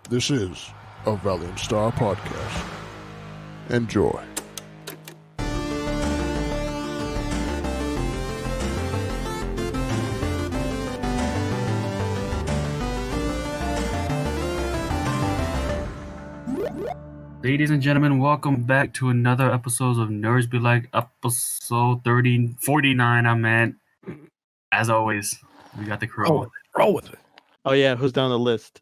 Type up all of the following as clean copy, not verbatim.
This is a Valiant Star podcast. Enjoy. Ladies and gentlemen, welcome back to another episode of Nerds Be Like, episode 49, I meant. As always, we got the crew. Roll with it. Oh yeah, who's down the list?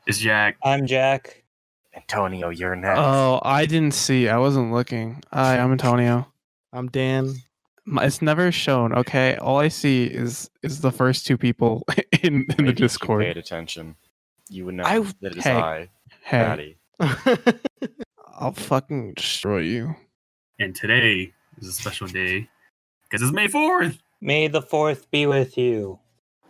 It's Jack. I'm Jack. Antonio, you're next. Oh, I didn't see. I wasn't looking. Hi, I'm Antonio. I'm Dan. It's never shown. Okay, all I see is the first two people in the Maybe if you Discord. paid attention, you would know I- that it's hey, Hey, Patty. I'll fucking destroy you. And today is a special day because it's May 4th. May the 4th be with you.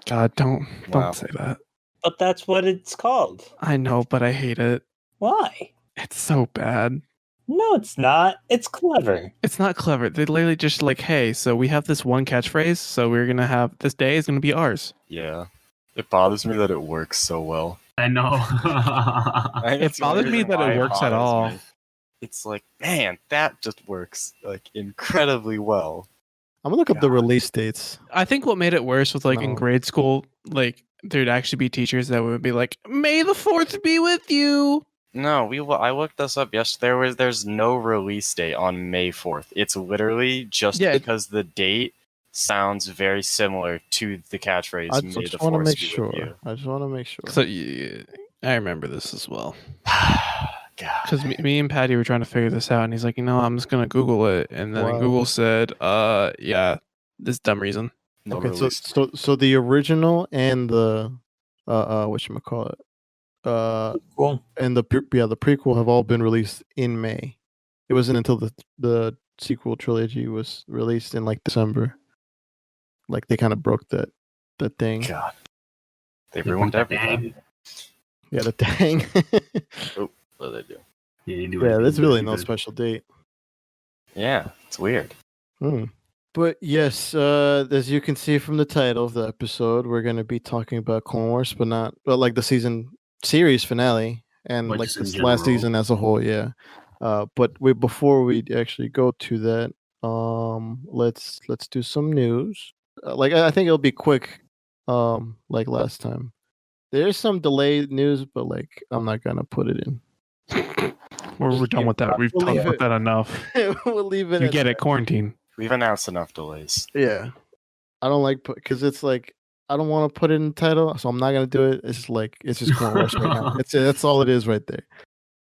God, don't Wow. say that. But that's what it's called. I know, but I hate it. Why? It's so bad. No, it's not. It's clever. It's not clever. They literally just like, hey, so we have this one catchphrase, so we're gonna have this day is gonna be ours. Yeah. It bothers me that it works so well. I know. It bothers me that it works at all. It's like, man, that just works like incredibly well. I'm gonna look up the release dates. I think what made it worse was like in No. grade school, like there'd actually be teachers that would be like, "May the 4th be with you." No, I looked this up yesterday. There's no release date on May 4th. It's literally just Yeah. because the date sounds very similar to the catchphrase. I May just the want to Force make be sure. with you. I just want to make sure. So yeah, I remember this as well God. because me and Patty were trying to figure this out, and he's like, I'm just gonna Google it, and then Wow. Google said, yeah, this dumb reason. No Okay, release. so the original and the whatchamacallit, Cool. and the prequel have all been released in May. It wasn't until the sequel trilogy was released in like December. Like they kind of broke that thing. God. They They ruined broke the everything. dang. Yeah, the thing. What do they do? Yeah, you do Yeah, it. there's You do really it no good. special date. Yeah, it's weird. But yes, as you can see from the title of the episode, we're going to be talking about Clone Wars, but like the series finale and But like just in this last general. season as a whole. Yeah. But before we actually go to that, let's do some news. Like I think it'll be quick, like last time. There's some delayed news, but like I'm not gonna put it in. We're done with that. We've We'll talked leave about it. that enough. We'll leave it. You at get that. it, quarantine. We've announced enough delays. Yeah, I don't like because it's like I don't want to put it in the title, so I'm not gonna do it. It's just Clone Wars right now. That's all it is right there.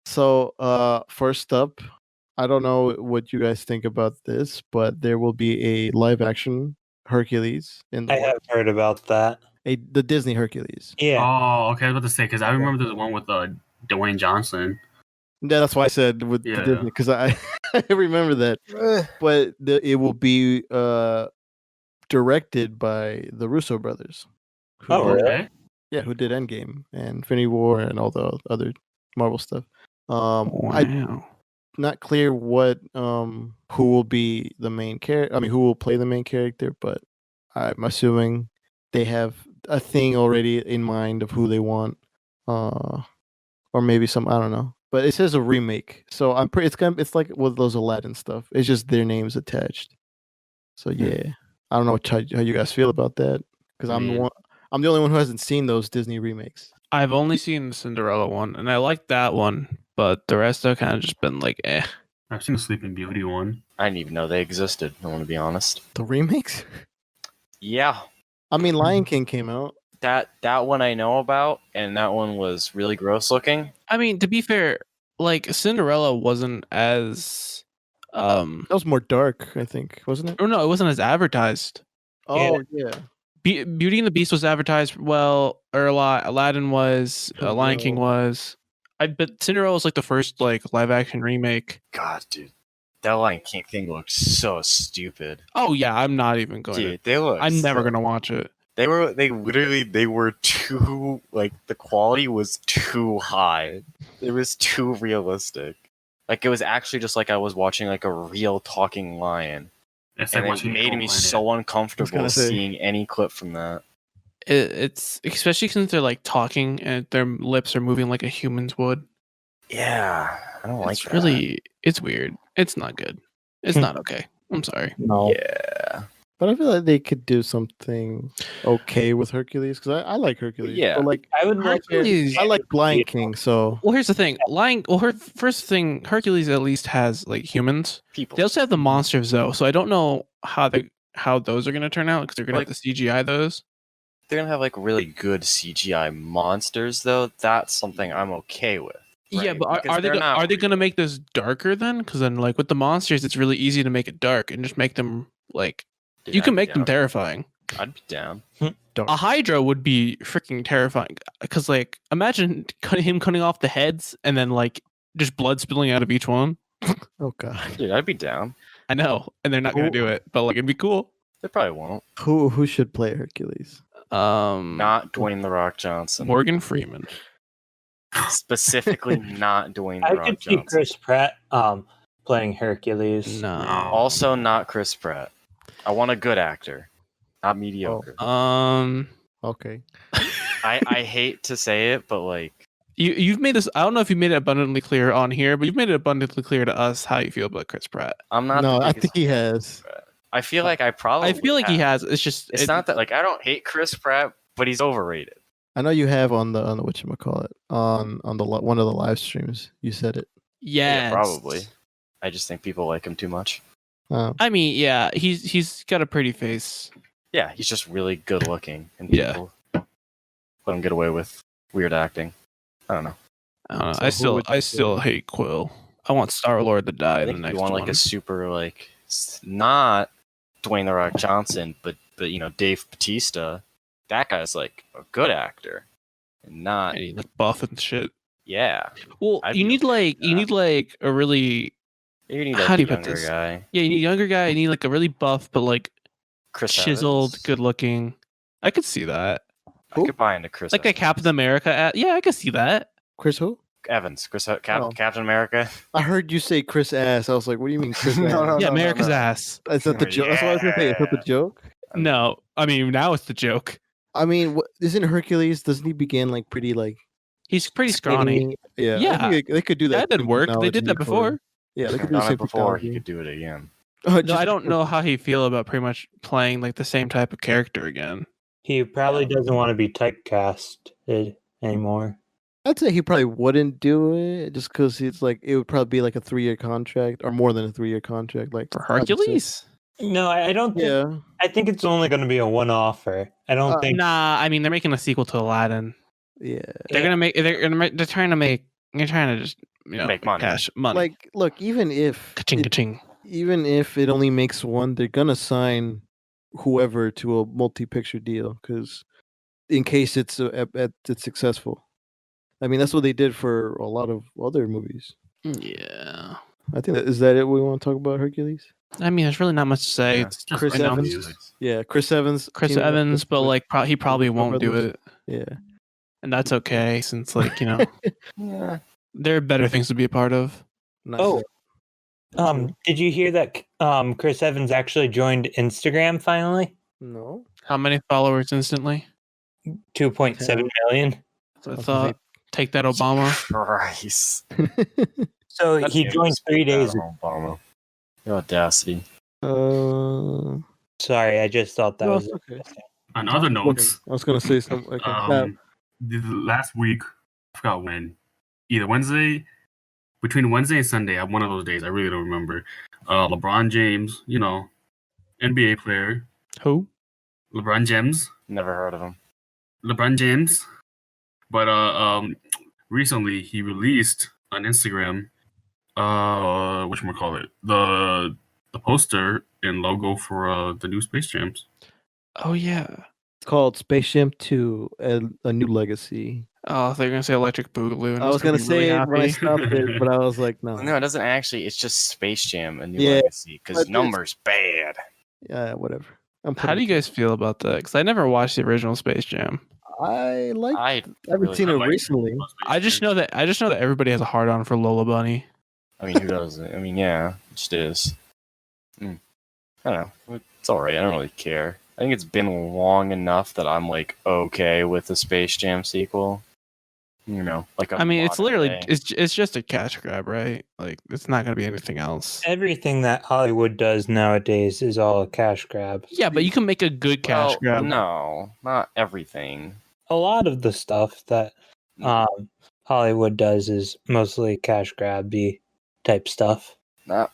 So first up, I don't know what you guys think about this, but there will be a live action Hercules in the I have heard about that. the Disney Hercules. Yeah. Oh, okay. I was about to say because I remember there's one with Dwayne Johnson. Yeah, that's why I said with the Yeah. Disney because I I remember that, but it will be directed by the Russo brothers. who Oh, did- really? Okay. Yeah, who did Endgame and Infinity War and all the other Marvel stuff. I'm Wow. not clear what who will be the main character. I mean, who will play the main character, but I'm assuming they have a thing already in mind of who they want, or maybe some I don't know. But it says a remake, so I'm pretty. It's like with those Aladdin stuff. It's just their names attached. So yeah, I don't know how you guys feel about that because I'm the Man. one. I'm the only one who hasn't seen those Disney remakes. I've only seen the Cinderella one, and I like that one, but the rest have kind of just been like, eh. I've seen the Sleeping Beauty one. I didn't even know they existed, I want to be honest. The remakes? Yeah, I mean, Lion King came out. that one I know about, and that one was really gross looking. I mean, to be fair, like Cinderella wasn't as, That was more dark, I think, wasn't it? or no, it wasn't as advertised. Oh yeah. Beauty and the Beast was advertised well, or a lot. Aladdin was, Lion King was. But Cinderella was like the first like live action remake. God, dude, that Lion King thing looked so stupid. Oh yeah, I'm not even going Dude, to. they look. I'm never so- gonna watch it. They were too like the quality was too high. It was too realistic. Like it was actually just like I was watching like a real talking lion. It's And like it watching made Animal me Planet. so uncomfortable say. seeing any clip from that. It's especially since they're like talking and their lips are moving like a human's would. Yeah, I don't like It's that. really it's weird. It's not good. It's not okay. I'm sorry. No. Yeah. But I feel like they could do something okay with Hercules because I like Hercules. Yeah. But like I would like Hercules- I like Lion King, so Well, here's the thing. First thing, Hercules at least has like humans. People. They also have the monsters though, so I don't know how those are gonna turn out because they're gonna have to CGI those. They're gonna have like really good CGI monsters, though. That's something I'm okay with. Yeah, right? but Because are they they're not going to real. make this darker then? Because then, like with the monsters, it's really easy to make it dark and just make them like Dude, you can I'd make be them down. terrifying. I'd be down. A Hydra would be freaking terrifying because, like, imagine him cutting off the heads and then like just blood spilling out of each one. oh god. Dude, I'd be down. I know, and they're not going to do it, but like it'd be cool. They probably won't. Who should play Hercules? Not Dwayne the Rock Johnson. Morgan Freeman. Specifically, not Dwayne the I Rock could see Johnson. Chris Pratt playing Hercules. No. Also, not Chris Pratt. I want a good actor, not mediocre. Okay. I hate to say it, but like, You've made this. I don't know if you made it abundantly clear on here, but you've made it abundantly clear to us how you feel about Chris Pratt. I'm not. No, the I biggest think he fan of has. Chris Pratt. I feel like I probably. I feel like he have. has. It's just It's not that like I don't hate Chris Pratt, but he's overrated. I know you have on the whatchamacallit on one of the live streams. You said it. Yeah, Probably. I just think people like him too much. I mean, yeah, he's got a pretty face. Yeah, he's just really good looking, and Yeah. people let him get away with weird acting. I don't know. I don't know. So who would you I still hate Quill. I want Star Lord to die I in the think next you want one. like a super like not Dwayne the Rock Johnson, but you know Dave Bautista. That guy's like a good actor, and not And he, like buff and shit. yeah. Well, I'd you be need okay like with you that. need like a really You need How like do a you put younger this? guy. yeah, you need a younger guy. You need like a really buff but like Chris chiseled, Evans. good looking. I could see that. I could buy into Chris. Like a Evans. Captain America. Yeah, I could see that. Chris who? Evans. Oh. Captain America. I heard you say Chris Ass. I was like, what do you mean Chris No, Ass? no, Yeah, no, America's no. ass. Is that the joke? That's what I was gonna say. Is that the Yeah. joke? No, I mean now it's the joke. I mean, isn't Hercules? Doesn't he begin like pretty like He's pretty scrawny. skinny? Yeah. I Yeah. think they could do that. That did work. They did technology that before. Yeah, they He's could do the done same it before. He technology. could do it again. No, I don't know how he feel about pretty much playing like the same type of character again. He probably doesn't want to be typecast anymore. I'd say he probably wouldn't do it just because it's like it would probably be like a 3-year contract or more than a 3-year contract. Like For I would say- Hercules? No, I don't think. Yeah. I think it's only going to be a one-offer. I don't think. Nah, I mean they're making a sequel to Aladdin. Yeah. They're gonna make. They're trying to just Make money. cash money. Like, look, even if ka-ching, ka-ching. even if it only makes one, they're gonna sign whoever to a multi-picture deal because in case it's it's successful. I mean, that's what they did for a lot of other movies. Yeah. I think is that it. We want to talk about Hercules? I mean, there's really not much to say. Yeah. It's Chris you know, Evans. Yeah, Chris Evans. Chris teaming up Evans, with- but with- like he probably with won't do brothers. it, Yeah. and that's okay since like Yeah. there are better things to be a part of. Not Oh, yet. did you hear that Chris Evans actually joined Instagram finally? No. How many followers instantly? 2.7 million. That's what I Okay. thought. Take that, Obama. Christ. So That's he the joined 3 days. Obama. Your audacity. No, Sorry, I just thought that was. it's okay. On other notes, I was gonna say something. Okay. the last week, I forgot when, either between Wednesday and Sunday, one of those days, I really don't remember. LeBron James, NBA player, Who? LeBron James, Never heard of him. LeBron James. But recently he released on Instagram, whatchamacallit, the poster and logo for the new Space Jams. Oh yeah. It's called Space Jam 2: A New Legacy. Oh, they're gonna say Electric Boogaloo. And I was gonna be say really it when I happy. stopped it, but I was like, no. No, it doesn't actually. It's just Space Jam, a new Yeah, legacy, but because it's- numbers bad. Yeah, whatever. How do you guys feel about that? Because I never watched the original Space Jam. I like. I I haven't really seen it don't like recently. I just know that everybody has a hard on for Lola Bunny. I mean, who doesn't? I mean, yeah, it just is. I don't know. It's all right. I don't really care. I think it's been long enough that I'm like okay with the Space Jam sequel. You know, like I mean, it's modern literally day. it's just a cash grab, right? Like it's not gonna be anything else. Everything that Hollywood does nowadays is all a cash grab. Yeah, but you can make a good cash Well, grab. no, not everything. A lot of the stuff that Hollywood does is mostly cash grabby type stuff. Not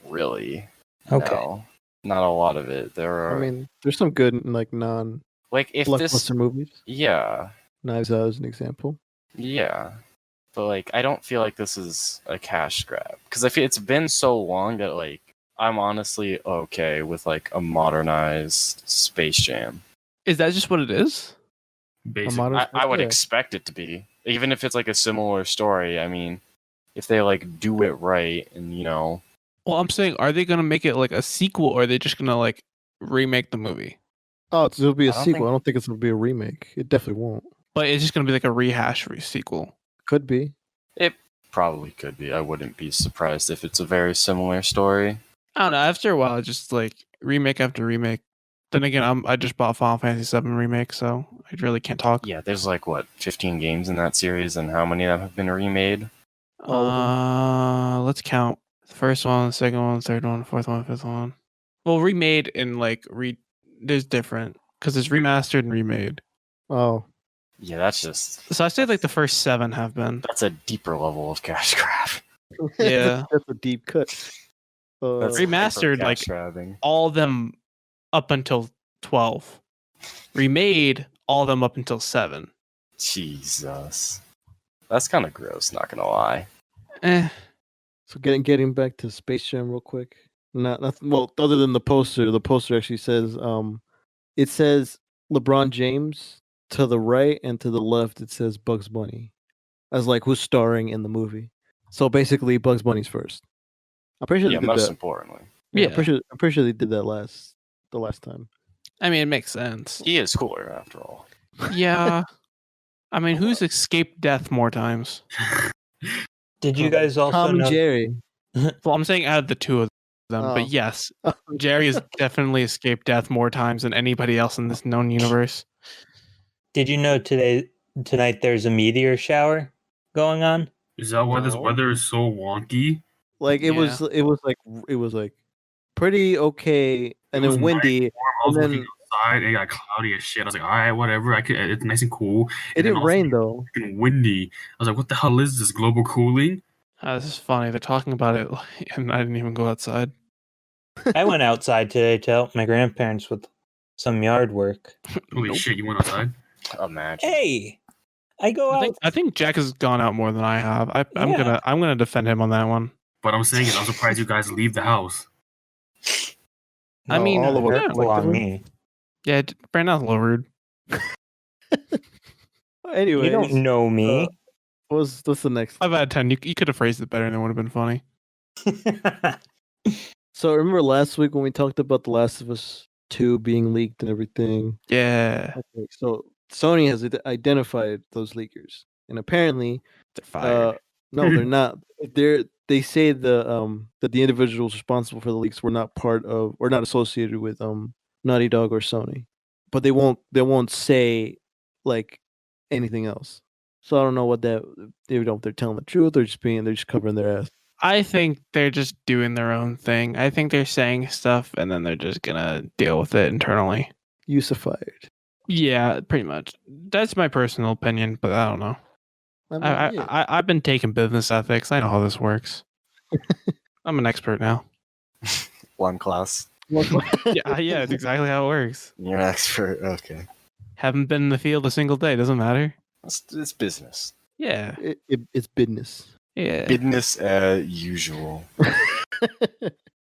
really. Okay. No, not a lot of it. There are I mean, there's some good like non like if this, blockbuster movies. yeah, Knives Out is an example. yeah, but like I don't feel like this is a cash grab because I feel it's been so long that like I'm honestly okay with like a modernized Space Jam. Is that just what it is? Basically, modern- I would Yeah. expect it to be, even if it's like a similar story. I mean, if they like do it right and you know, Well, I'm saying, are they gonna make it like a sequel, or are they just gonna like remake the movie? Oh, it'll be a I don't sequel. think- I don't think it's gonna be a remake. It definitely won't. But it's just gonna be like a rehash sequel. Could be. it probably could be. I wouldn't be surprised if it's a very similar story. I don't know. After a while, it's just like remake after remake. Then again, I just bought Final Fantasy VII remake, so I really can't talk. Yeah, there's like what 15 games in that series, and how many of them have been remade? All of Let's count the first one, the second one, the third one, the fourth one, fifth one. Well, remade and like there's different because it's remastered and remade. Oh, Yeah, that's just So I say like the first 7 have been. that's a deeper level of cash grab. Yeah. that's a deep cut. That's Remastered, hyper like- cash grabbing. All of them up until 12. Remade all of them up until 7. Jesus, that's kind of gross. Not gonna lie. So getting back to Space Jam real quick. Nothing. Well, other than the poster, actually says it says LeBron James to the right, and to the left it says Bugs Bunny, as like who's starring in the movie. So basically, Bugs Bunny's first. I'm pretty sure Yeah, they did most that. importantly, Yeah. I'm pretty sure they did that the last time. I mean, it makes sense. he is cooler after all. Yeah. I mean, who's escaped death more times? Did you guys also Tom and know? Jerry. Well, I'm saying out of the two of them, Oh. but yes, Jerry has definitely escaped death more times than anybody else in this known universe. Did you know tonight there's a meteor shower going on? is that why this No. weather is so wonky? Like it was like pretty okay, and It was then windy. I was And looking then- outside, it got cloudy as shit. I was like, all right, whatever. It's nice and cool. It And then didn't also rain though. fucking windy. I was like, what the hell is this? Global cooling? This is funny. They're talking about it, and I didn't even go outside. I went outside today to help my grandparents with some yard work. Holy Nope. shit, you went outside? Imagine. Hey, I go out. I think Jack has gone out more than I have. I'm Yeah. gonna defend him on that one. But I'm saying it, I'm surprised you guys leave the house. I No, mean, all of us yeah. Careful on collectively. me. Yeah, Brandon's a little rude. Anyways, You don't know me. what's the next? 5 out of 10. You could have phrased it better, and it would have been funny. So remember last week when we talked about The Last of Us 2 being leaked and everything? Yeah, Okay, so Sony has identified those leakers, and apparently, they're fired. no, they're not. They say that the individuals responsible for the leaks were not part of or not associated with Naughty Dog or Sony, but they won't say like anything else. So I don't know what that they don't. They're telling the truth. They're just covering their ass. I think they're just doing their own thing. I think they're saying stuff, and then they're just gonna deal with it internally. Usified. Yeah, pretty much. That's my personal opinion, but I don't know. I mean, yeah. I've been taking business ethics. I know how this works. I'm an expert now. One class. Yeah, it's exactly how it works. You're an expert. Okay. Haven't been in the field a single day. Doesn't matter. It's business. Yeah, It's business. yeah. Business as usual.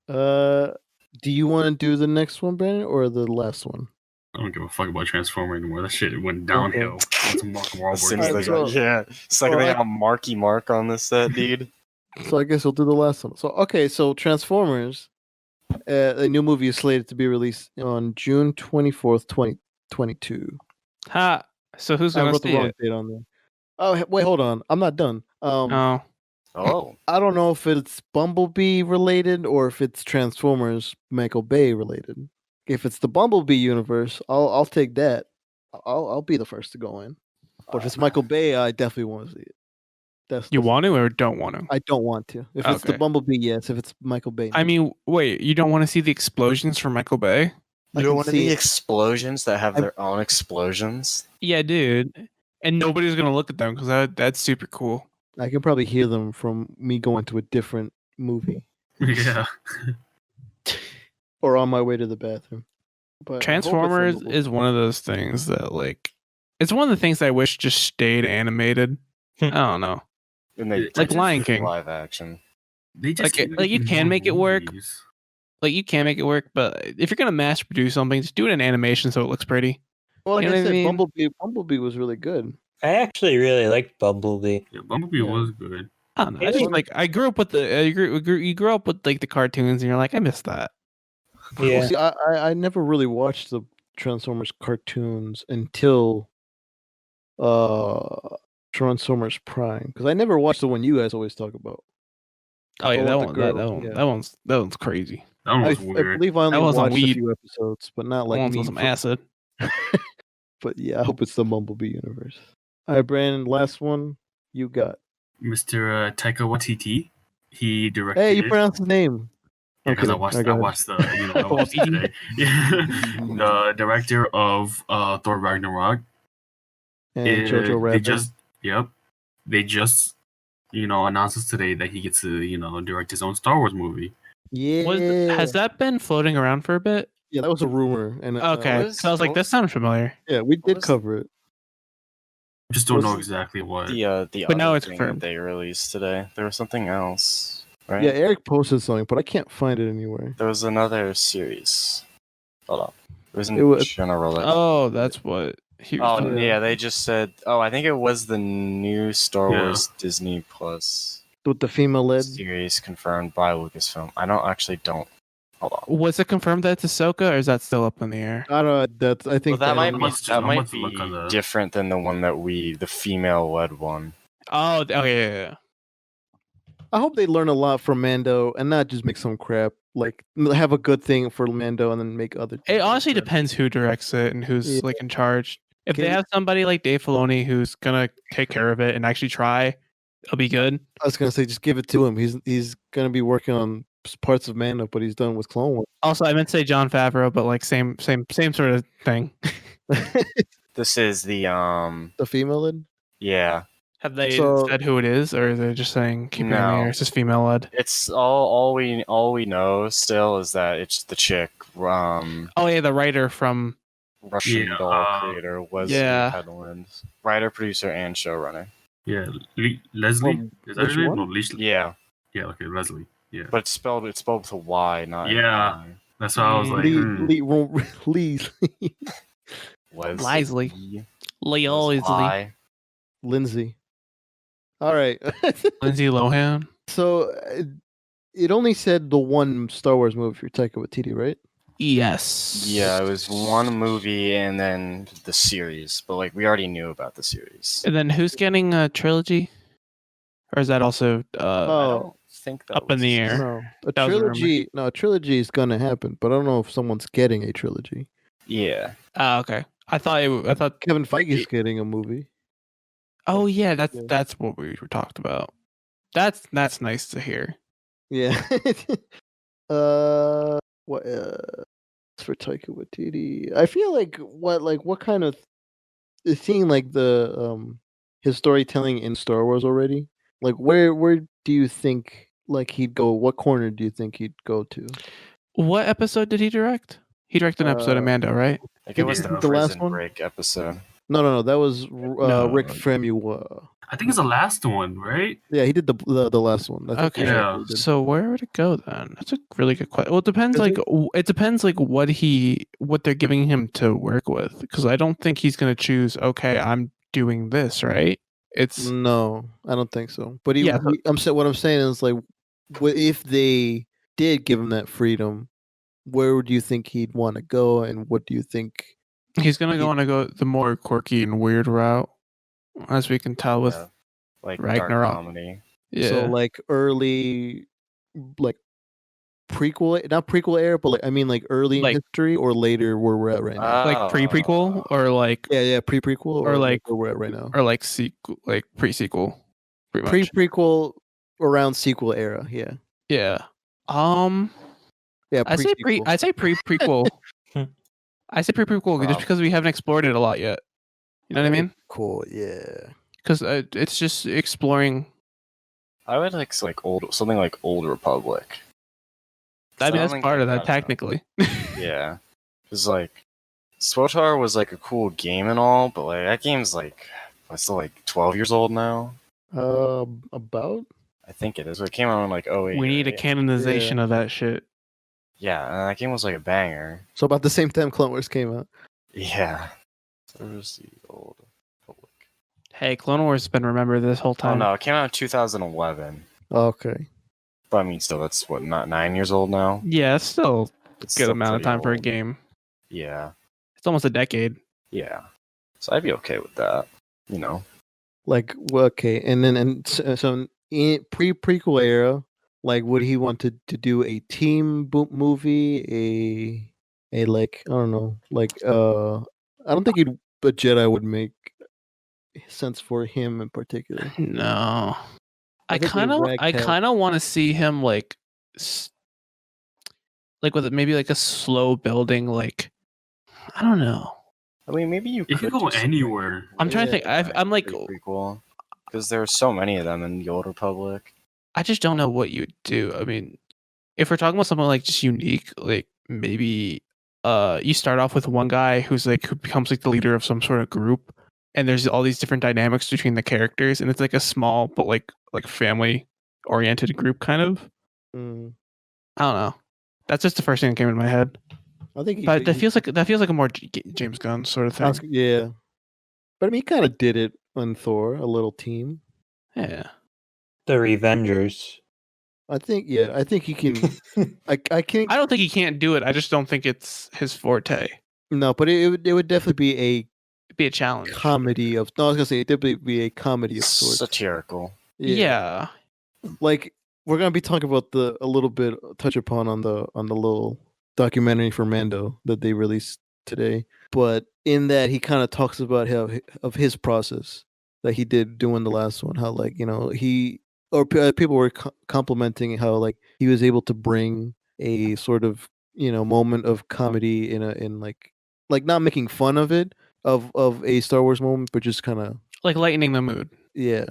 Do you want to do the next one, Brandon, or the last one? I don't give a fuck about Transformer anymore. That shit went downhill. Once Mark As Wahlberg. soon as Alright, they got, so- yeah. Second they Alright. got a Marky Mark on this set, dude. So I guess we'll do the last one. So Transformers, a new movie is slated to be released on June 24th, 2022. Ha. So who's I gonna wrote the see wrong it? date on there. Oh, wait, hold on. I'm not done. Oh, Oh. I don't know if it's Bumblebee related or if it's Transformers Michael Bay related. If it's the Bumblebee universe, I'll take that. I'll be the first to go in. But if it's Michael Bay, I definitely want to see it. You That's want to or don't want to? I don't want to. If it's the Okay. Bumblebee, yes. If it's Michael Bay, I no. mean, wait, you don't want to see the explosions from Michael Bay? I You can don't want see any it. explosions that have I'm- their own explosions? Yeah, dude. And nobody's gonna look at them because that's super cool. I can probably hear them from me going to a different movie Yeah. or on my way to the bathroom. But I hope it's the Transformers Bumblebee. is one of those things that like it's one of the things I wish just stayed animated. I don't know. And they Like did Lion it King. live action. They just Like, keep you making can more make it work. movies. Like you can make it work, but if you're gonna mass produce something, just do it in animation so it looks pretty. Well, like You know I what I said, mean? Bumblebee was really good. I actually really liked Bumblebee. Yeah, Bumblebee Yeah. was good. I don't know. I It's just one of- like I grew up with the you grew up with like the cartoons, and you're like, I miss that. Well, Yeah. see, I never really watched the Transformers cartoons until Transformers Prime because I never watched the one you guys always talk about. Oh yeah, The that one one, with the that girl, one, yeah. that one's crazy. That one I was weird. believe I only was on watched a weed. few episodes, but not That like one's me. on some for- acid. But yeah, I hope it's the Bumblebee universe. All right, Brandon, last one you got. Mr. Taika Watiti. He directed. Hey, you pronounced his name. I'm because I kidding. watched. Alright, go I ahead. watched the. I watched it today. Yeah. The director of Thor Ragnarok. And Jojo They Rabbit. just. Yep. They just. Announced us today that he gets to direct his own Star Wars movie. Yeah. Has that been floating around for a bit? Yeah, that was a rumor. And Okay, was- so I was like, what that was- sounds familiar. yeah, we what did was- cover it. I just don't know Was- exactly what. The But now other it's thing confirmed. that they released today. There was something else, right? Yeah, Eric posted something, but I can't find it anywhere. There was another series. Hold on. It was in It was- general. Oh, that's what he was Oh doing. Yeah. yeah, they just said. Oh, I think it was the new Star Yeah. Wars Disney Plus With the female led. series confirmed by Lucasfilm. I don't. Hold on. Was it confirmed that it's Ahsoka, or is that still up in the air? I don't know. That's I think Well, that might I'm be about to- I'm about to look be on the- different than the one that the female led one. Oh, yeah. I hope they learn a lot from Mando and not just make some crap. Like have a good thing for Mando and then make other. It things honestly crap. depends who directs it and who's Yeah. like in charge. If they Can- have somebody like Dave Filoni who's gonna take care of it and actually try, it'll be good. I was gonna say just give it to him. He's gonna be working on parts of Mando, but he's done with Clone Wars. Also, I meant to say John Favreau, but like same sort of thing. This is the The female led. yeah. Have they So- said who it is, or are they just saying keep it in the No. air? It's just female led. It's all we know still is that it's the chick Oh yeah, the writer from Russian Yeah, doll creator Wesley yeah. Headland, writer, producer, and showrunner. Yeah, Leslie. Well, Is that which her name? one? No, Leslie. Yeah, Yeah. Okay, Leslie. Yeah. but it's spelled with a Y, not an Yeah. I. That's why I was like, Lee Wesley. Leslie. Lindsay. All right. Lindsay Lohan. So it only said the one Star Wars movie for Taika Waititi, right? Yes. Yeah, it was one movie and then the series, but like we already knew about the series. And then who's getting a trilogy? Or is that also I Oh, don't think that up in the air. no. A That was a rumor. trilogy. No, a trilogy is gonna happen, but I don't know if someone's getting a trilogy. Yeah, Okay. I thought Kevin Feige's getting a movie. oh yeah, Yeah. that's what we were talked about. That's nice to hear. Yeah. What? For Taika Waititi, I feel like what kind of seeing like the his storytelling in Star Wars already. Like where do you think like he'd go? What corner do you think he'd go to? What episode did he direct? He directed an episode of Mando, right? like it was Yeah. the The last prison one? break episode. No. That was No. Rick Famuyiwa. I think it's the last one, right? Yeah, he did the last one. I think Okay. Yeah. he did. So where would it go then? That's a really good question. Well, it depends. Is Like it depends. Like what they're giving him to work with. Because I don't think he's gonna choose. Okay, I'm doing this. Right. It's No, I don't think so. But Yeah, what I'm saying is like, if they did give him that freedom, where would you think he'd want to go, and what do you think? he's gonna want to go the more quirky and weird route, as we can tell with Yeah. Like Ragnarok. dark comedy. yeah. So like early, like prequel, not prequel era, but like I mean like early in Like- history or later where we're at right now. Like pre-prequel or like Yeah, pre-prequel or like where we're at right now. or like sequel, like pre-sequel, pretty much. Pre-prequel around sequel era. Yeah, Yeah. yeah. I say pre-sequel. I say pre-prequel. Hmm. I say pre-prequel just because we haven't explored it a lot yet. You know what I mean? Cool. Yeah. Because it's just exploring. I would like something like Old Republic. I mean, don't that's think part they of that got technically. Yeah, because like SWTOR was like a cool game and all, but like that game's like still like 12 years old now. About. I think it is. It came out in like 08. We need a right? canonization of that shit. Yeah, and that game was like a banger. So about the same time Clone Wars came out. Yeah. So where's the Old Republic? Hey, Clone Wars has been remembered this whole Oh time. no, it came out in 2011. Okay. But I mean, still, that's what, not 9 years old now. Yeah, it's still It's a good still amount of pretty time for a old. game. Yeah, It's almost a decade. yeah. So I'd be okay with that. You know. Like okay, and then so in prequel era, like would he want to do a team movie, a like I don't know, like I don't think a Jedi would make sense for him in particular. No. I think a kind of ragtag- want to see him like with maybe like a slow building, like I don't know. I mean, maybe you It could go do something anywhere. I'm trying to think. I'm like prequel, because there are so many of them in the Old Republic. I just don't know what you would do. I mean, if we're talking about something like just unique, like maybe you start off with one guy who becomes like the leader of some sort of group, and there's all these different dynamics between the characters, and it's like a small but like family oriented group kind of. Mm, I don't know. That's just the first thing that came in my head. I think But that feels like a more James Gunn sort of thing. yeah, but I mean he kind of did it on Thor, a little team. Yeah. The Revengers. I think he can. I can't. I don't think he can't do it. I just don't think it's his forte. No, but it would definitely be a It'd be a challenge. comedy of. No, I was gonna say it'd definitely be a comedy of sorts. Satirical. Yeah. Like we're gonna be talking about a little bit touch upon on the little documentary for Mando that they released today. But in that he kind of talks about how of his process that he did doing the last one. How like people were complimenting how like he was able to bring a sort of moment of comedy in like not making fun of it of a Star Wars moment, but just kind of Like lightening the mood. yeah.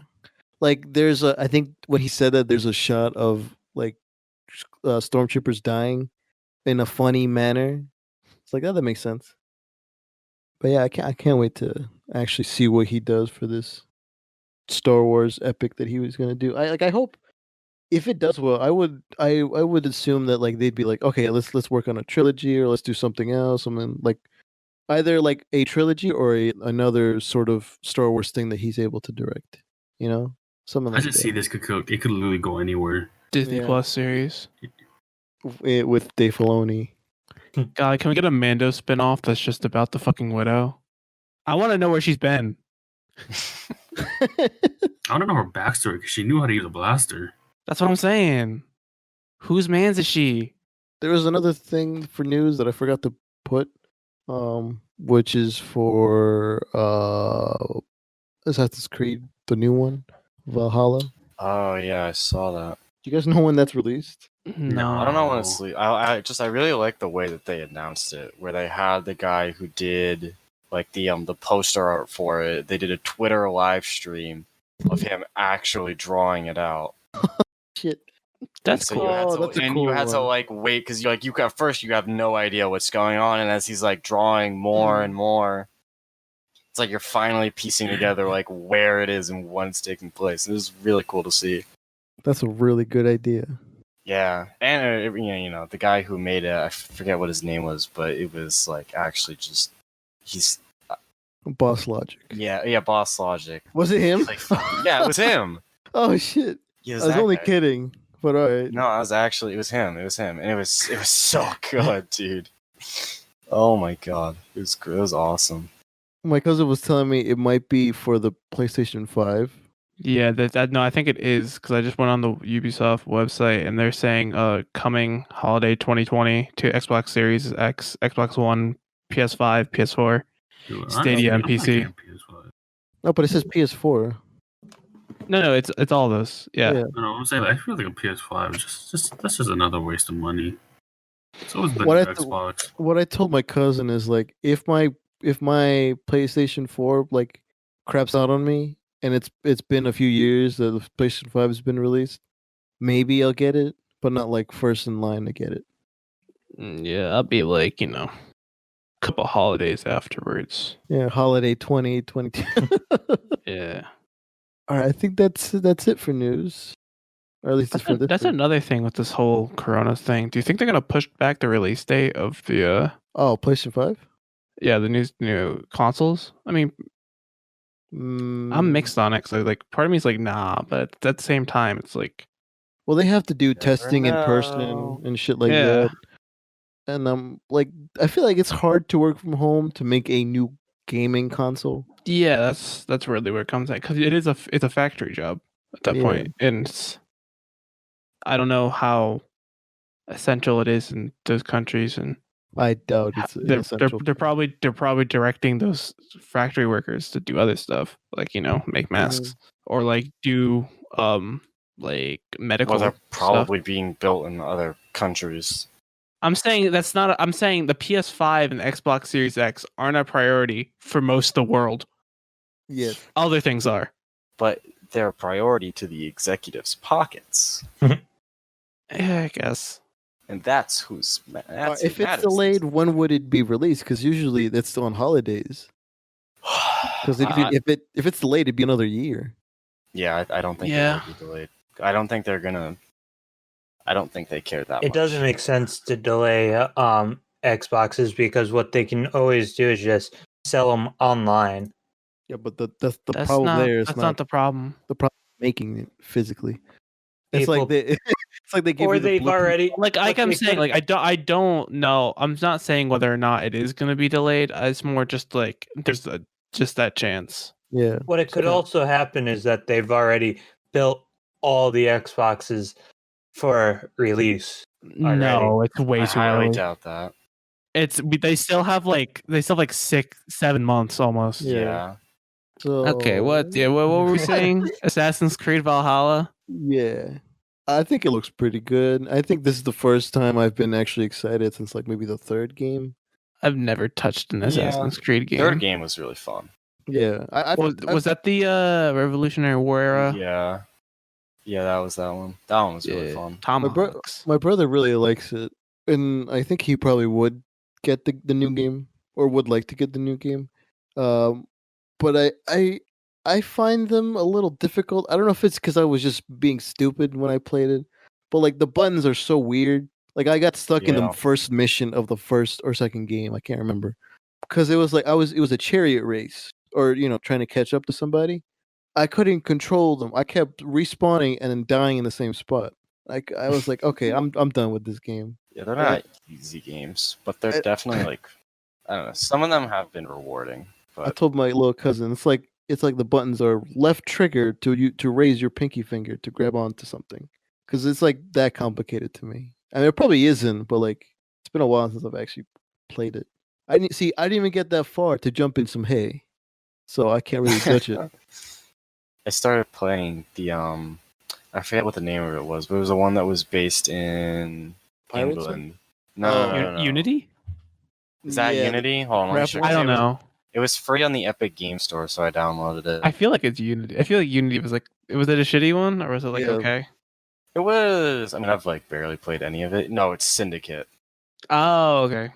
Like there's I think when he said that there's a shot of like stormtroopers dying in a funny manner. It's like that makes sense. But yeah, I can't wait to actually see what he does for this Star Wars epic that he was gonna do. I hope if it does well, I would assume that like they'd be like, okay, let's work on a trilogy or let's do something else, and then like either like a trilogy or another sort of Star Wars thing that he's able to direct. Something I like just that. see this could literally go anywhere. Disney Yeah. Plus series. With Dave Filoni. God, can we get a Mando spinoff that's just about the fucking widow? I want to know where she's been. I don't know her backstory because she knew how to use a blaster. That's what I'm saying. Whose man's is she? There was another thing for news that I forgot to put, which is for Assassin's Creed, the new one, Valhalla. Oh yeah, I saw that. Do you guys know when that's released? No, I don't know when it's. I really like the way that they announced it, where they had the guy who did like the poster art for it. They did a Twitter live stream of him actually drawing it out. Shit. That's So cool. you had to like wait because you at first you have no idea what's going on, and as he's like drawing more and more, it's like you're finally piecing together like where it is and when it's taking place. It was really cool to see. That's a really good idea. Yeah, and the guy who made it, I forget what his name was, but it was like actually just he's Boss Logic. yeah, Boss Logic. Was it him? Like, yeah, it was him. Oh shit! He I was only kidding, but all right. No, it was him, and it was so good, dude. Oh my god, it was awesome. My cousin was telling me it might be for the PlayStation 5 Yeah, no, I think it is because I just went on the Ubisoft website and they're saying coming holiday 2020 to Xbox Series X, Xbox One, PS5, PS4, Dude, Stadia, and I'm not PC. getting PS5. No, but it says PS4. No, it's all those. Yeah. Yeah. No, I'm saying I feel like a PS5 is just that's just another waste of money. So is the What new I Xbox. What I told my cousin is like if my PlayStation 4 like craps out on me and it's been a few years that the PlayStation 5 has been released, maybe I'll get it, but not like first in line to get it. Yeah, I'll be like, a couple holidays afterwards. Yeah, holiday 2022. Yeah. All right, I think that's it for news. Or at least it's for this That's week. another thing with this whole Corona thing. Do you think they're gonna push back the release date of the Oh, PlayStation 5? the new consoles? I mean, I'm mixed on it. 'Cause like part of me is like nah, but at the same time, it's like Well, they have to do Never testing in person know. and shit like yeah, that. And I feel like it's hard to work from home to make a new gaming console. yeah. That's really where it comes at because it's a factory job at that Yeah. point, and I don't know how essential it is in those countries, and I doubt it's they're essential. they're probably directing those factory workers to do other stuff like make masks or like do like medical Well, they're stuff. probably being built in other countries. I'm saying that's not. I'm saying the PS5 and the Xbox Series X aren't a priority for most of the world. Yeah. Other things are. But they're a priority to the executives' pockets. Yeah, I guess. And that's who's that's If who it's matters. delayed, when would it be released? Because usually that's still on holidays. Because if it's delayed, it'd be another year. Yeah, I don't think Yeah. it will be delayed. I don't think they're gonna. I don't think they care that much. It doesn't make sense to delay Xboxes because what they can always do is just sell them online. Yeah, but that's the That's problem not. there. It's That's not the problem. the problem making it physically. It's People- like they it's like they give Or you the they've blueprint. already Like what I'm they saying, could- like I don't know. I'm not saying whether or not it is going to be delayed. It's more just like there's just that chance. Yeah. What it could Yeah. also happen is that they've already built all the Xboxes for release. No, it's way I too highly early. doubt that. They still have like 6-7 months almost. Yeah. So Okay, what? Yeah, what were we saying? Assassin's Creed Valhalla. Yeah. I think it looks pretty good. I think this is the first time I've been actually excited since like maybe the third game. I've never touched an Yeah. Assassin's Creed game. Third game was really fun. Yeah. Was that the Revolutionary War era? Yeah. Yeah, that was that one. That one was really Yeah. fun. Tomahawks. My brother really likes it, and I think he probably would get the new game or would like to get the new game. But I find them a little difficult. I don't know if it's because I was just being stupid when I played it, but like the buttons are so weird. Like I got stuck in the Yeah. first mission of the first or second game. I can't remember because it was like it was a chariot race or trying to catch up to somebody. I couldn't control them. I kept respawning and then dying in the same spot. Like I was like, okay, I'm done with this game. Yeah, they're not easy games, but they're definitely like I don't know. Some of them have been rewarding, I but told my little cousin it's like the buttons are left trigger to raise your pinky finger to grab onto something because it's like that complicated to me. I mean, it probably isn't, but like it's been a while since I've actually played it. I didn't even get that far to jump in some hay, so I can't really judge it. I started playing the I forget what the name of it was, but it was the one that was based in Pirates one? England. No, no. Unity? Is that Yeah, Unity? Hold on, let me check. I don't It was- know. It was free on the Epic Game Store, so I downloaded it. I feel like it's Unity. I feel like Unity was like, was it a shitty one or was it like Yeah. okay? It was. I mean, I've like barely played any of it. No, it's Syndicate. Oh, okay.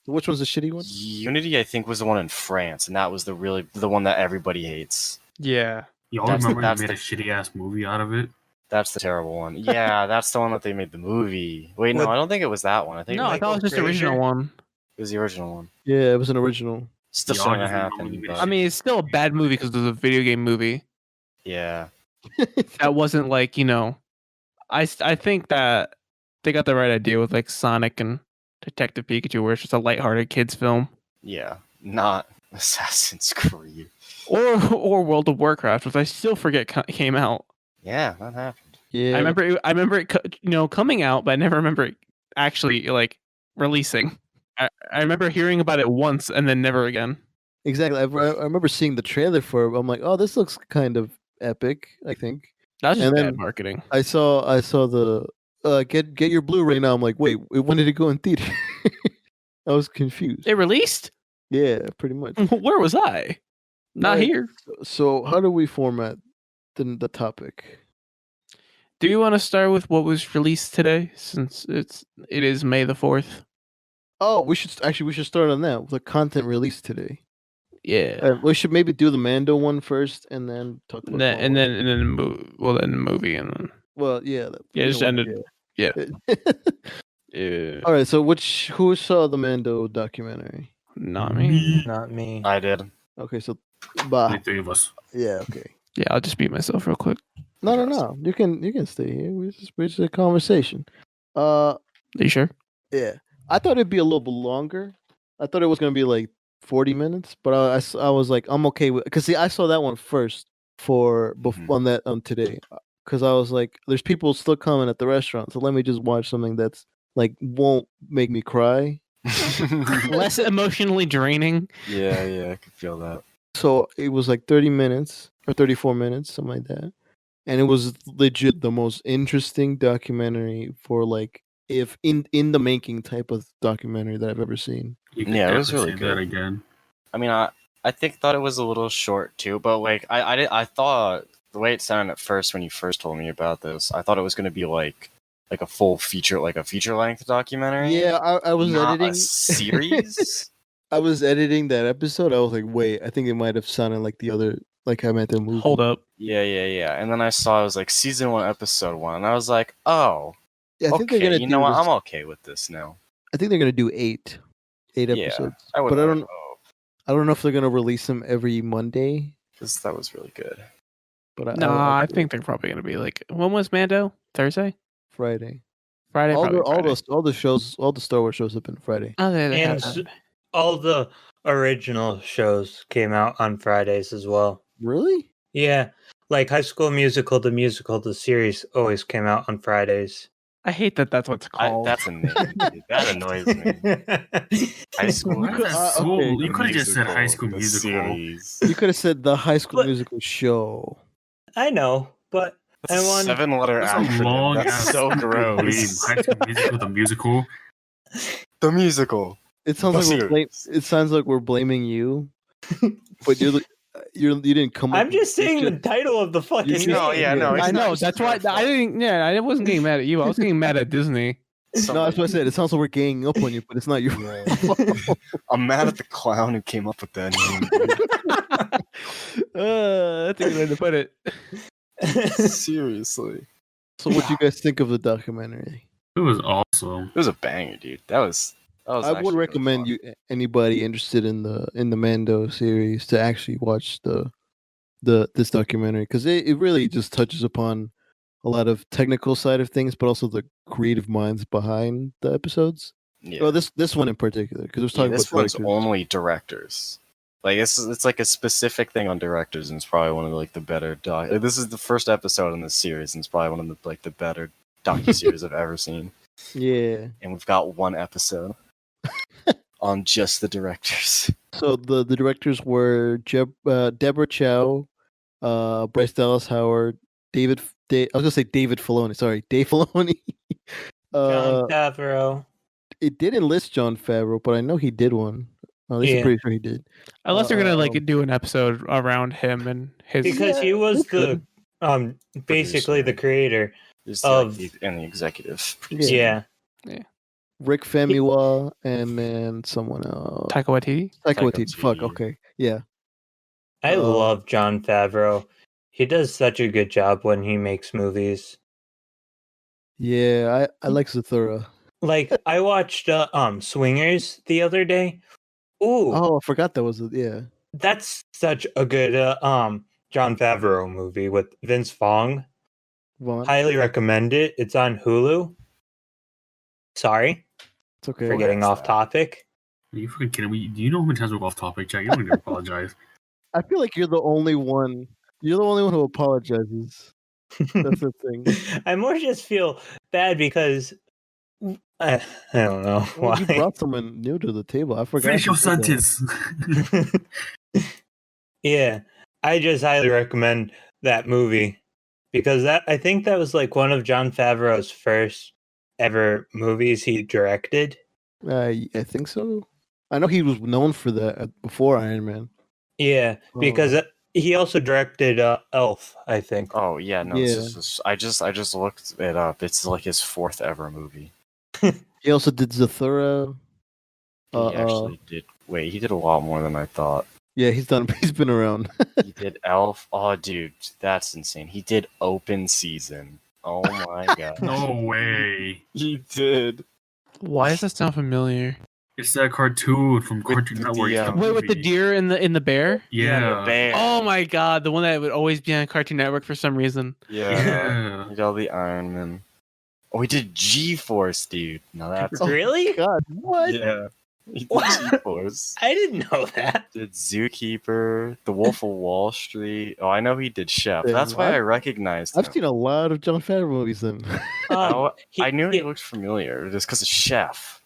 Which one's the shitty one? Unity, I think, was the one in France, and that was the one that everybody hates. Yeah. Y'all That's the- remember that's they made the- a shitty ass movie out of it? That's the terrible one. Yeah, that's the one that they made the movie. Wait, no, What- I don't think it was that one. I think No, I thought it was just the Fraser? original one. it was the original one. Yeah, it was an original. Still Y'all shouldn't just have remember happened. the But I mean, it's still a bad movie because it was a video game movie. yeah, That wasn't like, I think that they got the right idea with like Sonic and Detective Pikachu, where it's just a lighthearted kids film. yeah, not Assassin's Creed. or World of Warcraft, which I still forget came out. Yeah, that happened. Yeah, I remember it coming out, but I never remember it actually like releasing. I remember hearing about it once and then never again. exactly. I remember seeing the trailer for it. I'm like, oh, this looks kind of epic. I think. That was just And bad then marketing. I saw the get your Blu-ray now. I'm like, wait, when did it go in theater? I was confused. It released? Yeah, pretty much. Where was I? Not Alright, here. So how do we format the topic? Do you want to start with what was released today, since it is May the 4th? Oh, we should start on that. The content released today. Yeah. We should maybe do the Mando one first, and then talk about. And then the movie and then Well, yeah. yeah, just ended. Yeah. Yeah. All right. So who saw the Mando documentary? Not me. Not me. I did. Okay, so Only 3 of us. yeah, okay. Yeah, I'll just beat myself real quick. No. You can stay here. We're just a conversation. Are you sure? Yeah. I thought it'd be a little bit longer. I thought it was gonna be like 40 minutes, but I was like, I'm okay with, because see, I saw that one first on today, because I was like, there's people still coming at the restaurant, so let me just watch something that's like won't make me cry. Less emotionally draining. Yeah, I can feel that. So it was like 30 minutes or 34 minutes, something like that. And it was legit the most interesting documentary for like if in the making type of documentary that I've ever seen. You could Yeah, it was definitely really say that good. again. I mean, I thought it was a little short too, but like I thought the way it sounded at first when you first told me about this, I thought it was going to be like a full feature, like a feature length documentary. Yeah, I was not editing a series. I was editing that episode. I was like, wait, I think it might have sounded like the other, like I meant the movie. Hold up. Yeah. And then I saw it was like season 1, episode 1, and I was like, oh, Yeah, I think they're okay. gonna You do know what? this- I'm okay with this now. I think they're gonna do eight Yeah, episodes. I would. But I I don't- would hope, I don't know if they're gonna release them every Monday. 'cause that was really good. But I think they're probably gonna be like, when was Mando? Thursday? Friday. Friday? All Probably Friday. the shows, all the Star Wars shows have been Friday. Oh, they And have that. all the original shows came out on Fridays as well. Really? Yeah, like High School Musical, the series always came out on Fridays. I hate that that's what's called. That's a name. Dude. That annoys me. High school. Why is that okay. you could have just said High School the Musical. series. You could have said the High School But- Musical show. I know, but That's a I want 7-letter That's a acronym. long That's ass so name. gross. High School Musical, the musical. The musical. It sounds The like series. it sounds like we're blaming you, but you didn't come. up I'm with just it. saying the title of the fucking No, name. yeah, no, it's I know. not That's your why fault. I didn't. Yeah, I wasn't getting mad at you. I was getting mad at Disney. No, that's what I said. It sounds like we're ganging up on you, but it's not your fault. I'm mad at the clown who came up with that name. That's a good way to put it. Dude. Seriously. So, what do you guys think of the documentary? It was awesome. It was a banger, dude. That was I actually would really recommend fun. anybody interested in the Mando series to actually watch this documentary, because it really just touches upon a lot of technical side of things, but also the creative minds behind the episodes. Yeah. Well, this one in particular, because it was Yeah, talking this about one's directors. only directors. Like it's like a specific thing on directors, and it's probably one of the better this is the first episode in this series, and it's probably one of the better docuseries I've ever seen. Yeah. And we've got one episode on just the directors. So the directors were Deborah Chow, Bryce Dallas Howard, I was gonna say David Filoni. Sorry, Dave Filoni. John Favreau. It did enlist John Favreau, but I know he did one. At least I'm Yeah. pretty sure he did. Unless they're gonna do an episode around him and his. Because he was they the basically the creator. There's Of- the executive. Yeah. Yeah. Rick Famuyiwa and then someone else. Taika Waititi. Taika Taika Waititi. Fuck. Waititi. Okay. Yeah. I Oh. love John Favreau. He does such a good job when he makes movies. Yeah. I like Zathura. Like I watched Swingers the other day. Ooh, Oh, I forgot that was yeah. that's such a good John Favreau movie with Vince Vaughn. Vaughn. Highly recommend it. It's on Hulu. Sorry It's okay. for getting What's off that? topic. Are you freaking kidding me? Do you know how many times we go off topic, Jack? You don't need to apologize. I feel like you're the only one. You're the only one who apologizes. That's the thing. I more just feel bad because I don't know Well, why. you brought someone new to the table. I forgot. Finish you your said that. sentence. Yeah, I just highly recommend that movie because I think that was like one of Jon Favreau's first ever movies he directed. I think so. I know he was known for that before Iron Man. Yeah, because he also directed Elf, I think. Oh yeah, no. Yeah. This is I just looked it up. It's like his 4th ever movie. He also did Zathura. He actually did. Wait, he did a lot more than I thought. Yeah, he's done. He's been around. He did Elf. Oh, dude, that's insane. He did Open Season. Oh my god. No way. He did. Why does that sound familiar? It's that cartoon from With Cartoon the Network. It's the Wait, with the movie. deer and the bear? Yeah. the bear. Oh my god, the one that would always be on Cartoon Network for some reason. Yeah. Yeah. He did all the Iron Man. Oh, he did G-Force, dude. Now that's Really? God, what? yeah. He did What? G-Force. I didn't know that. Did Zookeeper, The Wolf of Wall Street. Oh, I know he did Chef. Damn, That's why I've- I recognized him. I've seen a lot of Jon Favreau movies then. I knew he looked familiar just because of Chef.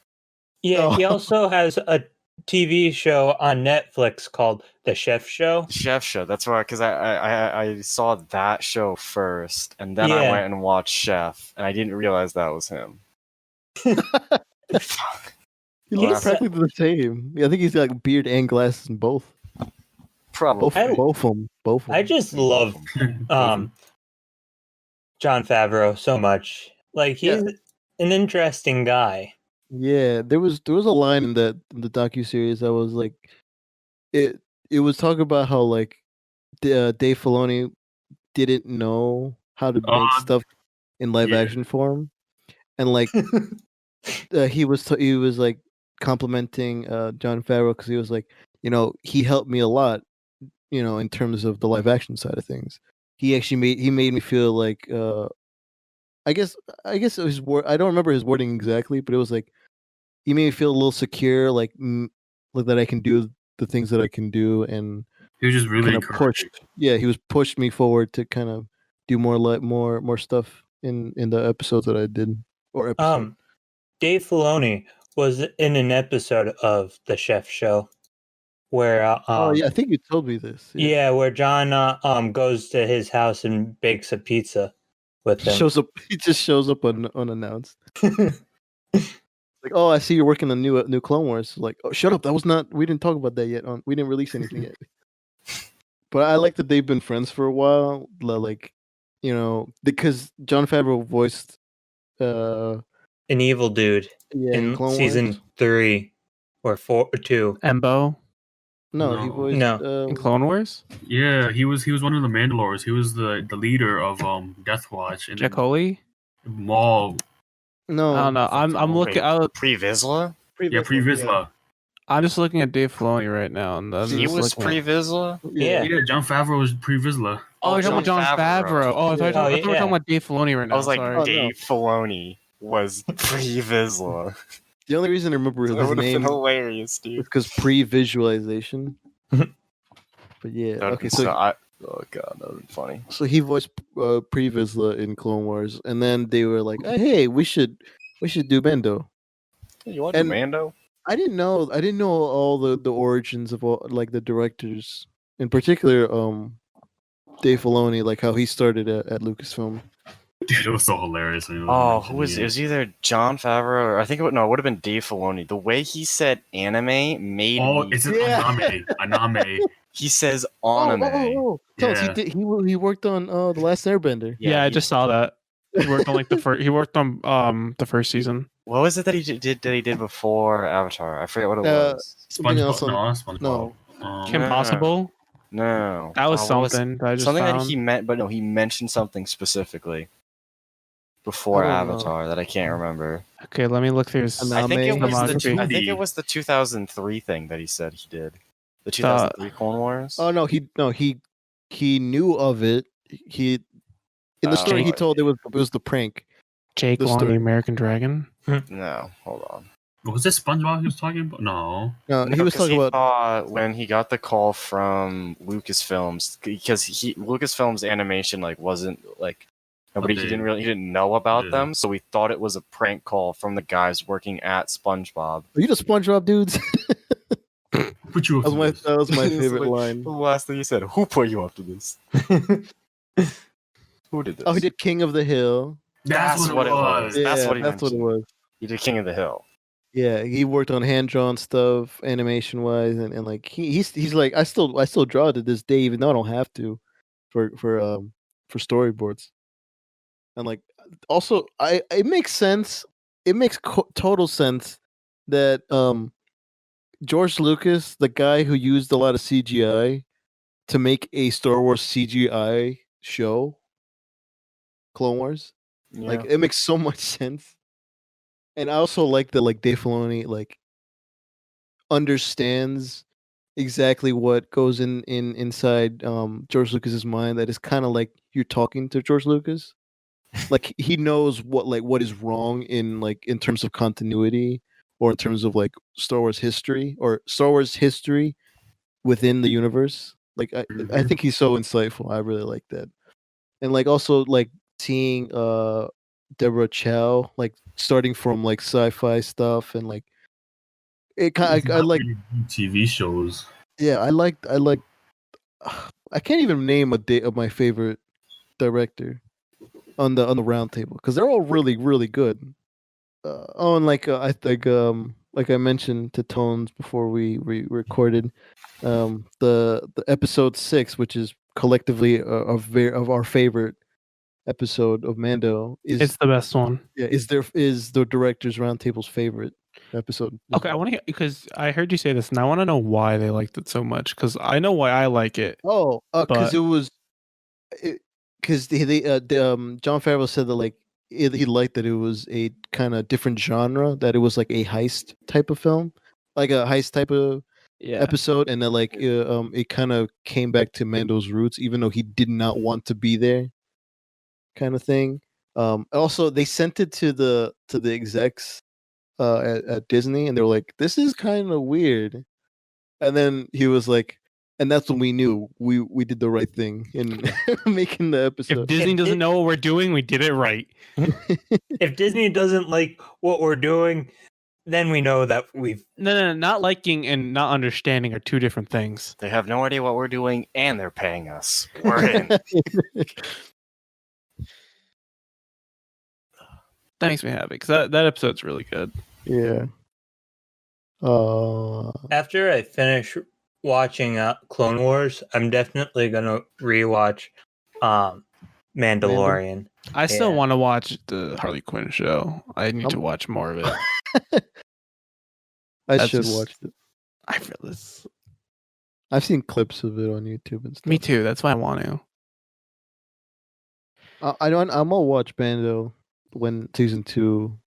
Yeah, he Oh. also has a TV show on Netflix called The Chef Show. Chef Show. That's why, because I saw that show first, and then I Yeah. went and watched Chef, and I didn't realize that was him. He looks He's- practically the same. Yeah, I think he's got like beard and glasses in both. Probably. Both of them. Both of them. I just love John Favreau so much. Like he's an interesting guy. Yeah, there was a line in the docuseries that was like, it was talking about how like Dave Filoni didn't know how to make stuff in live action form, and like he was like complimenting Jon Favreau because he was like, he helped me a lot, in terms of the live action side of things. He actually made me feel like I guess it was I don't remember his wording exactly, but it was like he made me feel a little secure, like that I can do the things that I can do, and He was just really kind of pushed. Yeah, he was pushed me forward to kind of do more stuff in the episodes that I did or episode. Dave Filoni was in an episode of The Chef Show where Oh yeah, I think you told me this. yeah, where John goes to his house and bakes a pizza with him. He just shows up unannounced. Like, oh, I see you're working on new Clone Wars. Like, oh, shut up. That was not. We didn't talk about that yet. We didn't release anything yet. But I like that they've been friends for a while. Like, because Jon Favreau voiced an evil dude in Clone season Wars. 3 or 4 or 2. Embo No, he No. voiced in Clone Wars. Yeah, he was one of the Mandalores. He was the leader of Death Watch and Jack Holy. Maul. No, I don't know. I'm looking. Pre Vizsla? Yeah, Pre Vizsla. I'm just looking at Dave Filoni right now, and He was Pre Vizsla? Yeah. Yeah, Jon Favreau was Pre Vizsla. Oh, you're talking about Jon Favreau. Oh, I thought Yeah. you were talking about Dave Filoni right now. I was like, Sorry. Dave Filoni was Pre Vizsla. The only reason I remember That his would have been name hilarious, is dude. because pre-visualization. But yeah, okay. So oh god, that would have been funny. So he voiced Pre Vizsla in Clone Wars, and then they were like, "Hey, we should do Mando." Hey, you want to do Mando? I didn't know all the origins of all, like, the directors, in particular, Dave Filoni, like how he started at Lucasfilm. Dude, it was so hilarious. Oh, who was it? It was either Jon Favreau or I think it would have been Dave Filoni. The way he said anime made Oh, me. it's an anime. He says anime. Tell us, he worked on The Last Airbender. Yeah, I just saw that. He worked on He worked on the first season. What was it that he did before Avatar? I forget what it was. Something else on- SpongeBob. Kim Possible. No, That was what something that I just something found. that he meant, but no, he mentioned something specifically before I don't know. Avatar that I can't remember. Okay, let me look through his And I think it was filmography. I think it was the 2003 thing that he said he did. The 2003 Clone Wars. Oh no, he knew of it. He in the story he told it was the prank. Jake the Long, the story. American Dragon. No, hold on. Was this SpongeBob he was talking about? No. No, he No, was 'cause talking about. thought when he got the call from Lucasfilms, because Lucasfilms animation like wasn't like nobody he didn't know about them, so we thought it was a prank call from the guys working at SpongeBob. Are you the SpongeBob dudes? Put you up to this. That was my It's favorite like, line. The last thing he said, "Who put you up to this? Who did this?" Oh, he did King of the Hill. That's what it was. Yeah, That's what he that's what it mentioned. was. He did King of the Hill. Yeah, he worked on hand drawn stuff, animation wise, and like he's like I still draw to this day, even though I don't have to, for storyboards. And like also, it makes sense. It makes total sense that George Lucas, the guy who used a lot of CGI to make a Star Wars CGI show, Clone Wars, like it makes so much sense. And I also like that like Dave Filoni like understands exactly what goes inside George Lucas's mind. That is kind of like you're talking to George Lucas. Like he knows what is wrong in terms of continuity or in terms of like Star Wars history within the universe. Like I think he's so insightful. I really like that. And like also like seeing Deborah Chow like starting from like sci-fi stuff and like it kind I like TV shows. yeah, I like I can't even name a day of my favorite director on the round table because they're all really really good. And I think like I mentioned to Tones before we recorded the episode 6, which is collectively of our favorite episode of Mando, It's the best one. yeah, is the director's roundtable's favorite episode. Okay, I want to because I heard you say this, and I want to know why they liked it so much. Because I know why I like it. Oh, because but- it was, because John Favreau said that like he liked that it was a kind of different genre, that it was like a heist type of film, like a heist type of episode, and that like it kind of came back to Mando's roots, even though he did not want to be there, kind of thing. Also, they sent it to the execs at Disney, and they were like, "This is kind of weird." And then he was like, and that's when we knew we did the right thing in making the episode. If Disney doesn't know what we're doing, we did it right. If Disney doesn't like what we're doing, then we know that we've No, not liking and not understanding are two different things. They have no idea what we're doing, and they're paying us. We're in. That makes me happy because that episode's really good. Yeah. After I finish watching Clone Wars, I'm definitely gonna rewatch Mandalorian. I still want to watch the Harley Quinn show. I need to watch more of it. I should watch it. I feel this. I've seen clips of it on YouTube and stuff. Me too. That's why I want to. I'm gonna watch Bando when season 2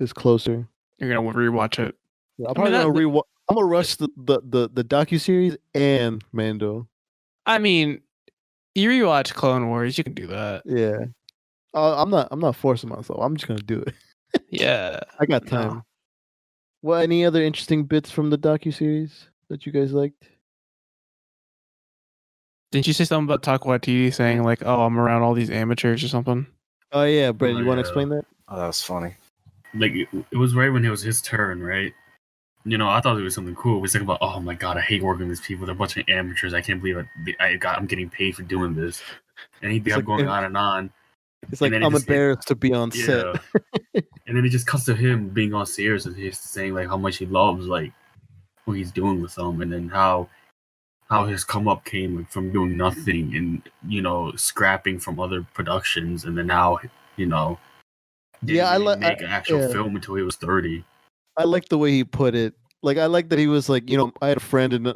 is closer. You're gonna rewatch it. Yeah, I'm probably gonna rewatch. I'm gonna rush the docuseries and Mando. I mean, you rewatch Clone Wars, you can do that. Yeah. I'm not forcing myself. I'm just gonna do it. Yeah. I got time. No. Well, any other interesting bits from the docuseries that you guys liked? Didn't you say something about Taika Watiti saying like, "Oh, I'm around all these amateurs" or something? Oh yeah, Brandon, you want to explain that? Oh, that was funny. Like it was right when it was his turn, right? You know, I thought it was something cool. We was thinking about, oh my god, I hate working with these people. They're a bunch of amateurs. I can't believe I'm getting paid for doing this. And he kept going on and on. It's like I'm embarrassed to be on set. And then it just cuts to him being all serious and he's saying like how much he loves like what he's doing with them, and then how his come up came like, from doing nothing and scrapping from other productions, and then now didn't make an actual film until he was 30. I like the way he put it. Like I like that he was like, I had a friend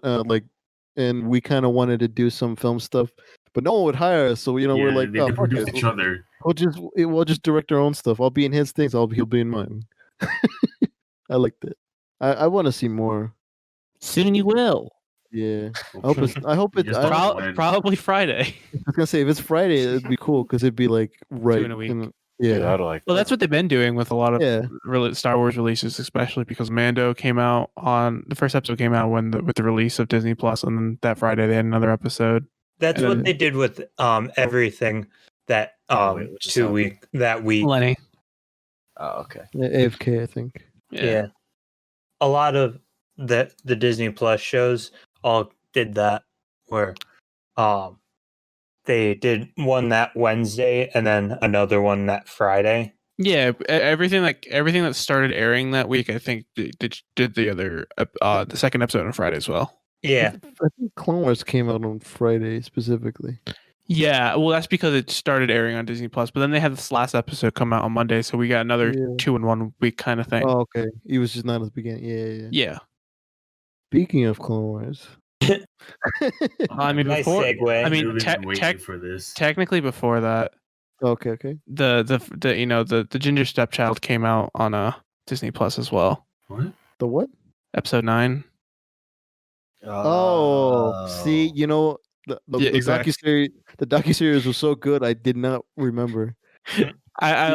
and we kind of wanted to do some film stuff, but no one would hire us. So we're like, they produced each other. We'll just direct our own stuff. I'll be in his things. He'll be in mine. I liked it. I want to see more. Soon you will. Yeah. I hope it's probably Friday. I was gonna say if it's Friday, it'd be cool because it'd be like right in a week. Dude, Yeah. I'd like Well, that. that's what they've been doing with a lot of Yeah. Star Wars releases, especially because Mando came out on the first episode came out with the release of Disney Plus, and then that Friday they had another episode. That's And what then- they did with everything that Wait, what just happened? that week. Lenny. Oh, okay. AFK, I think. Yeah. A lot of the Disney Plus shows all did that, where they did one that Wednesday and then another one that Friday. Yeah, everything that started airing that week, I think did the other the second episode on Friday as well. Yeah. I think Clone Wars came out on Friday specifically. Yeah, well, that's because it started airing on Disney Plus, but then they had this last episode come out on Monday, so we got another Yeah. 2 in 1 week kind of thing. Oh, okay. He was just not at the beginning. Yeah. Yeah, Speaking of Clone Wars. I mean Nice before. segue. I mean, Really been waiting for this. technically before that, Okay. the Ginger Stepchild came out on Disney Plus as well. What? The what? Episode 9. Oh, see, you know, the Yeah, exactly. docuseries was so good I did not remember. I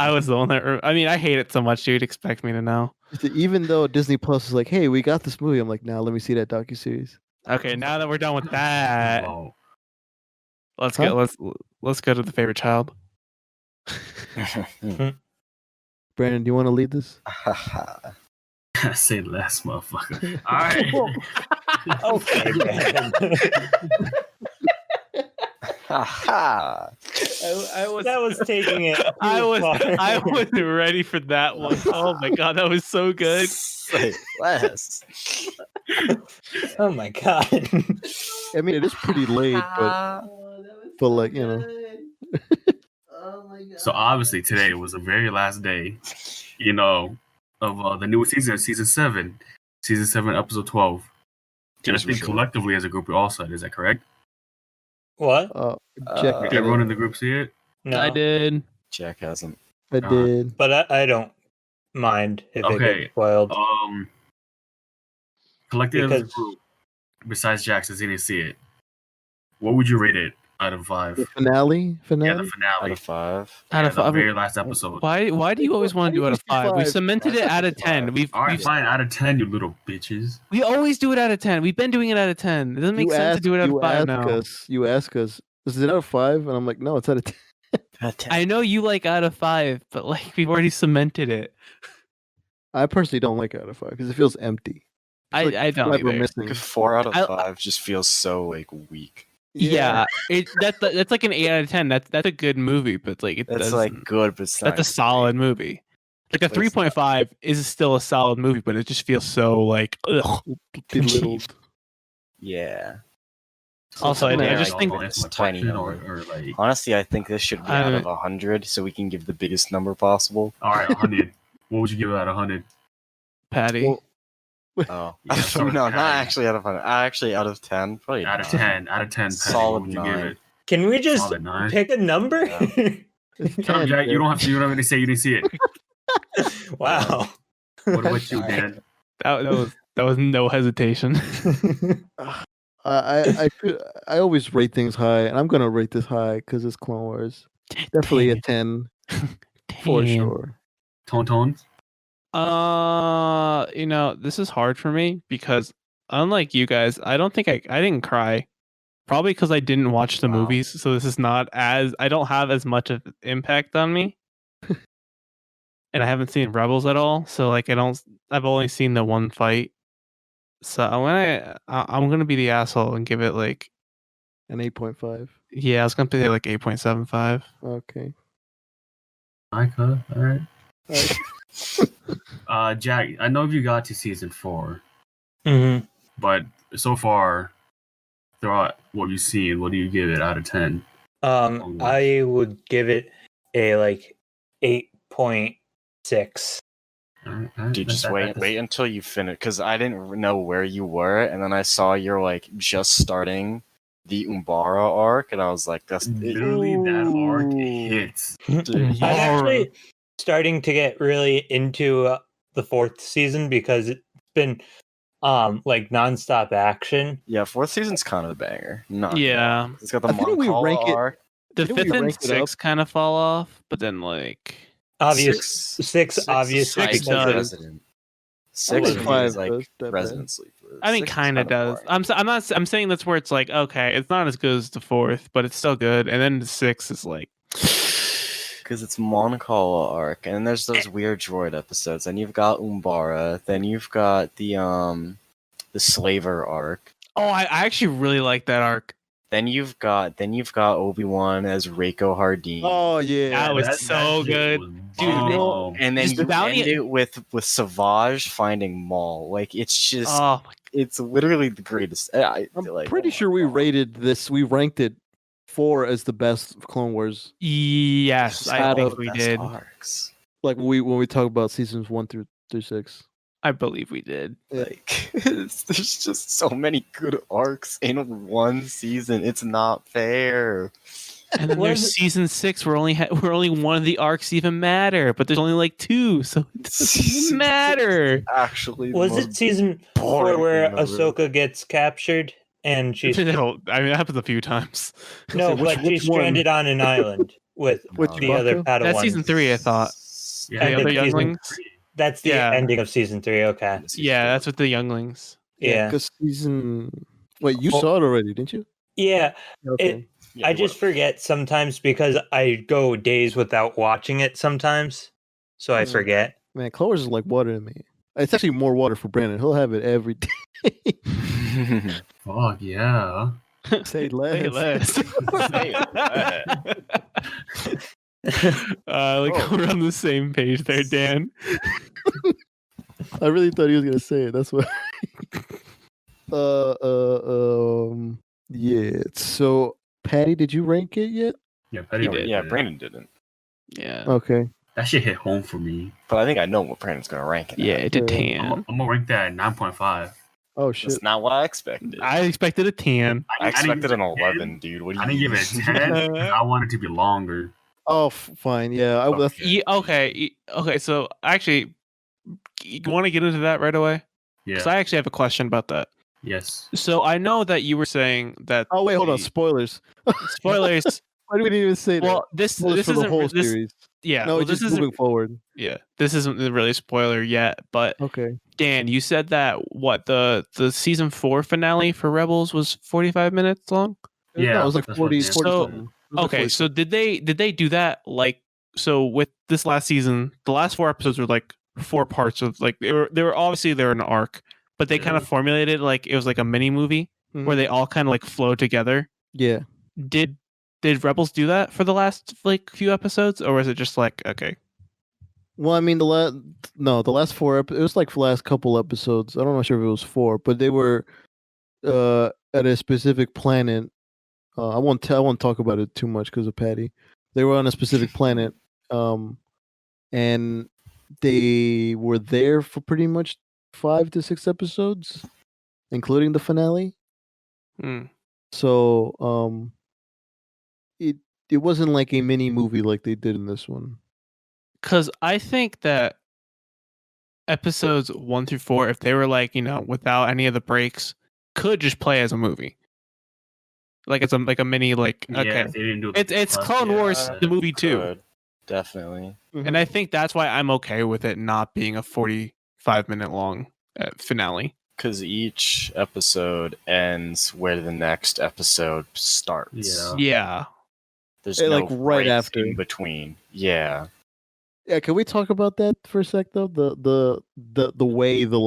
was the one that. I mean, I hate it so much. You'd expect me to know. Even though Disney Plus is like, hey, we got this movie, I'm like, now let me see that docuseries. Okay, now that we're done with that, Oh, let's Huh? let's go to the favorite child. Brandon, do you want to lead this? I say less, motherfucker. All right. Okay, man. That was taking it. I too was far. ready for that one. Oh my god, that was so good. Say less. Oh my god. I mean, it is pretty late, but like, you know. So obviously today was the very last day, you know, of the new season, season 7, episode 12. And I think collectively as a group we all said, is that correct? What? Jack Did did everyone it. in the group see it? No, I did. Jack hasn't. I did. but I don't mind if it Okay. gets spoiled. Collectively as a Because- group, besides Jack, since he didn't see it, what would you rate it out of 5? The finale? Yeah, the Out finale. of 5. Out Yeah, of the 5. very last episode. Why do you always want to do out of 5? We cemented it out of 10. All right, fine. Out of 10, you little bitches. We always do it out of 10. We've been doing it out of 10. It doesn't make sense to do it out of 5 now. You ask us, is it out of 5? And I'm like, no, it's out of 10. I know you like out of 5, but like we've already cemented it. I personally don't like out of 5 because it feels empty. I don't Like we're either. missing. 4 out of I- 5 just feels so like weak. Yeah, that's like an 8 out of 10. That's a good movie, but like it That's doesn't. like good, but it's not That's a solid movie. Like a But it's not- 3.5 is still a solid movie, but it just feels so like ugh. belittled. Yeah. Also, I Yeah, just like, think it's tiny or number. like, Honestly, I think this should be I out don't- of 100, so we can give the biggest number possible. all right, 100. What would you give it out of 100? Patty. Well, Oh, Yeah, so no, it's not Patty. actually out of 100. Actually, out of 10, probably Out of 9. 10. Out of 10. Patty, Solid what would you give 9. it? Can we just Solid 9. pick a number? It's Shut up, 10, Jack. You don't have to. You don't have to say you didn't see it. Wow. What about you, Dan? That was no hesitation. I always rate things high, and I'm gonna rate this high because it's Clone Wars. Definitely a 10 for Damn. sure. Tone. You know, this is hard for me because unlike you guys, I don't think I didn't cry. Probably because I didn't watch the Wow. movies, so this is not as I don't have as much of impact on me. And I haven't seen Rebels at all, so like I've only seen the one fight. So I'm gonna be the asshole and give it like An 8.5. I was gonna say like 8.75. Okay. Taika, all right. Alright. Jack, I know you got to season 4, Mm-hmm. but so far, throughout what you've seen, what do you give it out of 10? I would give it a like 8.6. Dude, just wait until you finish, because I didn't know where you were, and then I saw you're like just starting the Umbara arc, and I was like, that's Literally, that arc hits. Dude, I'm Yeah. actually starting to get really into the 4th season because it's been like nonstop action. yeah, 4th season's kind of a banger. Not Yeah. it's got the I think we Moncala rank it- arc. The Didn't we 5th and rank it up? 6th kind of fall off, but then like Six obviously Six is does. Resident. I Six think for me five is like does that bad. Resident Sleeper. I mean, kind of does. I'm saying that's where it's like, okay, it's not as good as the 4th, but it's still good. And then the 6th is like, because it's Moncala arc, and there's those weird droid episodes. Then you've got Umbara. Then you've got the Slaver arc. oh, I actually really like that arc. Then you've got Obi-Wan as Reiko Hardin. Oh yeah, That was so shit good. was Dude, bomb. And then Just you Bounty- end it with Savage finding Maul. Like it's just, Oh, it's literally the greatest. I'm pretty sure we rated this. We ranked it 4 as the best Clone Wars. yes, I Out think of we Best did. arcs. Like when we talk about seasons 1 through 6. I believe we did. Like there's just so many good arcs in one season. It's not fair. And then What there's is it- season 6 where only one of the arcs even matter, but there's only like 2, so it doesn't even matter. Actually, the Was most it season 4 boring where thing ever. Ahsoka gets captured and she's I mean, that happens a few times. no, Which- but which she's one? stranded on an island with Which the other Chewbacca? Padawans. That's season 3, I thought. Yeah, The I other think season- younglings. That's the Yeah. ending of season 3. Okay. Yeah, that's with the younglings. Yeah. Because season. Wait, you Oh. saw it already, didn't you? Yeah. Okay. Yeah, I just forget sometimes because I go days without watching it sometimes. So I Mm. forget. Man, Clone Wars is like water to me. It's actually more water for Brandon. He'll have it every day. Fuck yeah. Say Say less. less. Say Like we're on the same page there, Dan. I really thought he was gonna say it. That's what. Yeah. So, Patty, did you rank it yet? Yeah, Petty did. yeah, Brandon didn't. Yeah. Okay. That shit hit home for me. But I think I know what Brandon's gonna rank it. Yeah, at. it did Yeah. I'm 10. gonna rank that at 9.5. Oh shit. That's not what I expected. I expected a 10. I expected an didn't give it a 11, dude. What do you? I didn't give it a 10 because I wanted it to be longer. Oh, fine. Yeah. That's, Okay. So actually, you want to get into that right away? Yeah. Because I actually have a question about that. Yes. So I know that you were saying that. oh wait, hold on. the- Spoilers. Spoilers. Why do we even say that? Well, this Spoilers for the isn't whole this, series. yeah. No, well, it's this just isn't moving forward. yeah. This isn't really a spoiler yet, but Okay. Dan, you said that the season 4 finale for Rebels was 45 minutes long. Yeah, No, it was like that's what 40. Dan 40 said. something. It was like Okay, 40 so did they do that like so with this last season? The last 4 episodes were like 4 parts of like they were obviously they're an arc, but they kind of formulated like it was like a mini movie Mhm. where they all kind of like flow together. Yeah. Did Rebels do that for the last like few episodes, or was it just like okay? Well, I mean, the last 4 it was like the last couple episodes. I'm not sure if it was 4, but they were at a specific planet. I won't talk about it too much because of Patty. They were on a specific planet, and they were there for pretty much 5 to 6 episodes, including the finale. Hmm. So, it wasn't like a mini movie like they did in this one. Because I think that episodes 1 through 4, if they were like without any of the breaks, could just play as a movie. Like it's like a mini like Yeah, okay. if they didn't do It's Clone Wars the movie too, Good. Definitely. and I think that's why I'm okay with it not being a 45-minute long finale. Because each episode ends where the next episode starts. Yeah. Yeah, There's Hey, no like, right breaks after. in between. Yeah. Yeah, can we talk about that for a sec though? The way the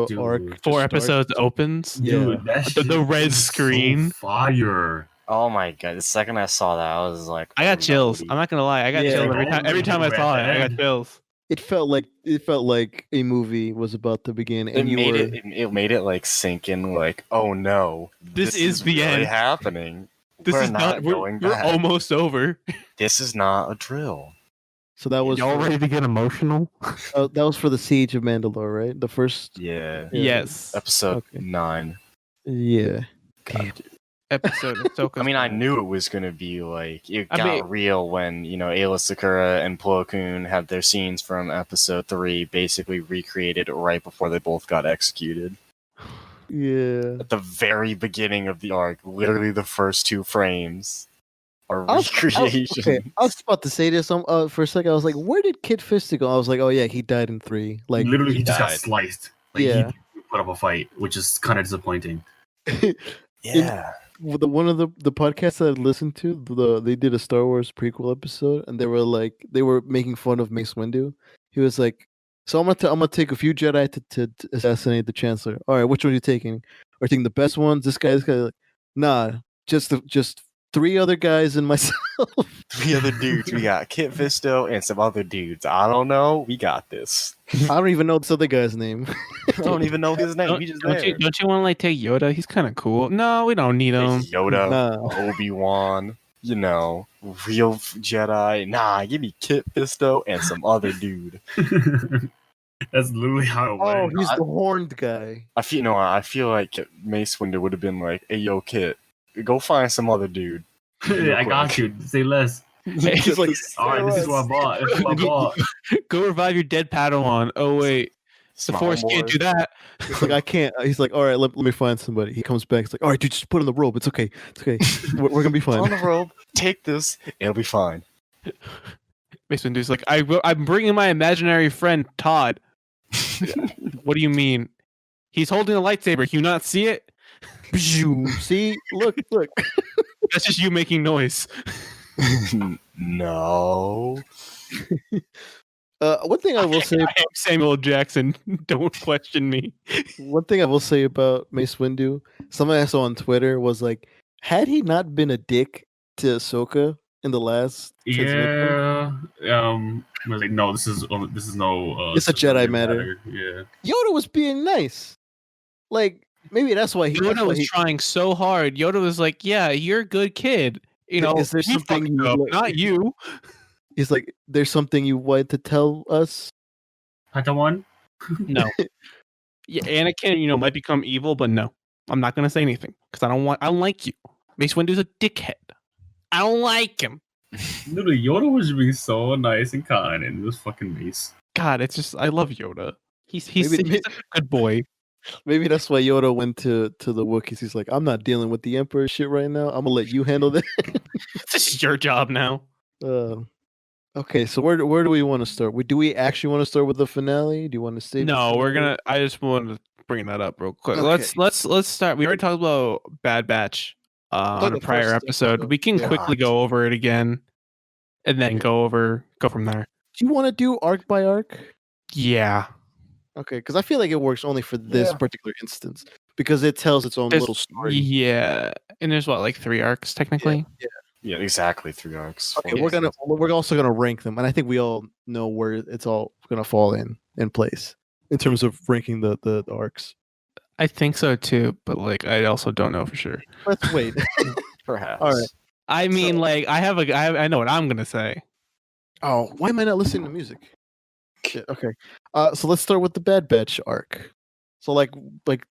Dude. arc 4 just starts? episodes opens. Yeah. Dude, that The shit red was so screen. fire. Oh my god! The second I saw that, I was like, I got oh, chills. no. I'm not gonna lie. I got Yeah. chills every time I saw it. I got chills. It felt like a movie was about to begin, It and you made were it made it like sink in. Like, oh no, This is the really end. happening. This We're is not not. going We're back. almost over. This is not a drill. so that was Y'all ready to get emotional? that was for the Siege of Mandalore, right? The first Yeah. Yeah. Yes. Episode Okay. 9. yeah. God, dude. Episode of Ahsoka. I mean, I knew it was gonna be like it I got mean- real when Ayla Sakura and Plo Koon had their scenes from episode 3 basically recreated right before they both got executed. Yeah. At the very beginning of the arc, literally the first 2 frames a I was, recreation. okay, I was about to say this for a second. I was like, where did Kid Fister go? I was like, oh yeah, he died in 3. Like, Literally, he just got died. sliced. Like, yeah. he put up a fight, which is kind of disappointing. Yeah. One of the podcasts that I listened to, they did a Star Wars prequel episode, and they were making fun of Mace Windu. He was like, "So I'm gonna take a few Jedi to assassinate the Chancellor. All right, which one are you taking? Are you taking the best ones? This guy." Like, nah, just 3 other guys and myself. 3 other dudes. We got Kit Fisto and some other dudes. I don't know. We got this. I don't even know this other guy's name. I don't even know his name. He's just there. Don't you want to like take Yoda? He's kind of cool. No, we don't need him. Yoda, Nah. Obi-Wan, real Jedi. Nah, give me Kit Fisto and some other dude. That's literally how it Oh, went. he's the horned guy. I feel like Mace Windu would have been like, "Hey, yo, Kit, go find some other dude." I got you. Say less. He's like, All right, this is what I bought. This is what I bought. Go revive your dead Padawan. Oh wait, the Small Force can't boy. do that. He's like, I can't. He's like, all right, let me find somebody. He comes back. He's like, all right, dude, just put on the robe. It's okay. It's okay. We're gonna be On fine. the robe, take this. It'll be fine. Mace Windu's like, I'm bringing my imaginary friend Todd. What do you mean? He's holding a lightsaber. Can you not see it? See, look. That's just you making noise. No. One thing I will say. I am Samuel Jackson. Don't question me. One thing I will say about Mace Windu. Something I saw on Twitter was like, had he not been a dick to Ahsoka in the last transmission, Yeah. I was like, no, this is no. It's a Jedi matter. Yeah. Yoda was being nice. Like, maybe that's why Yoda was trying so hard. Yoda was like, "Yeah, you're a good kid. You know, Is there he something fucked you up, like- not you." He's like, there's something you wanted to tell us. Padawan? No. Yeah, Anakin, might become evil, but no, I'm not gonna say anything because I don't like you. Mace Windu's a dickhead. I don't like him. Literally, Yoda was being so nice and kind, and it was fucking Mace. God, it's just I love Yoda. He's Maybe- such a good boy. Maybe that's why Yoda went to the Wookiees. He's like, I'm not dealing with the Emperor shit right now. I'm gonna let you handle that. This is your job now. Okay, so where do we want to start? Do we actually want to start with the finale? Do you want to say? No, we're gonna. I just wanted to bring that up real quick. Okay. Let's start. We already talked about Bad Batch on a the prior first episode. episode. We can Yeah. quickly go over it again, and then go from there. Do you want to do arc by arc? Yeah, Okay, because I feel like it works only for this Yeah. particular instance because it tells its own There's- little story. yeah, and there's what, like 3 arcs technically. Yeah, exactly. 3 arcs. Okay, 4 we're also gonna rank them, and I think we all know where it's all gonna fall in place in terms of ranking the arcs. I think so too, but like I also don't know for sure. Let's wait. perhaps. All right. I mean, like I know what I'm gonna say. Oh, why am I not listening to music? Shit, okay. So let's start with the Bad Batch arc. So like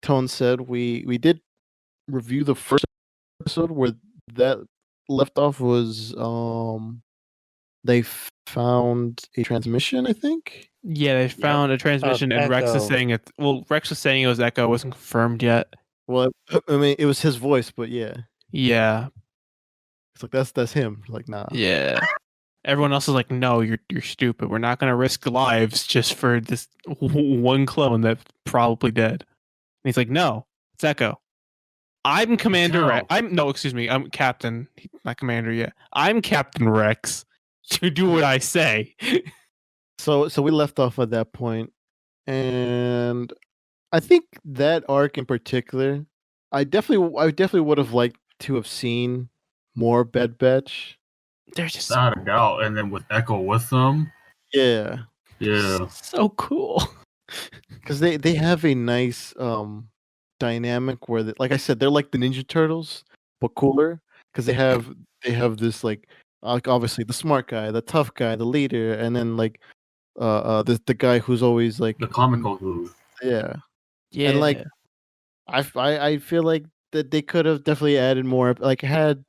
Tone said, we did review the first episode where that left off was they found a transmission, I think. Yeah, they found a transmission, and Rex is Echo. saying it. Well, Rex was saying it was Echo. It wasn't confirmed yet. Well, I mean, it was his voice, but yeah, Yeah, it's like that's him. Like, nah. yeah. Everyone else is like, no, you're stupid. We're not gonna risk lives just for this one clone that's probably dead. And he's like, no, it's Echo. I'm Commander Rex. I'm Captain, not Commander yet. I'm Captain Rex. You do what I say. So we left off at that point, and I think that arc in particular, I definitely would have liked to have seen more Bad Batch. They're just Without a doubt. And then with Echo with them. Yeah, Yeah. so cool. because they have a nice dynamic where like I said, they're like the Ninja Turtles but cooler because they have this like obviously the smart guy, the tough guy, the leader, and then like the guy who's always like The comical dude. yeah. Yeah, And like I feel like that they could have definitely added more. Like had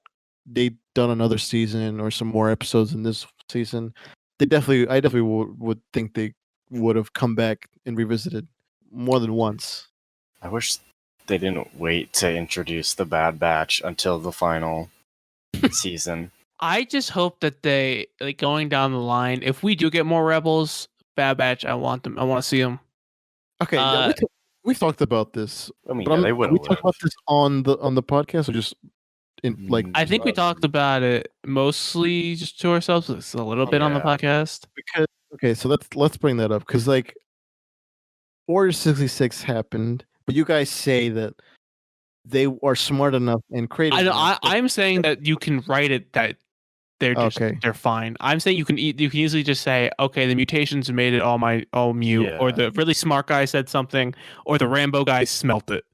they done another season or some more episodes in this season, I definitely would think they would have come back and revisited more than once. I wish they didn't wait to introduce the Bad Batch until the final season. I just hope that they like going down the line. If we do get more Rebels, Bad Batch, I want them. I want to see them. Okay, yeah, we've talked about this. I mean, But yeah, they would we have talked about this on the podcast or just in like I think we talked about it mostly just to ourselves. It's a little bit on the Yeah. podcast. because okay, so let's bring that up because like Order 66 happened, but you guys say that they are smart enough and creative enough. I'm saying that you can write it that they're fine. I'm saying you can easily just say, okay, the mutations made it all mute, or Yeah. the really smart guy said something, or the Rambo guy smelt it.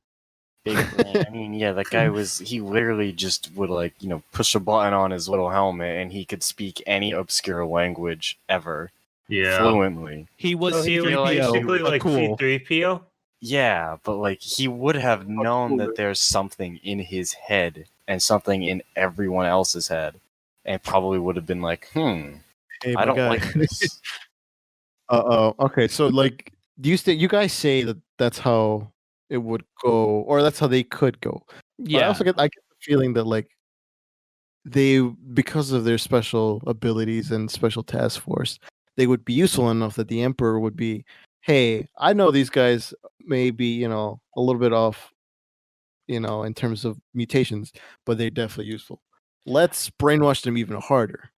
I mean, yeah, that guy he literally just would like, push a button on his little helmet and he could speak any obscure language ever Yeah. fluently. He was So he was C-3PO, basically but like cool. C-3PO. Yeah, but like he would have known cool. that there's something in his head and something in everyone else's head, and probably would have been like, Hey, I my don't guy. like this. Okay, so like you guys say that that's how it would go, or that's how they could go. But I Yeah, also get the feeling that like they, because of their special abilities and special task force, they would be useful enough that the Emperor would be, hey, I know these guys may be, a little bit off, in terms of mutations, but they're definitely useful. Let's brainwash them even harder.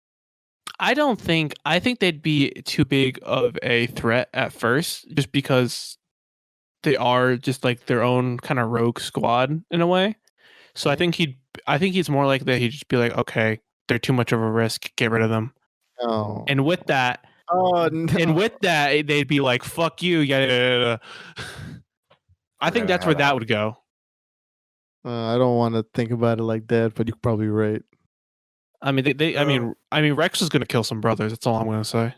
I think they'd be too big of a threat at first, just because they are just like their own kind of rogue squad in a way. So I think he's more like that. He'd just be like, okay, they're too much of a risk. Get rid of them. Oh, And with that, they'd be like, fuck you. Yeah. I think that's where that would go. I don't want to think about it like that, but you're probably right. I mean, I mean, Rex is going to kill some brothers. That's all I'm going to say.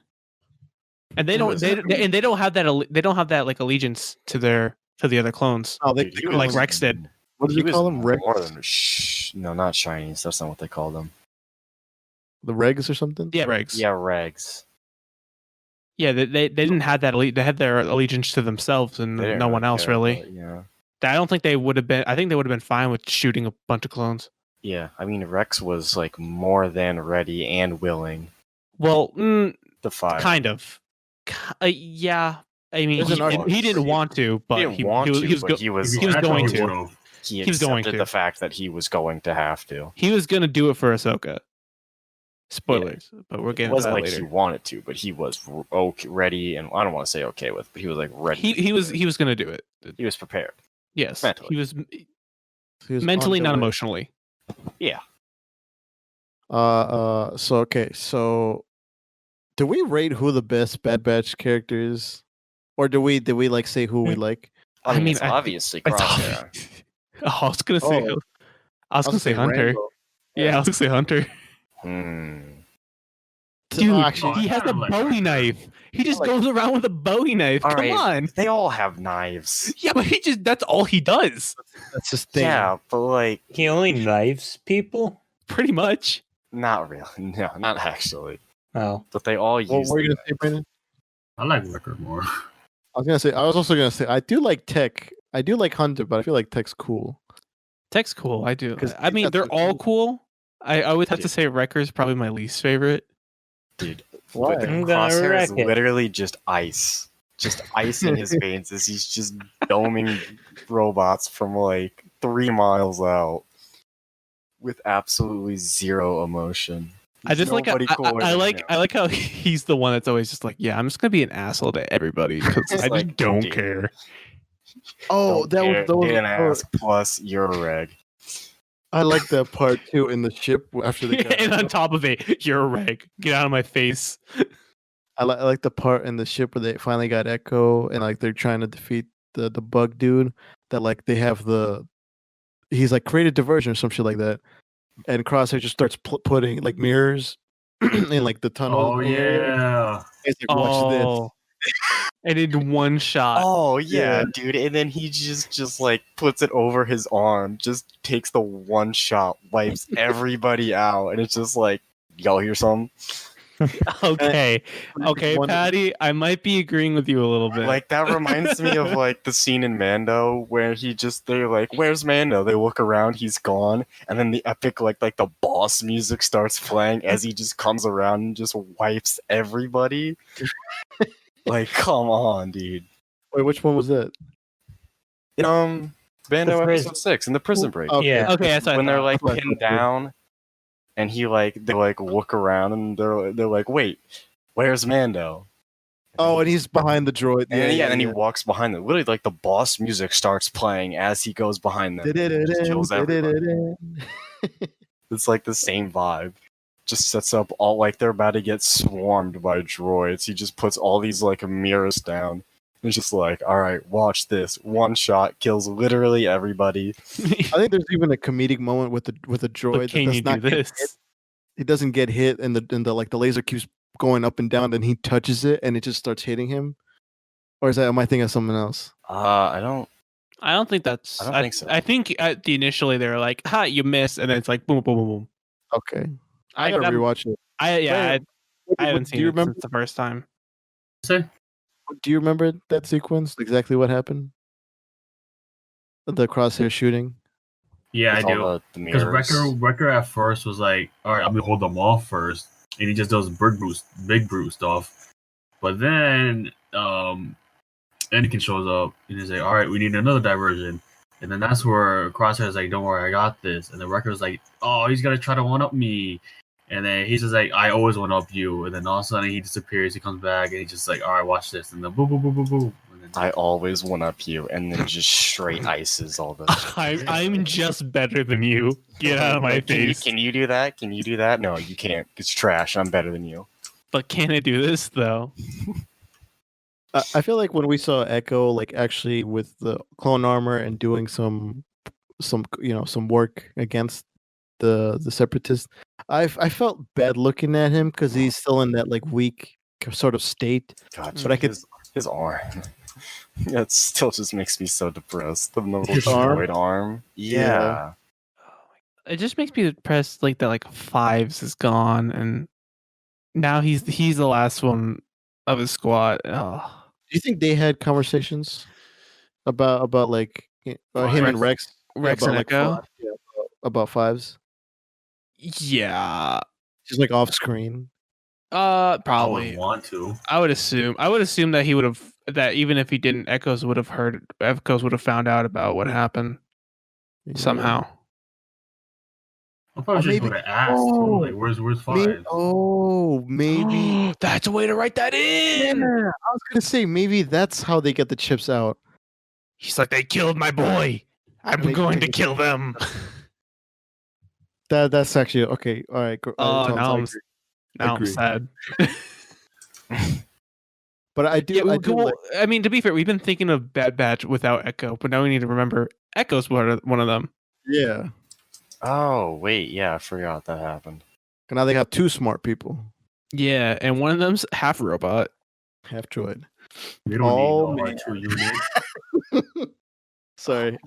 And they don't have that. They don't have that like allegiance to the other clones. Oh, Dude, he was- like Rex did. What did He you was call them? Rex? more than no, not Chinese. That's not what they called them. The Regs or something? Yeah, Rex. Yeah, Regs. Yeah, they didn't have that. They had their allegiance to themselves and They didn't no one else care, really. but, yeah. I don't think they would have been. I think they would have been fine with shooting a bunch of clones. Yeah, I mean Rex was like more than ready and willing Well, to fight. kind of. Yeah. I mean, There's an argument. he didn't want to, but He didn't want to, but he was Actually, going he to. would've. He He was going accepted to. the fact that he was going to have to. He was going to do it for Ahsoka. Spoilers, but we're It getting to wasn't that like he later. wanted to, but he was ready, and I don't want to say okay with, but he was like ready. He was going to do it. He was prepared. Yes, Mentally. he was He was mentally, on not the way. emotionally. Yeah. So okay, so do we rate who the best Bad Batch character is, or do we like say who we like? I mean, it's obviously It's Crosshair. obvious. Oh, I was gonna say. Oh. I was gonna say Hunter. Rambo. Yeah, I was gonna say Hunter. Dude, Actually, he has a like Bowie knife. He just goes around with a Bowie knife. All Come right. on. They all have knives. Yeah, but that's all he does. that's his thing. Yeah, but like, He only knives people. Pretty much. not really. No, not actually. Oh, But they all What use. were you gonna say, Brandon? I like Wrecker more. I was also gonna say I do like Tech. I do like Hunter, but I feel like Tech's cool. Tech's cool. I do. 'Cause I mean, that's they're the all thing. cool. I would have to say Wrecker's probably my least favorite. Dude, Why? but the I'm gonna Crosshair is wreck it. literally just ice. Just ice in his veins as he's just doming robots from like 3 miles out with absolutely zero emotion. I just like Nobody cooler I than like him. I like how he's the one that's always just like, yeah, I'm just gonna be an asshole to everybody because It's I like, just don't dude. care. Oh, Don't care, get an ass plus you're a reg. I like that part too in the ship after they got. And on top of it, you're a reg. Get out of my face. I like the part in the ship where they finally got Echo and like they're trying to defeat the bug dude. That like they have he's like created diversion or some shit like that, and Crosshair just starts putting like mirrors in like the tunnel. Oh area. yeah. It's like watch this. Oh, and in one shot. Oh yeah, Yeah. dude. And then he just like puts it over his arm, just takes the one shot, wipes everybody out, and it's just like, y'all hear something? Okay, One- Patty, I might be agreeing with you a little bit. Like that reminds me of like the scene in Mando where they're like, "Where's Mando?" They look around, he's gone, and then the epic like the boss music starts playing as he just comes around and just wipes everybody. Like, come on, dude. Wait, which one was that? Mando The prison- episode 6 in the prison break. Okay. Yeah. okay, that's what I When they're thought. like That's what I pinned thought, too. down, and they look around and they're like, "Wait, where's Mando?" Oh, and he's behind the droid. And then he walks behind them. Literally, like the boss music starts playing as he goes behind them. and just kills everybody. It's like the same vibe. Just sets up all like they're about to get swarmed by droids. He just puts all these like mirrors down. It's just like, all right, watch this. One shot kills literally everybody. I think there's even a comedic moment with the droid. But that can does you not do get this? hit. It doesn't get hit, and the like the laser keeps going up and down. Then he touches it, and it just starts hitting him. Or am I thinking of something else? I don't. I don't think that's. I don't think so. I think initially they were like, "Ha, you missed," and then it's like, "Boom, boom, boom, boom." Okay, I gotta I'm- rewatch it. I What- haven't do seen you it remember? since the first time. Say? Do you remember that sequence? Exactly what happened? The crosshair shooting. Yeah, I With all do. the Because mirrors. Wrecker at first was like, all right, I'm gonna hold them off first, and he just does big brute stuff. But then, Anakin shows up and he's like, all right, we need another diversion. And then that's where Crosshair's like, don't worry, I got this. And the Wrecker's like, oh, he's gonna try to one up me. And then he's just like, I always one up you. And then all of a sudden he disappears, he comes back, and he's just like, all right, watch this. And then boom, boom, boom, boom, boom. And then, I always one up you, and then just straight ices all the. I'm just better than you. Get out of my face. Can you do that? Can you do that? No, you can't. It's trash. I'm better than you. But can I do this though? I feel like when we saw Echo, like actually with the clone armor and doing some work against the separatists, I felt bad looking at him because he's still in that like weak sort of state. God, But I could- his arm. It still just makes me so depressed. The little His arm? droid arm. Yeah. Yeah. It just makes me depressed, like that. Like Fives is gone, and now he's the last one of his squad. Oh. Do you think they had conversations about like him and Rex? Rex about, and like, Echo? Fives? Yeah, about Fives, Yeah, just like off screen. I would probably. want to. I would assume that he would have, that even if he didn't, Echoes would have found out about what happened somehow. I probably just maybe- would have asked. oh, Like, where's Maybe, Five? maybe. That's a way to write that Yeah, in. I was gonna say maybe that's how they get the chips out. He's like, they killed my boy. I'm They- going they- to kill them. That's actually okay. All right. Oh, Thomas, now I I'm agree. Now I'm Agree. sad. But I do. Yeah, I do. well, Like, I mean, to be fair, we've been thinking of Bad Batch without Echo, but now we need to remember Echo's one of them. yeah. Oh wait, yeah, I forgot that happened. And now they have two smart people, Yeah, and one of them's half robot. half droid. We don't Oh, need man. only 2 units. Sorry.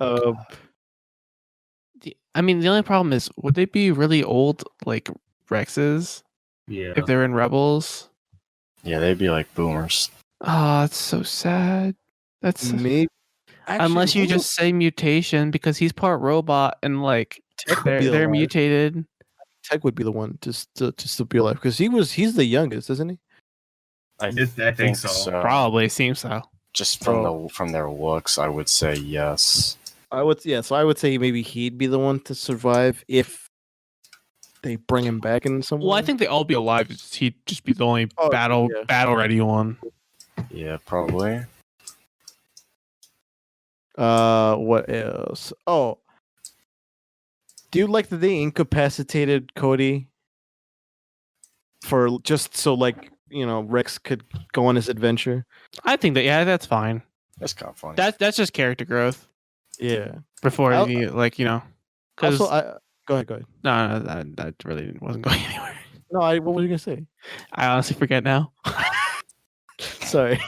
I mean, the only problem is, would they be really old, like Rexes, Yeah. if they're in Rebels? Yeah, they'd be like boomers. Oh, that's so sad. That's Maybe. unless you Actually, just say mutation, because he's part robot and like Tech would be they're alive. mutated. Tech would be the one to still be alive because he's the youngest, isn't he? I think so. Probably seems so. Just from their looks, I would say yes. I would say maybe he'd be the one to survive if they bring him back in some Well, I way. think they all be alive. He'd just be the only Oh, battle yeah. ready one. Yeah, probably. What else? Oh, do you like that they incapacitated Cody for just so like Rex could go on his adventure? I think that's fine. That's kind of funny. That's just character growth Yeah. before I'll- he because Also, go ahead. no, that really wasn't going anywhere. No, what was you gonna say? I honestly forget now. Sorry.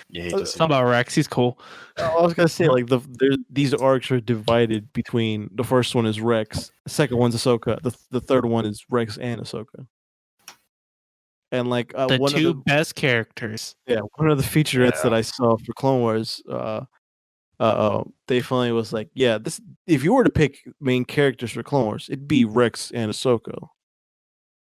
You hate to see Something about Rex. He's cool. I was gonna say like these arcs are divided between the first one is Rex, the second one's Ahsoka, the third one is Rex and Ahsoka. And like The one two of the best characters. one of the featurettes that I saw for Clone Wars, Dave Filoni was like, yeah, this if you were to pick main characters for Clone Wars, it'd be Rex and Ahsoka.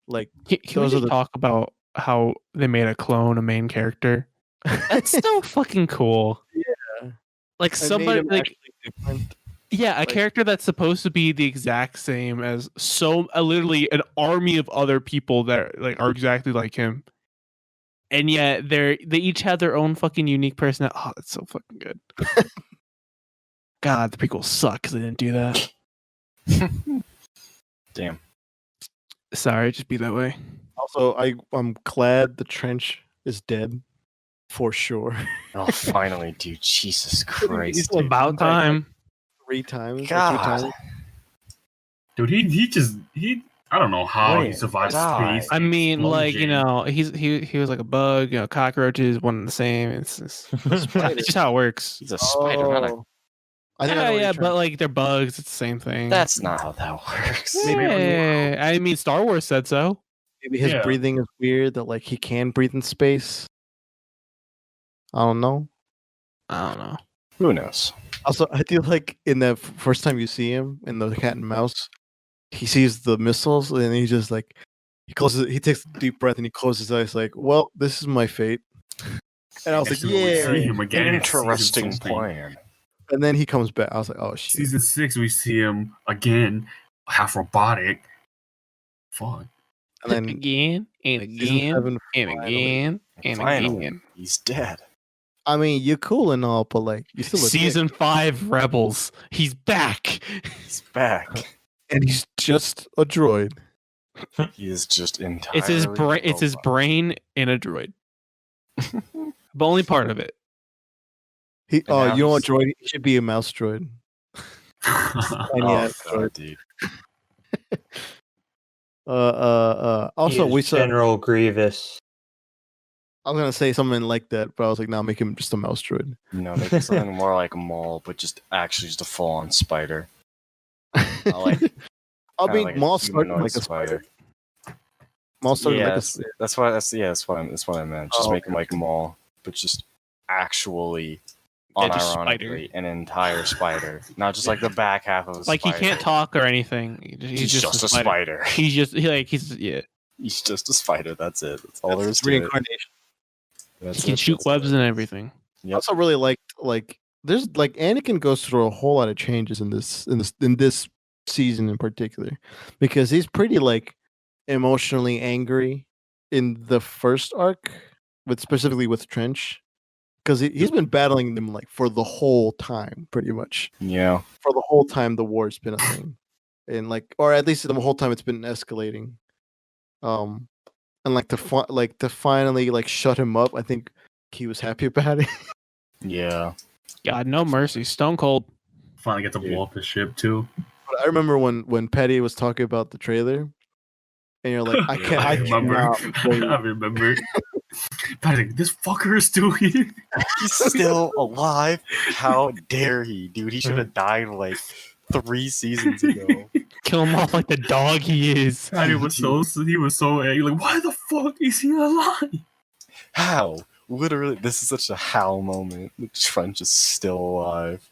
Like Can we those are just the talk about how they made a clone a main character? That's so fucking cool. Yeah. Like I made somebody him like actually different. yeah, a like- character that's supposed to be the exact same as literally an army of other people that like are exactly like him. And yet they each have their own fucking unique personality. Oh, that's so fucking good. God, the prequels suck because they didn't do that. Damn. Sorry, just be that way. Also, I'm glad the trench is dead for sure. Oh, finally, dude. Jesus Christ. He's like About time. 3 times. Or 2 God. times. Dude, he I don't know how What he is survived die? space. I mean, like, you explosion. know, he was like a bug, you know, cockroaches, one and the same. It's just how it works. He's a spider, not a. Oh. I think I know what Yeah, you're but trying- like they're bugs, it's the same thing. That's not how that works. Yeah, I mean Star Wars said so. maybe his Yeah. breathing is weird that like he can breathe in space. I don't know. I don't know. Who knows? Also, I feel like in the first time you see him in the cat and mouse, he sees the missiles and he just like he takes a deep breath and he closes his eyes like, well, this is my fate. And I was like, Next time we see yeah. him again. in season Interesting something. plan. And then he comes back. I was like, oh shit. Season 6, we see him again, half robotic. Fuck. And then Again and season again 7, and finally. again and Finally, again. he's dead. I mean, you're cool and all, but like you still a dick. Season 5 Rebels. He's back. He's back. And he's just a droid. He is just entirely. It's his brain. It's his robot. brain in a droid. But only part of it. He now you know what he's- droid? He should be a mouse droid. Oh, yeah, God, dude. Also, He we is saw. General Grievous. I was gonna say something like that, but I was like, "No, make him just a mouse droid." No, make it something more like Maul, but just actually just a full-on spider. like- I Kinda mean, like a Maul started humanoid like a spider. Maul started Yeah, like a that's, spider. that's what I meant. Just Oh, make him like Maul, but just actually, Yeah, just spider. unironically, an entire spider, not just like the back half of a Like he spider. can't talk or anything. He's just a spider. He's just yeah. He's just a spider. That's it. That's all there is That's to it. reincarnation. That's He can it, shoot that's webs it. and everything. I Yep. also really liked like there's like Anakin goes through a whole lot of changes in this season in particular because he's pretty like emotionally angry in the first arc specifically with Trench because he's been battling them like for the whole time pretty much Yeah. for the whole time the war's been a thing and like or at least the whole time it's been escalating and like to finally like shut him up. I think he was happy about it. Yeah. God, no mercy. Stone Cold. Finally get to blow up the ship too. But I remember when Petty was talking about the trailer, and you're like, I remember. cannot wait. I remember. Patrick, this fucker is still here. He's still alive. How dare he, dude? He should have died like 3 seasons ago. Kill him off like the dog he is. And he was so angry. Like, why the fuck is he alive? How? Literally, this is such a how moment. Trench is still alive.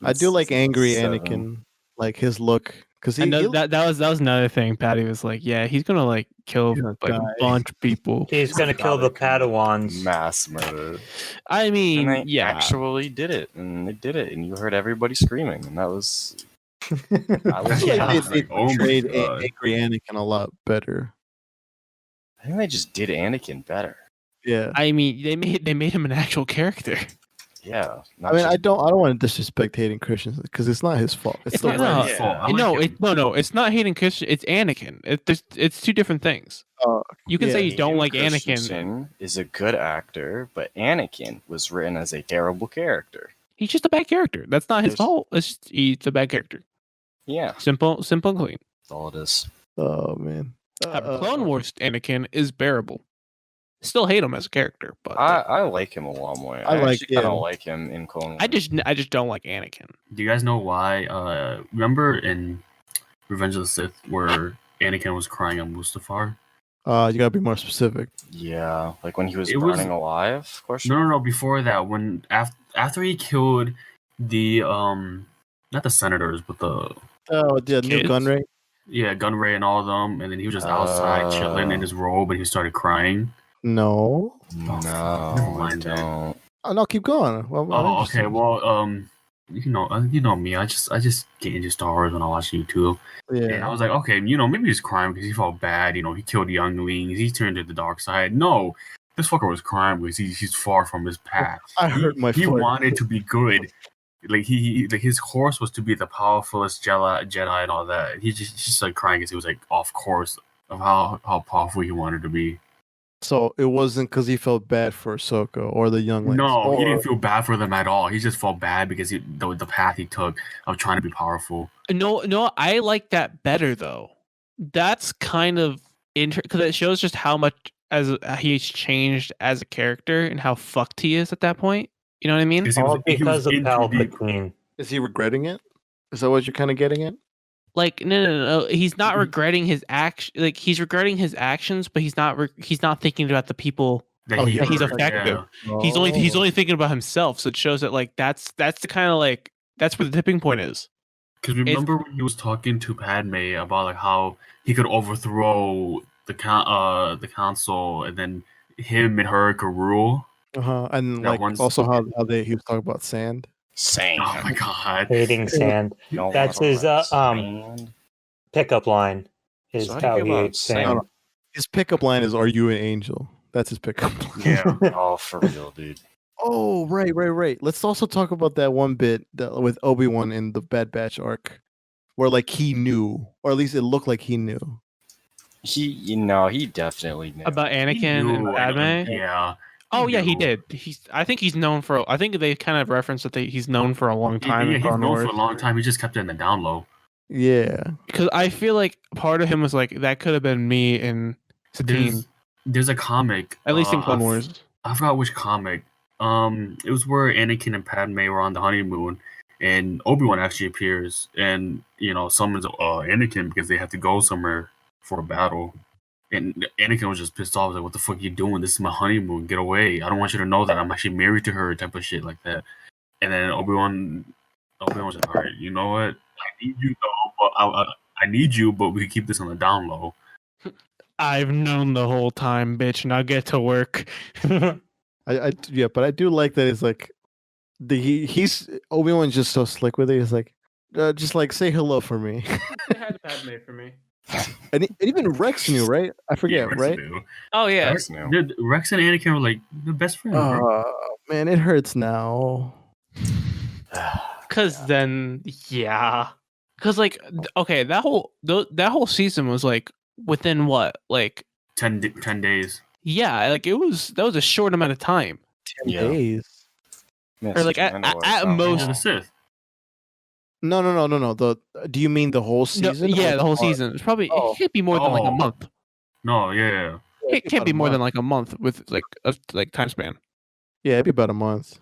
I do like angry 7. Anakin, like his look, because I know that was another thing. Patty was like, "Yeah, he's gonna like kill He's gonna like a die. bunch of people." He's gonna kill the Padawans. Mass murder. I And mean, they yeah, actually did it. And they did it. And you heard everybody screaming. And that was. I feel Yeah. like they Oh my portrayed God. angry Anakin a lot better. I think they just did Anakin better. Yeah, I mean, they made him an actual character. Yeah. I mean, I don't want to disrespect Hayden Christensen because it's not his fault. It's, It's the not- writing. no, His fault. I no, like him. no, it's not Hayden Christensen. It's Anakin. It's two different things. You can yeah. say you don't Hayden like Anakin. Christensen is a good actor, but Anakin was written as a terrible character. He's just a bad character. That's not his There's- fault. It's just he's a bad character. Yeah. Simple and clean. That's all it is. Oh man, Clone Wars Anakin is bearable. Still hate him as a character, but I like him a lot more. I I like actually kind him. of like him in Clone Wars. I just don't like Anakin. Do you guys know why? Remember in Revenge of the Sith where Anakin was crying on Mustafar? You gotta be more specific. Yeah, like when he was It was- burning alive. No. Before that, when after he killed the not the senators, but the Oh, the new Kids? gun rate. Gunray and all of them, and then he was just outside chilling in his robe, and he started crying. No. No, never mind I that. don't. Oh no, keep going. Well, I'm Oh, interested. okay. Well, you know me. I just get into Star Wars when I watch YouTube. And I Yeah. was like, okay, maybe he's crying because he felt bad. He killed younglings. He turned to the dark side. No, this fucker was crying because he's far from his path. I hurt my He foot. wanted to be good. Like his course was to be the powerfulest Jedi and all that. He just started crying because he was like off course of how powerful he wanted to be. So it wasn't because he felt bad for Ahsoka or the younglings. No, he or, didn't feel bad for them at all. He just felt bad because the path he took of trying to be powerful. No, I like that better though. That's kind of because it shows just how much he's changed as a character and how fucked he is at that point. You know what I mean? 'Cause he All was because of in too deep. Palpatine. Is he regretting it? Is that what you're kind of getting at? Like no. He's not regretting his action. Like he's regretting his actions, but he's not thinking about the people. That he's he's hurt, effective. yeah. He's only thinking about himself. So it shows that like that's the kind of like that's where the tipping point is. Because remember when he was talking to Padme about like how he could overthrow the council, and then him and her could rule. And That like one's- also how he was talking about sand. Sand. Oh my god! Hating sand. You don't That's wanna his talk about sand. pickup line. Is So how do you how feel he about hates sand? sand. His pickup line is "Are you an angel?" That's his pickup line. Yeah. Oh, for real, dude. Oh, right. Let's also talk about that one bit with Obi-Wan in the Bad Batch arc, where like he knew, or at least it looked like he knew. He definitely knew. About He Anakin knew, and Padme. yeah. Oh yeah, he knew. did. I think he's known for. I think they kind of referenced that he's known for a long time. Yeah, in he's Clone known Wars. for a long time. He just kept it in the down low. Yeah. Because I feel like part of him was like that could have been me in Satine, There's a comic. at least in Clone I Wars. forgot which comic. It was where Anakin and Padme were on the honeymoon, and Obi-Wan actually appears and summons Anakin because they have to go somewhere for a battle. And Anakin was just pissed off, like, "What the fuck are you doing? This is my honeymoon. Get away! I don't want you to know that I'm actually married to her," type of shit like that. And then Obi-Wan was like, "All right, you know what? I need you though, but I need you, but we can keep this on the down low." I've known the whole time, bitch. Now get to work. Yeah, but I do like that. It's like he's Obi-Wan's just so slick with it. He's like, just like say hello for me. They had Padme for me. And even Rex knew, right? I forget, Rex right? knew. Oh yeah. Rex knew. Dude, Rex and Anakin were like the best friends. bro. Man, it hurts now. Because then, yeah. Because like, okay, that whole season was like within what, like 10 days. yeah, like that was a short amount of time. 10 Yeah. days. Yeah, Or, like, Super Mandalore, at so- most- Yeah, the Sith. No. Do you mean the whole No, season? yeah, or the whole part? season. It's probably Oh. it can't be more than like a Oh. month. No, yeah. It can't be more than like a month with like a time span. Yeah, it'd be about a month.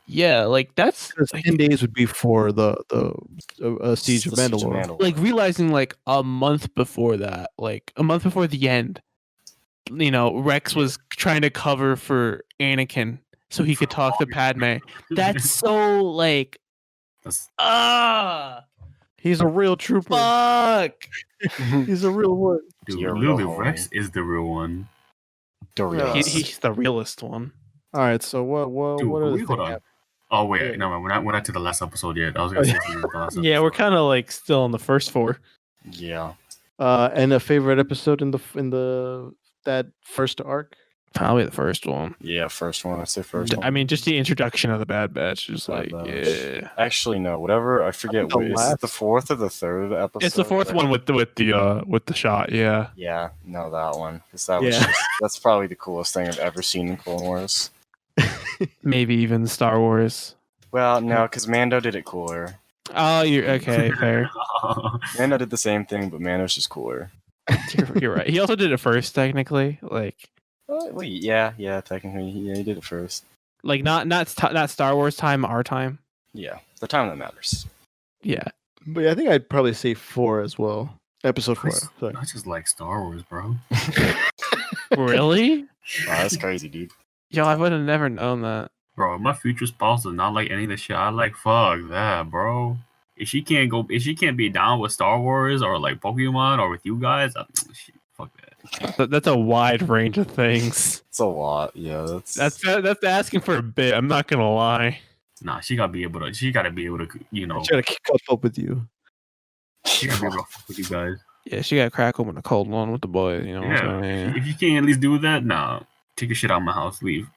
Yeah, like that's Because like, 10 days would be for the Siege of The Siege Mandalore. like realizing like a month before that, like a month before the end, Rex was trying to cover for Anakin so he could talk to Padme. That's so like That's He's a real trooper. fuck. He's a real one. dude. You're Literally, wrong. Rex is the real one. The real. He's the realest one. All right, so what Dude, are the wait, hold things on. Oh wait, Yeah. no, we're not to the last episode yet. I was gonna say something about the last episode. Yeah, we're kind of like still in the first four. Yeah. and a favorite episode in that first arc? Probably the first one. Yeah, first one. I'd say first one. I mean, just the introduction of the Bad Batch is Bad like, Batch. yeah. Actually, no. Whatever. I forget. The What, is it last- the fourth or the third episode? It's the fourth one with the shot. Yeah. Yeah, no, that one. 'Cause that was Yeah. that's probably the coolest thing I've ever seen in Clone Wars. Maybe even Star Wars. Well, no, because Mando did it cooler. Oh, you're okay. Fair. Mando did the same thing, but Mando's just cooler. You're right. He also did it first, technically. Like Wait, yeah, technically, yeah, he did it first. not Star Wars time, our time. Yeah, the time that matters. Yeah. But yeah, I think I'd probably say 4 as well. Episode 4. Sorry. I just like Star Wars, bro. Really? Wow, that's crazy, dude. Yo, I would have never known that. Bro, if my future spouse does not like any of this shit, I like fuck that, bro. If she can't be down with Star Wars or like Pokemon or with you guys, shit, fuck that. That's a wide range of things. It's a lot. Yeah, That's asking for a bit. I'm not gonna lie. Nah, she gotta be able to, you know, Try to keep up with you. she gotta be able to fuck with you guys. Yeah, she got crack open a cold one with the boys. You know what I'm Yeah, saying? if you can't at least do that, nah, take your shit out of my house, leave.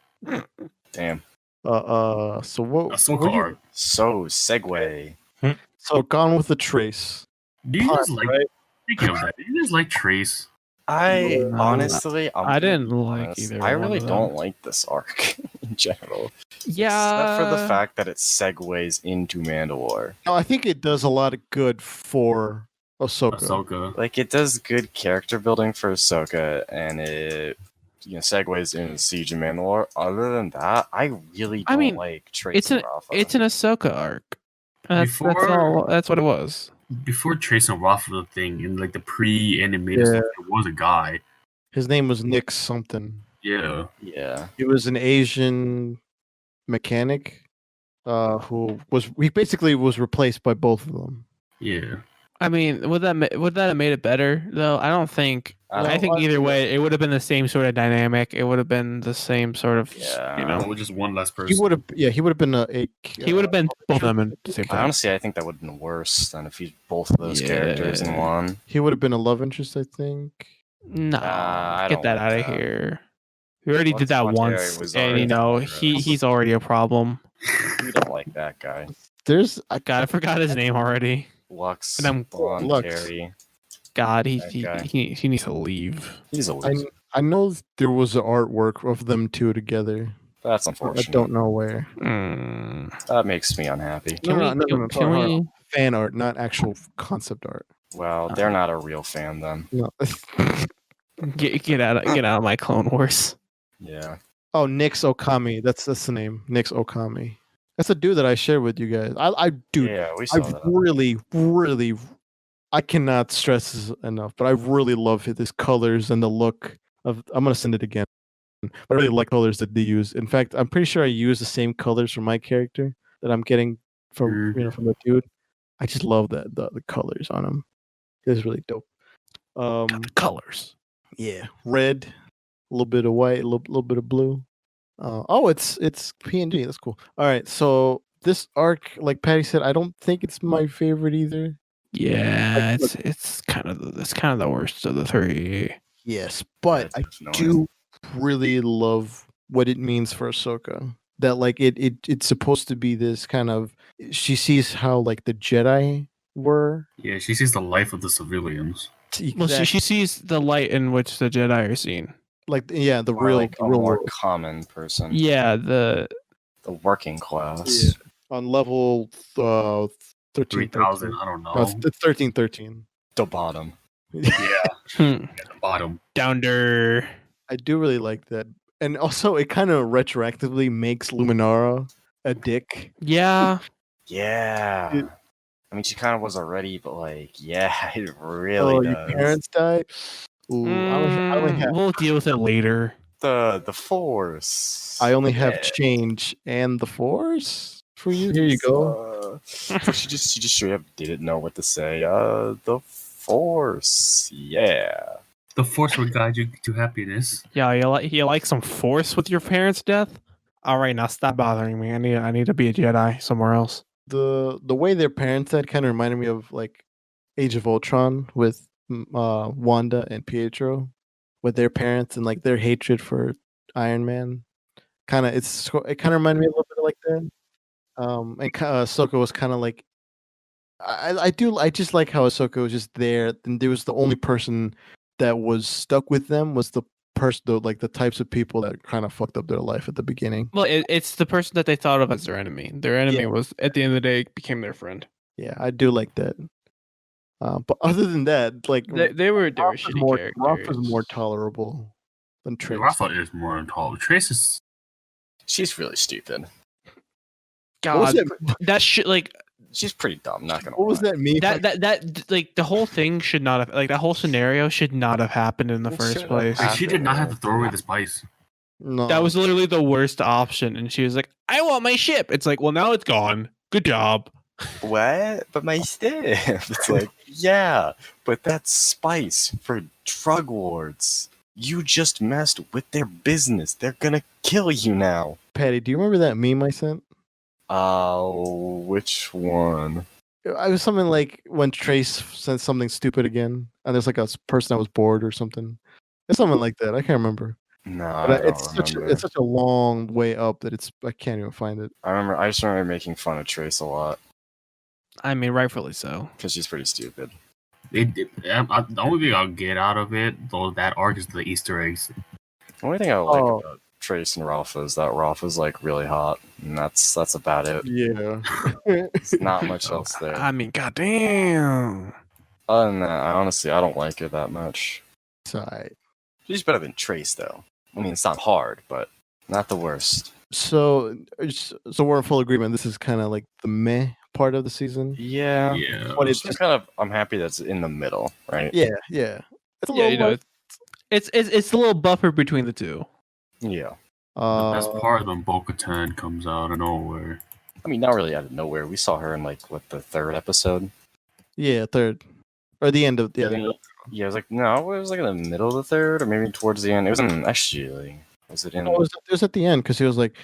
damn. So what? Ahsoka what do you- arc. So segue. So Gone with the Trace. Do you guys Pun, like? right? Speaking of that, do you guys like Trace? I No, honestly, I didn't like either I one really of them. don't like this arc in general. Yeah, Except for the fact that it segues into Mandalore. No, I think it does a lot of good for Ahsoka. Ahsoka. Like it does good character building for Ahsoka, and it segues into Siege of Mandalore. Other than that, I really don't mean, like Trace it's and an Rafa. it's an Ahsoka arc. That's Before- all. That's what it was. Before Trace and Rafa the thing in like the pre-animated stuff, there was a guy. His name was Nick something. Yeah. Yeah. He was an Asian mechanic who basically was replaced by both of them. Yeah. I mean, would that have made it better though? I don't think. I think either way, it would have been the same sort of dynamic. It would have been the same sort of, Yeah. you know. With just one less person. He would have been He would have been both of them at the same time. Honestly, I think that would have been worse than if he's both of those characters in Yeah. one. He would have been a love interest, I think. No, I get don't that like out of that. here. We already did Lux that Monterey once, was and already gross. he's already a problem. We don't like that guy. There's God, I forgot his name already. Lux And I'm- Blonde Lux. Carey. God, That guy. he needs to leave. He's a I, loser. I know there was an artwork of them two together. That's I unfortunate. don't know where. That makes me unhappy. Can No, can we? fan art, not actual concept art. Well, they're not a real fan then. No. Get out of my Clone Wars. Yeah. Oh, Nix Okami. That's the name. Nix Okami. That's a dude that I shared with you guys. Dude, Yeah, we saw I that. really, I cannot stress this enough, but I really love his colors and the look of. I'm gonna send it again. I really like colors that they use. In fact, I'm pretty sure I use the same colors for my character that I'm getting from from the dude. I just love that the colors on him. It's really dope. The colors. Yeah, red, a little bit of white, a little bit of blue. It's PNG. That's cool. All right, so this arc, like Patty said, I don't think it's my favorite either. Yeah, it's kind of the worst of the three. Yes, but I There's no do really love what it means for Ahsoka. That like it's supposed to be this kind of. She sees how like the Jedi were. Yeah, she sees the life of the civilians. Well, she sees the light in which the Jedi are seen. like the Or real like a real more world. common person. Yeah, the The working class. On level 13. 3,000, I don't know. No, it's 1313. The bottom. Yeah, hmm, at the bottom. down there. I do really like that. And also, it kind of retroactively makes Luminara a dick. Yeah, Yeah. It- I mean, she kind of was already, but like, yeah, it really Your does. parents died? Ooh, I only have, we'll deal with it later. The Force. I only have Yeah. change and the Force for you. Here you go. So she just straight up didn't know what to say. The Force. Yeah. The Force will guide you to happiness. Yeah, you like some force with your parents' death? All right, now stop bothering me. I need to be a Jedi somewhere else. The way their parents died kind of reminded me of like Age of Ultron with Wanda and Pietro, with their parents and like their hatred for Iron Man. It kind of reminded me a little bit like that. And Ahsoka was kind of like, I just like how Ahsoka was just there, and there was the only person that was stuck with them was the the types of people that kind of fucked up their life at the beginning. Well, it's the person that they thought of as their enemy. Their enemy was, at the end of the day, became their friend. Yeah, I do like that. But other than that, like They were Rafa's shitty more, characters. Rafa's more tolerable than Trace. Rafa is more intolerant. Trace is She's really stupid. What was God, it? that shit, like She's pretty dumb. Not gonna. What was lie. that meme? That like the whole thing should not have like that whole scenario should not have happened in the It first should have place. Like, she did not have to throw away the spice. No, That was literally the worst option, and she was like, "I want my ship." It's like, well, now it's gone. Good job. What? But my stiff. It's like, yeah, but that's spice for drug lords. You just messed with their business. They're gonna kill you now. Patty. Do you remember that meme I sent? Which one? I was something like when Trace sent something stupid again, and there's like a person that was bored or something. It's something like that. I can't remember. No, But I don't it's remember. such a long way up that I can't even find it. I just remember making fun of Trace a lot I mean, rightfully so. because she's pretty stupid. The only thing I'll get out of it, though, that arc is the Easter eggs. The only thing I like Oh. about Trace and Ralph is that Ralph is like really hot, and that's about it. Yeah. There's not much else there. I mean, goddamn. Other than that, I don't like her that much. Side. She's better than Trace, though. I mean, it's not hard, but not the worst. So we're in full agreement. This is kind of like the meh part of the season. Yeah. Yeah. But it's It's just kind of. I'm happy that's in the middle, right? yeah. It's a Yeah, you know, light. it's a little buffer between the two. Yeah. The best Uh, part is when Bo-Katan comes out of nowhere. I mean, not really out of nowhere. We saw her in like the third episode. yeah, third or the end of Yeah, it was like no, it was like in the middle of the third, or maybe towards the end. It was in actually. Was it in? it was at the end because he was like,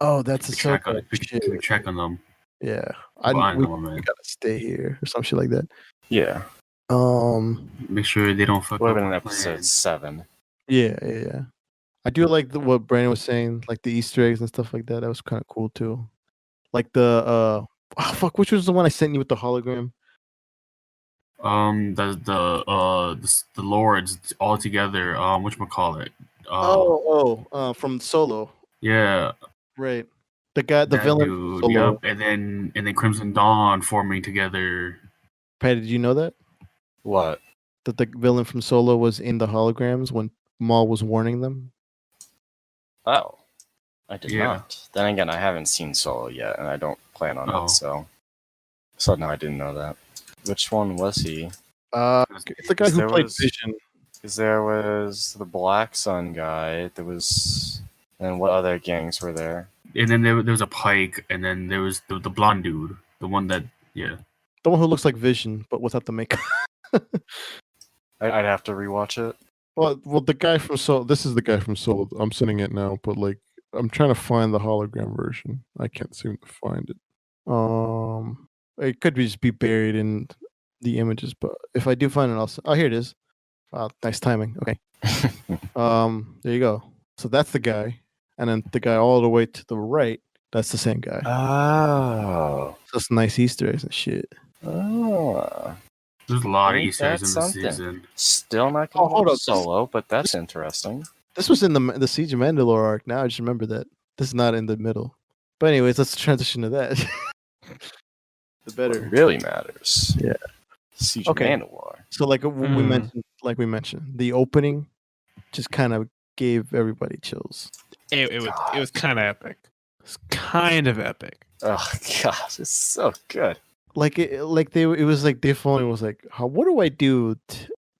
"Oh, that's a Check on, Ahsoka." check on them. Yeah, Find we them, man. gotta stay here or some shit like that. Yeah, Make sure they don't fuck would up have been in our episode plans. 7. Yeah. I do like what Brandon was saying, like the Easter eggs and stuff like that. That was kind of cool too. Like the which was the one I sent you with the hologram? The lords all together. Whatchamacallit? From Solo, Yeah, right? The guy, the that villain. from dude. Solo. Yep, and then Crimson Dawn forming together. Patty, did you know that What? the villain from Solo was in the holograms when Maul was warning them? Oh, I did Yeah. not. Then again, I haven't seen Solo yet, and I don't plan on Oh. it. So no, I didn't know that. Which one was he? It's the guy who There played was- Vision. Because there was the Black Sun guy. There was, and what other gangs were there? And then there was a Pike, and then there was the blonde dude, the one that The one who looks like Vision, but without the makeup. I'd have to rewatch it. Well, the guy from Solo. This is the guy from Solo. I'm sending it now, but like, I'm trying to find the hologram version. I can't seem to find it. It could just be buried in the images, but if I do find it, oh, here it is. Nice timing. Okay. There you go. So that's the guy, and then the guy all the way to the right. That's the same guy. Oh. Just nice Easter eggs and shit. Oh. there's a lot of Ain't Easter eggs in that this something? season. Still not Oh, going hold to up. Solo, but that's interesting. This was in the Siege of Mandalore arc. Now I just remember that. This is not in the middle. But anyways, let's transition to that. The better. What really matters. Yeah. Siege Okay. of Mandalore. So like we mentioned, the opening just kind of gave everybody chills. It was kind of epic. It's kind of epic. Oh gosh, it's so good. It was like Dave Filoni was like, what do I do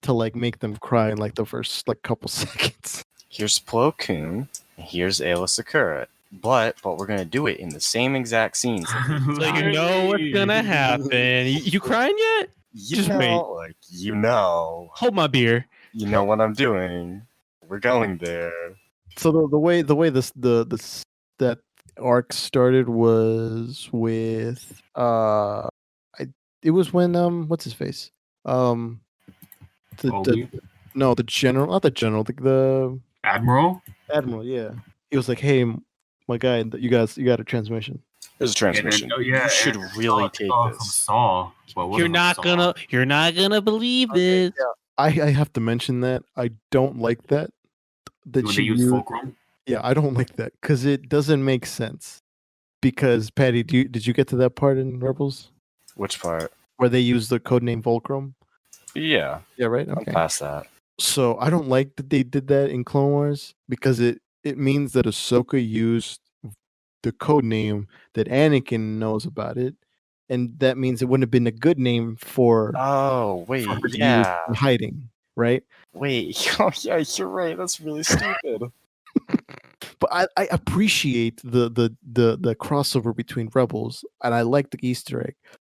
to like make them cry in like the first like couple seconds? Here's Plo Koon, and here's Ayla Secura. But we're gonna do it in the same exact scenes. So you know what's gonna happen. You crying yet? You Just know, wait. like you know Hold my beer. what I'm doing. We're going there. So the way that arc started was with it was when what's his face Obi? the general, not the general, the Admiral? admiral, yeah, he was like, hey, my guy, you got a transmission. There's a transmission. You should and really Saw- take Saw this. From Saw. Well, it You're wasn't from not Saw. gonna believe Okay, this. I have to mention that I don't like that When they she use used, Fulcrum. yeah, I don't like that because it doesn't make sense. Because Patty, did you get to that part in Rebels Which part? where they use the codename Fulcrum? Yeah, Yeah, right. I'm Okay. past that. So I don't like that they did that in Clone Wars because it means that Ahsoka used the code name that Anakin knows about it, and that means it wouldn't have been a good name for Oh wait, for her to use yeah. in hiding, right? Wait, oh yeah, you're right. That's really stupid. But I appreciate the crossover between Rebels, and I like the Easter egg.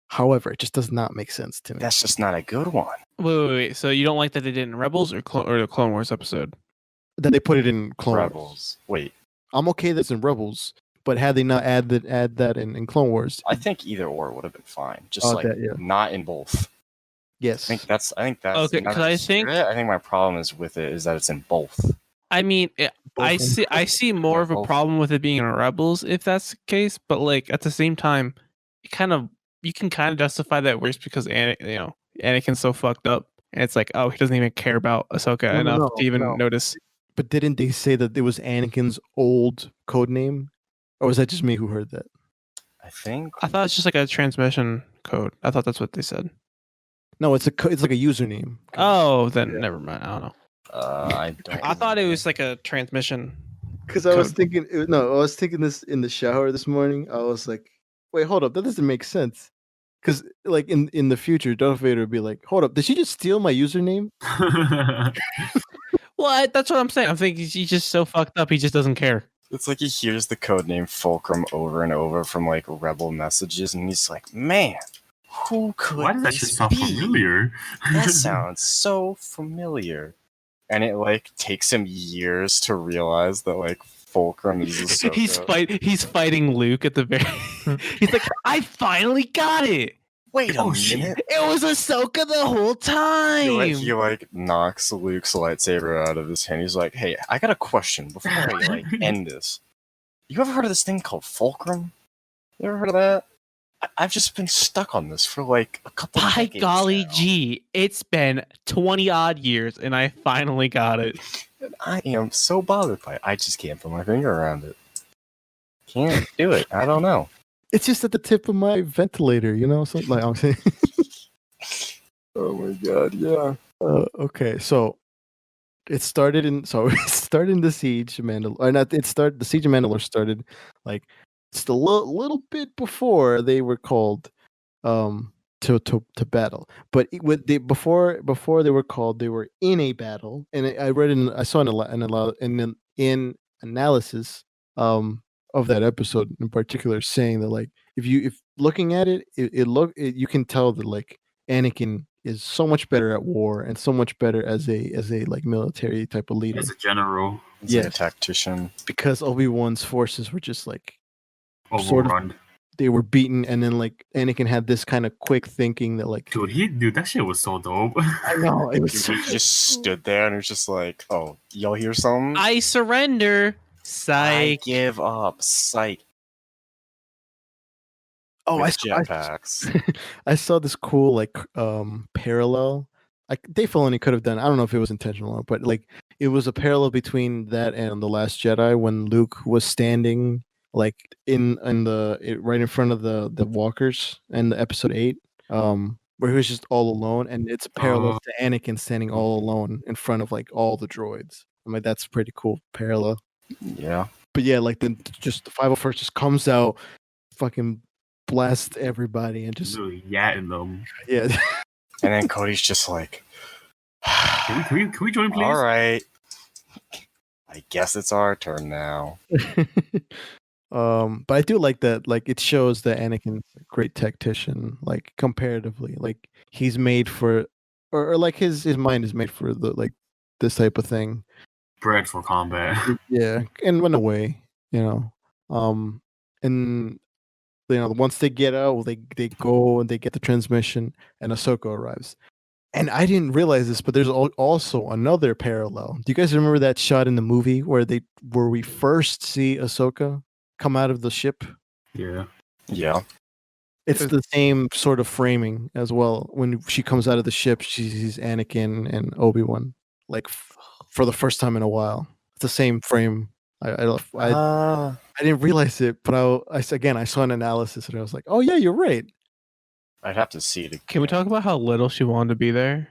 However, it just does not make sense to me. That's just not a good one. Wait. So you don't like that they did in Rebels or the Clone Wars episode? That they put it in Clone Wars. Rebels. Wait, I'm okay that's in Rebels, but had they not add that in Clone Wars, I think either or would have been fine. Just Oh, like that, yeah. not in both. yes, I think that's. Okay, now 'cause that I you say think- it, I think my problem is with it is that it's in both. I mean, I Both see more Yeah, of a both. problem with it being in Rebels if that's the case, but like at the same time, you can kind of justify that worse because Anakin's so fucked up, and it's like, oh, he doesn't even care about Ahsoka No, enough to even no. notice. But didn't they say that it was Anakin's old code name, or was that just me who heard that? I think. I thought it's just like a transmission code. I thought that's what they said. No, it's like a username. Oh, then never mind. I don't know. I don't. I thought it was like a transmission. Because I was code. thinking, I was thinking this in the shower this morning. I was like, wait, hold up, that doesn't make sense. Because like in the future, Darth Vader would be like, hold up, did she just steal my username? Well, that's what I'm saying. I'm thinking he's just so fucked up. He just doesn't care. It's like he hears the codename Fulcrum over and over from like Rebel messages, and he's like, "Man, who could Why does that this shit sound be? familiar? That sounds so familiar." And it like takes him years to realize that like Fulcrum is Ahsoka. He's fighting Luke at the very. He's like, I finally got it. Wait a Oh, shit. minute. It was Ahsoka the whole time. He like knocks Luke's lightsaber out of his hand. He's like, "Hey, I got a question before I like end this. You ever heard of this thing called Fulcrum? You ever heard of that? I've just been stuck on this for like a couple. By decades golly now. gee, it's been 20 odd years and I finally got it. And I am so bothered by it. I just can't put my finger around it. Can't do it. I don't know. It's just at the tip of my ventilator, something like I'm saying. Oh my god, yeah. Okay, so it started in the siege of Mandalore. Or not, the siege of Mandalore started like just a little bit before they were called to battle. But before they were called, they were in a battle, and I saw in analysis of that episode in particular, saying that like if looking at it, you can tell that like Anakin is so much better at war and so much better as a like military type of leader, As a general, He's like a Yes. tactician. because Obi-Wan's forces were just like Sort of. overrun. they were beaten, and then like Anakin had this kind of quick thinking that like Dude, that shit was so dope. I know it was He just stood there and was just like, "Oh, y'all hear something? I surrender. I Psych. give up." Psych. oh With jetpacks. I saw this cool like parallel. Like Dave Filoni could have done. I don't know if it was intentional or not, but like it was a parallel between that and The Last Jedi when Luke was standing like right in front of the walkers in the episode 8, where he was just all alone, and it's a parallel to Anakin standing all alone in front of like all the droids. I mean, that's a pretty cool parallel. Yeah. But yeah, like then just the 501st just comes out, fucking blast everybody, and just Literally yatting them. yeah. And then Cody's just like, Can we join, please? "All right. I guess it's our turn now." But I do like that. Like it shows that Anakin's a great tactician. Like comparatively, like he's made for, or like his mind is made for the like this type of thing. Bred for combat. Yeah, and in a way, and once they get out, they go and they get the transmission, and Ahsoka arrives. And I didn't realize this, but there's also another parallel. Do you guys remember that shot in the movie where we first see Ahsoka come out of the ship? Yeah. Yeah. It's the same sort of framing as well. When she comes out of the ship, she sees Anakin and Obi-Wan, like for the first time in a while. It's the same frame. I didn't realize it, but I saw an analysis and I was like, oh yeah, you're right. I'd have to see it again. Can we talk about how little she wanted to be there?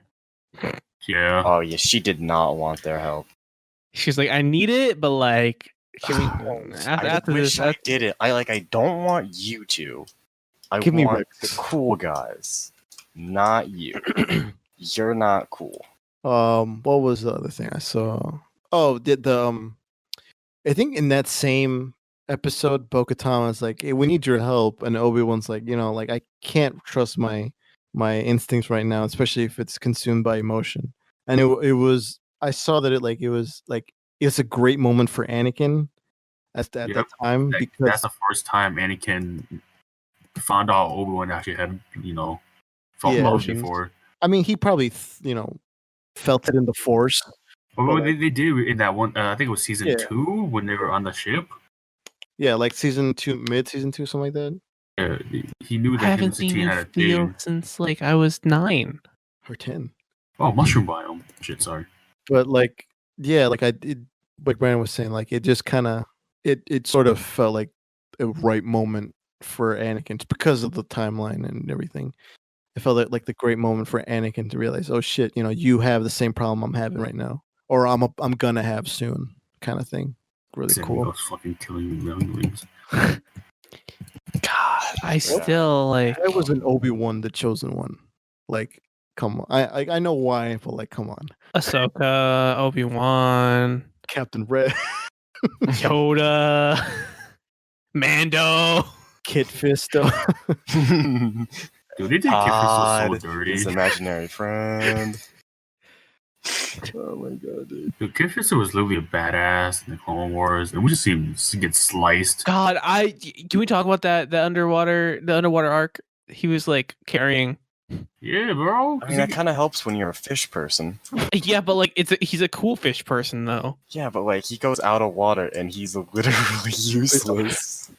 Yeah. Oh yeah, she did not want their help. She's like, I need it, but like, can we, I after wish this, I did it. I don't want you to. I Give me want Rex. the cool guys, not you. You're not cool. What was the other thing I saw? Oh, did the I think in that same episode, Bo-Katan was like, "Hey, we need your help," and Obi-Wan's like, like I can't trust my instincts right now, especially if it's consumed by emotion. And it was I saw that it's a great moment for Anakin at that Yep. time That's because the first time Anakin found out Obi-Wan actually had, felt Yeah. love Emotions. before. I mean he probably felt it in the Force. Well, But, they did in that one. I think it was season Yeah. 2 when they were on the ship. Yeah, like season 2, mid-season 2, something like that. He knew I that him haven't and seen Satine you had a feel thing. since like I was 9. Or 10. Oh, mushroom biome. Shit, sorry. But like like Brandon was saying, like it just kind of it sort of felt like a right moment for Anakin just because of the timeline and everything. It felt like the great moment for Anakin to realize, oh shit, you have the same problem I'm having right now, or I'm gonna have soon, kind of thing. Really Sammy cool. goes fucking killing younglings. God, I still like. I was an Obi-Wan, the chosen one. Like, come on, I know why, but like, come on, Ahsoka, Obi-Wan, Captain Red, Yoda, Mando. Kit Fisto. Dude, they did Kid Fisto so dirty. His imaginary friend. Oh my god, dude. Dude, Kid Fisto was literally a badass in the Clone Wars, and we just see him get sliced. God, can we talk about the underwater arc? He was like carrying. Yeah, bro. I mean, that kind of helps when you're a fish person. Yeah, but like he's a cool fish person though. Yeah, but like he goes out of water and he's literally useless.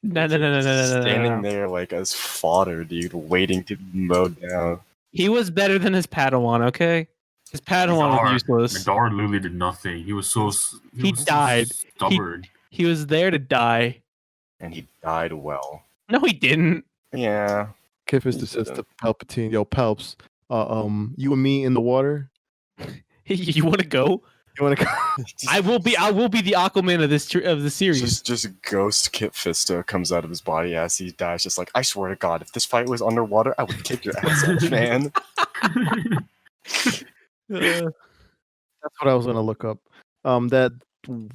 No. Standing there like as fodder, dude, waiting to be mowed down. He was better than his Padawan. Okay, his Padawan was useless. Madar literally did nothing. He was so. He was died. So stubborn. He was there to die. And he died well. No, he didn't. Yeah. Kit Fisto says to Palpatine, "Yo, Palps, you and me in the water. You want to go? You want to go?" I will be the Aquaman of the series. Just ghost Kit Fisto comes out of his body as he dies. Just like, I swear to God, if this fight was underwater, I would kick your ass off, man. That's what I was gonna look up. That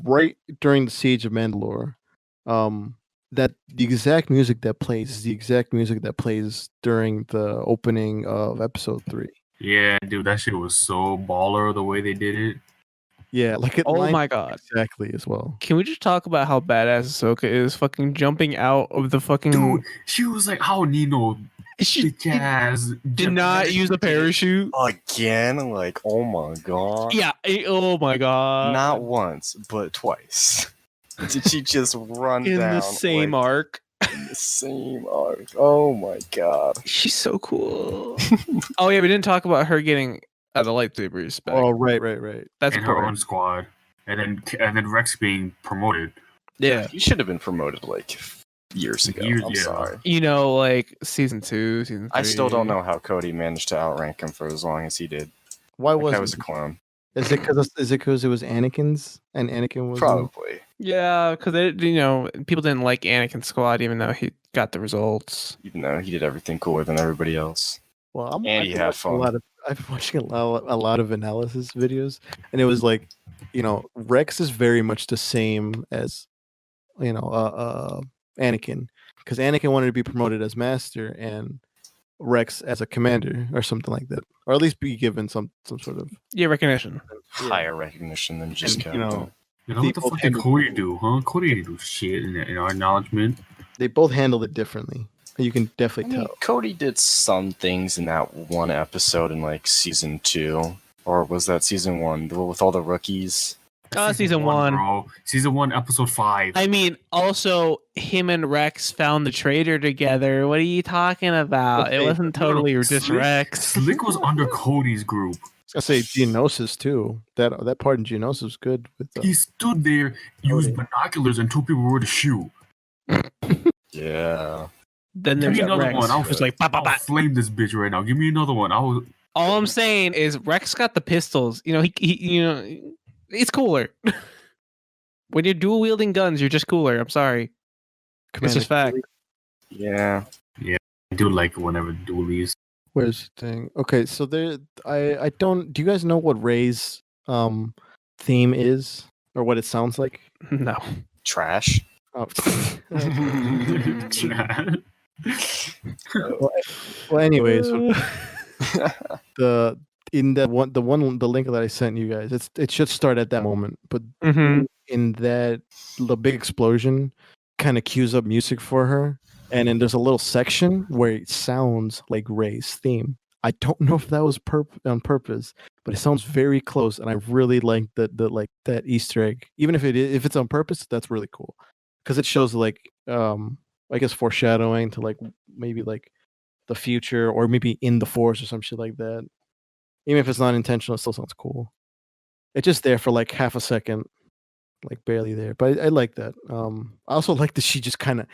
right during the siege of Mandalore, that the exact music that plays is the exact music that plays during the opening of episode 3. Yeah, dude, that shit was so baller the way they did it. Yeah, like it. Oh lined my up god! exactly as well. Can we just talk about how badass Ahsoka is? Fucking jumping out of the fucking. Dude, she was like, how Nino She did not use a parachute. Again? Like, oh my God. Yeah. Oh my god. Not once, but twice. Did she just run in down the same like, arc. in the same arc? Oh my God. She's so cool. Oh yeah, we didn't talk about her getting the lightsabers back. Oh right. That's in her important. own squad, and then Rex being promoted. Yeah. He should have been promoted like years ago. I'm Yeah. sorry. Like season 2, season 3. I still don't know how Cody managed to outrank him for as long as he did. Why That was guy it? was a clone. Is it because it was Anakin's and Anakin was Probably. Yeah, because people didn't like Anakin's squad even though he got the results. Even though he did everything cooler than everybody else. Well, And I've he been had watching fun. I've been watching a lot of analysis videos, and it was like, Rex is very much the same as, Anakin, because Anakin wanted to be promoted as master and Rex as a commander or something like that, or at least be given some sort of Recognition. Higher recognition than just And, captain. What the fuck did Cody do, huh? Cody didn't do shit in our acknowledgement. They both handled it differently. You can definitely I mean, tell. Cody did some things in that one episode in like season 2. Or was that season 1? With all the rookies? Season 1. Bro. Season 1, episode 5. I mean, also him and Rex found the traitor together. What are you talking about? It wasn't totally just Rex. Slick was under Cody's group. I say Geonosis too. That part in Geonosis was good. With He stood there, used binoculars, and told people where to shoot. Yeah. Then Give there's me another Rex. one. It's like bah, bah, I'll bah. flame this bitch right now. Give me another one. All I'm saying is Rex got the pistols. He it's cooler. When you're dual wielding guns, you're just cooler. I'm sorry. It's just fact. Yeah. I do like whenever dualies. Where's the thing? Okay, so there. I don't. Do you guys know what Ray's theme is or what it sounds like? No. Trash. Oh. Well, anyway, so the the link that I sent you guys, it should start at that moment, but Mhm. in that the big explosion kind of cues up music for her, and then there's a little section where it sounds like Ray's theme. I don't know if that was on purpose, but it sounds very close, and I really like the like that Easter egg. Even if it's on purpose, that's really cool because it shows like I guess foreshadowing to like maybe like the future or maybe in the force or some shit like that. Even if it's not intentional, it still sounds cool. It's just there for like half a second, like barely there. But I like that. I also like that she just kind of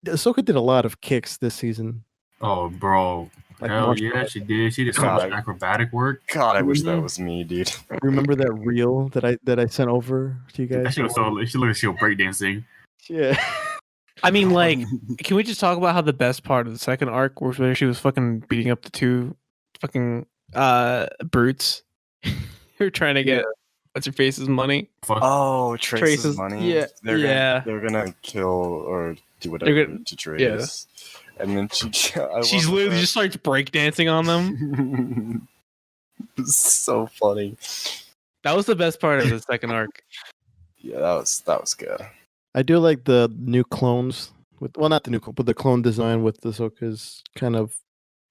Ahsoka did a lot of kicks this season. Oh, bro. Like Hell martial yeah, arts. she did. She did so much acrobatic work. God, I wish that Mhm. was me, dude. Remember that reel that I sent over to you Dude, that guys? shit was so. She looked like she was breakdancing. Yeah. I mean, like, can we just talk about how the best part of the second arc was when she was fucking beating up the two fucking brutes who are trying to get what's her face's money? Fuck. Oh, Trace's money. Yeah, They're gonna kill or do whatever to Trace. And then she's literally just starts breakdancing on them. It's so funny. That was the best part of the second arc. Yeah, that was good. I do like the new clones with not the new clone, but the clone design with Ahsoka's kind of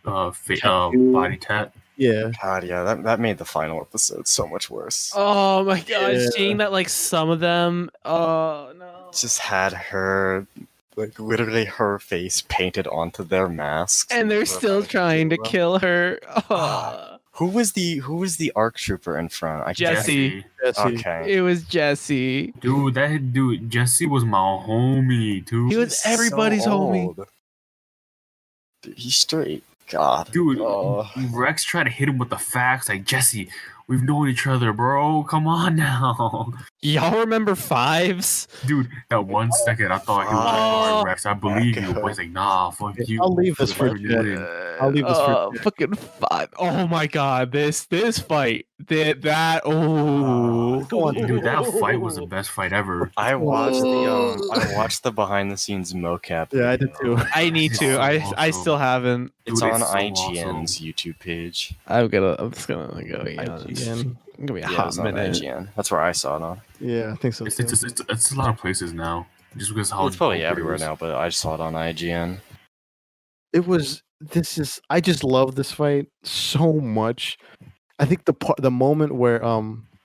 body tat. yeah. God, yeah, that made the final episode so much worse. Oh my god, Yeah. seeing that like some of them no. Just had her like literally her face painted onto their masks. And they're still trying to kill her. Oh. Who was the ARC trooper in front? Jesse. Okay. It was Jesse. Dude, Jesse was my homie, too. He was everybody's homie. Old. Dude, he's straight. God. Dude, Rex tried to hit him with the facts. Like, Jesse, we've known each other, bro. Come on now. Y'all remember Fives? Dude, that 1 second I thought he was like, all right, Rex, I believe you. But he's like, nah, fuck you. I'll leave this for I'll leave this for fucking Five. Oh my god, this fight. That oh dude, that fight was the best fight ever. I watched the behind the scenes mocap. Yeah, I did too. I need to. I still haven't. It's Dude, on it's so IGN's awesome. YouTube page. I'm just gonna go IGN. It's gonna be a Yeah, hot it's on minute. IGN. That's where I saw it on. Yeah, I think so. Too. It's a lot of places now. Just because how Well, it's probably dope it everywhere is. now, but I just saw it on IGN. I just love this fight so much. I think the moment where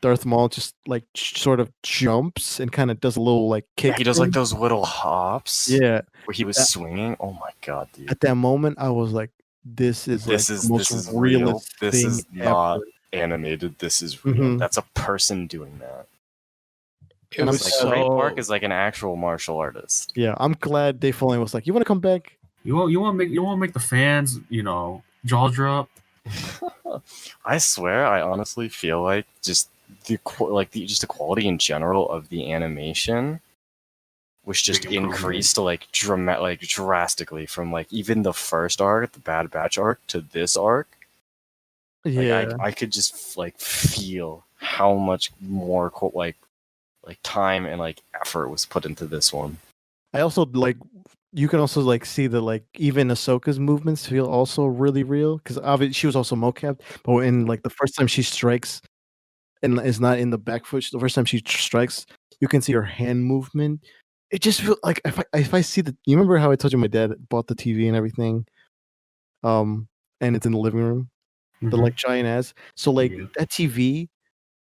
Darth Maul just like sort of jumps and kind of does a little like kick. He does like those little hops. Yeah, where he was swinging. Oh my god, dude! at that moment I was like, this is the most real. realist This thing is not ever. animated. This is real. Mhm. That's a person doing that. It was Like so Ray Park is like an actual martial artist. Yeah, I'm glad Dave Filoni was like, you want to come back? You want to make the fans, jaw drop. I swear, I honestly feel like just the quality in general of the animation was just Big improvement. increased like drastically from like even the first arc, the Bad Batch arc, to this arc. Yeah, Like, I could just like feel how much more like time and like effort was put into this one. I also like. You can also like see that like even Ahsoka's movements feel also really real because obviously she was also mocapped, but when like the first time she strikes and is not in the back foot, the first time she strikes, you can see her hand movement. It just feels like if I see you remember how I told you my dad bought the TV and everything, and it's in the living room, the like giant ass. So like that TV,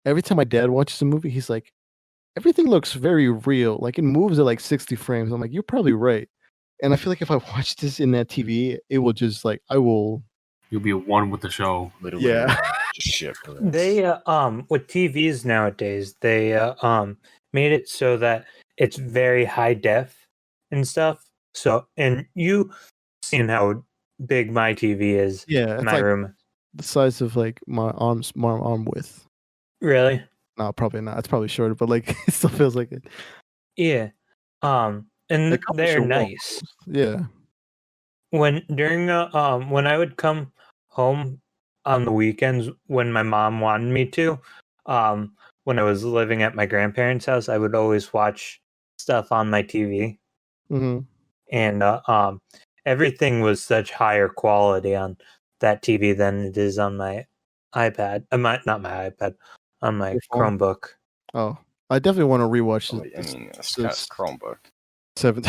every time my dad watches a movie, he's like, everything looks very real. Like it moves at like 60 frames. I'm like, you're probably right. And I feel like if I watch this in that TV, it will just like You'll be one with the show. Literally, Yeah. just shit for this. They with TVs nowadays, they made it so that it's very high def and stuff. So, and you seen how big my TV is Yeah, in it's my like room. the size of like my arm width. Really? No, probably not. It's probably shorter, but like it still feels like it. Yeah. And They accomplish they're it well. nice. Yeah. when I would come home on the weekends when my mom wanted me to, when I was living at my grandparents' house, I would always watch stuff on my TV, Hmm. and everything was such higher quality on that TV than it is on my iPad. Not my iPad, on my Your phone? Chromebook. Oh, I definitely want to rewatch Oh, this. I mean, it's got this Chromebook. seventh.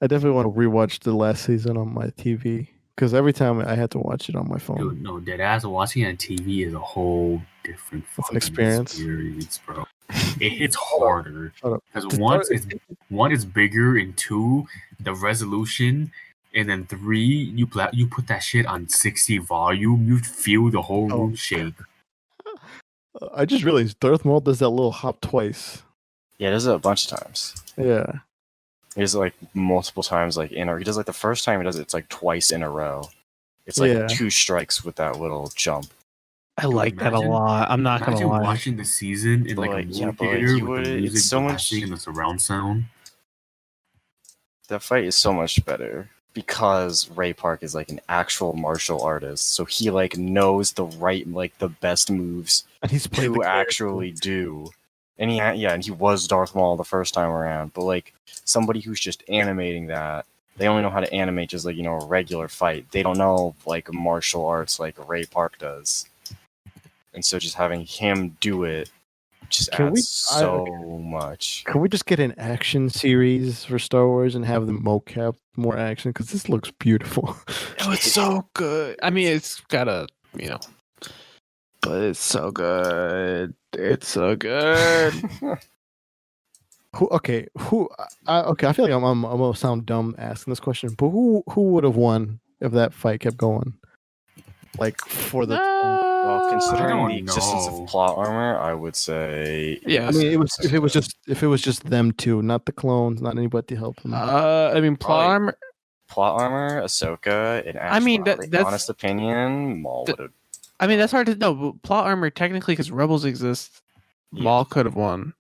I definitely want to rewatch the last season on my TV because every time I had to watch it on my phone. Dude, no, deadass. Watching it on TV is a whole different It's an fucking experience. bro. It hits harder Shut up. because Just one is bigger, and two, the resolution, and then three, you put that shit on 60 volume, you feel the whole room shake. I just realized Darth Maul does that little hop twice. Yeah, he does it a bunch of times. Yeah. He does it like multiple times, like he does like the first time he does it, it's like twice in a row. It's like Yeah. 2 strikes with that little jump. I like that a lot. I'm not gonna Imagine lie. watching the season in But like a like, movie yeah, but like, theater you with would- the it's music so much- blasting and the surround sound. That fight is so much better because Ray Park is like an actual martial artist, so he like knows the best moves And he's played the to character. actually do. And he was Darth Maul the first time around, but like somebody who's just animating that, they only know how to animate just like, a regular fight. They don't know like martial arts like Ray Park does. And so just having him do it just Can we- adds so much. Can we just get an action series for Star Wars and have the mocap more action? Because this looks beautiful. Oh, it's so good. I mean, it's gotta, but it's so good. It's so good. Okay, I feel like I'm gonna sound dumb asking this question, but who would have won if that fight kept going? Like for the, Well, I considering don't the existence know. of plot armor, I would say Yeah. I mean, if it was just them two, not the clones, not anybody to help them. I mean, plot Probably- armor. plot armor, Ahsoka, in I mean, actuality, that's- honest opinion, Maul Th- would have. I mean, that's hard to know. But plot armor, technically, because Rebels exist, Yeah. Maul could have won.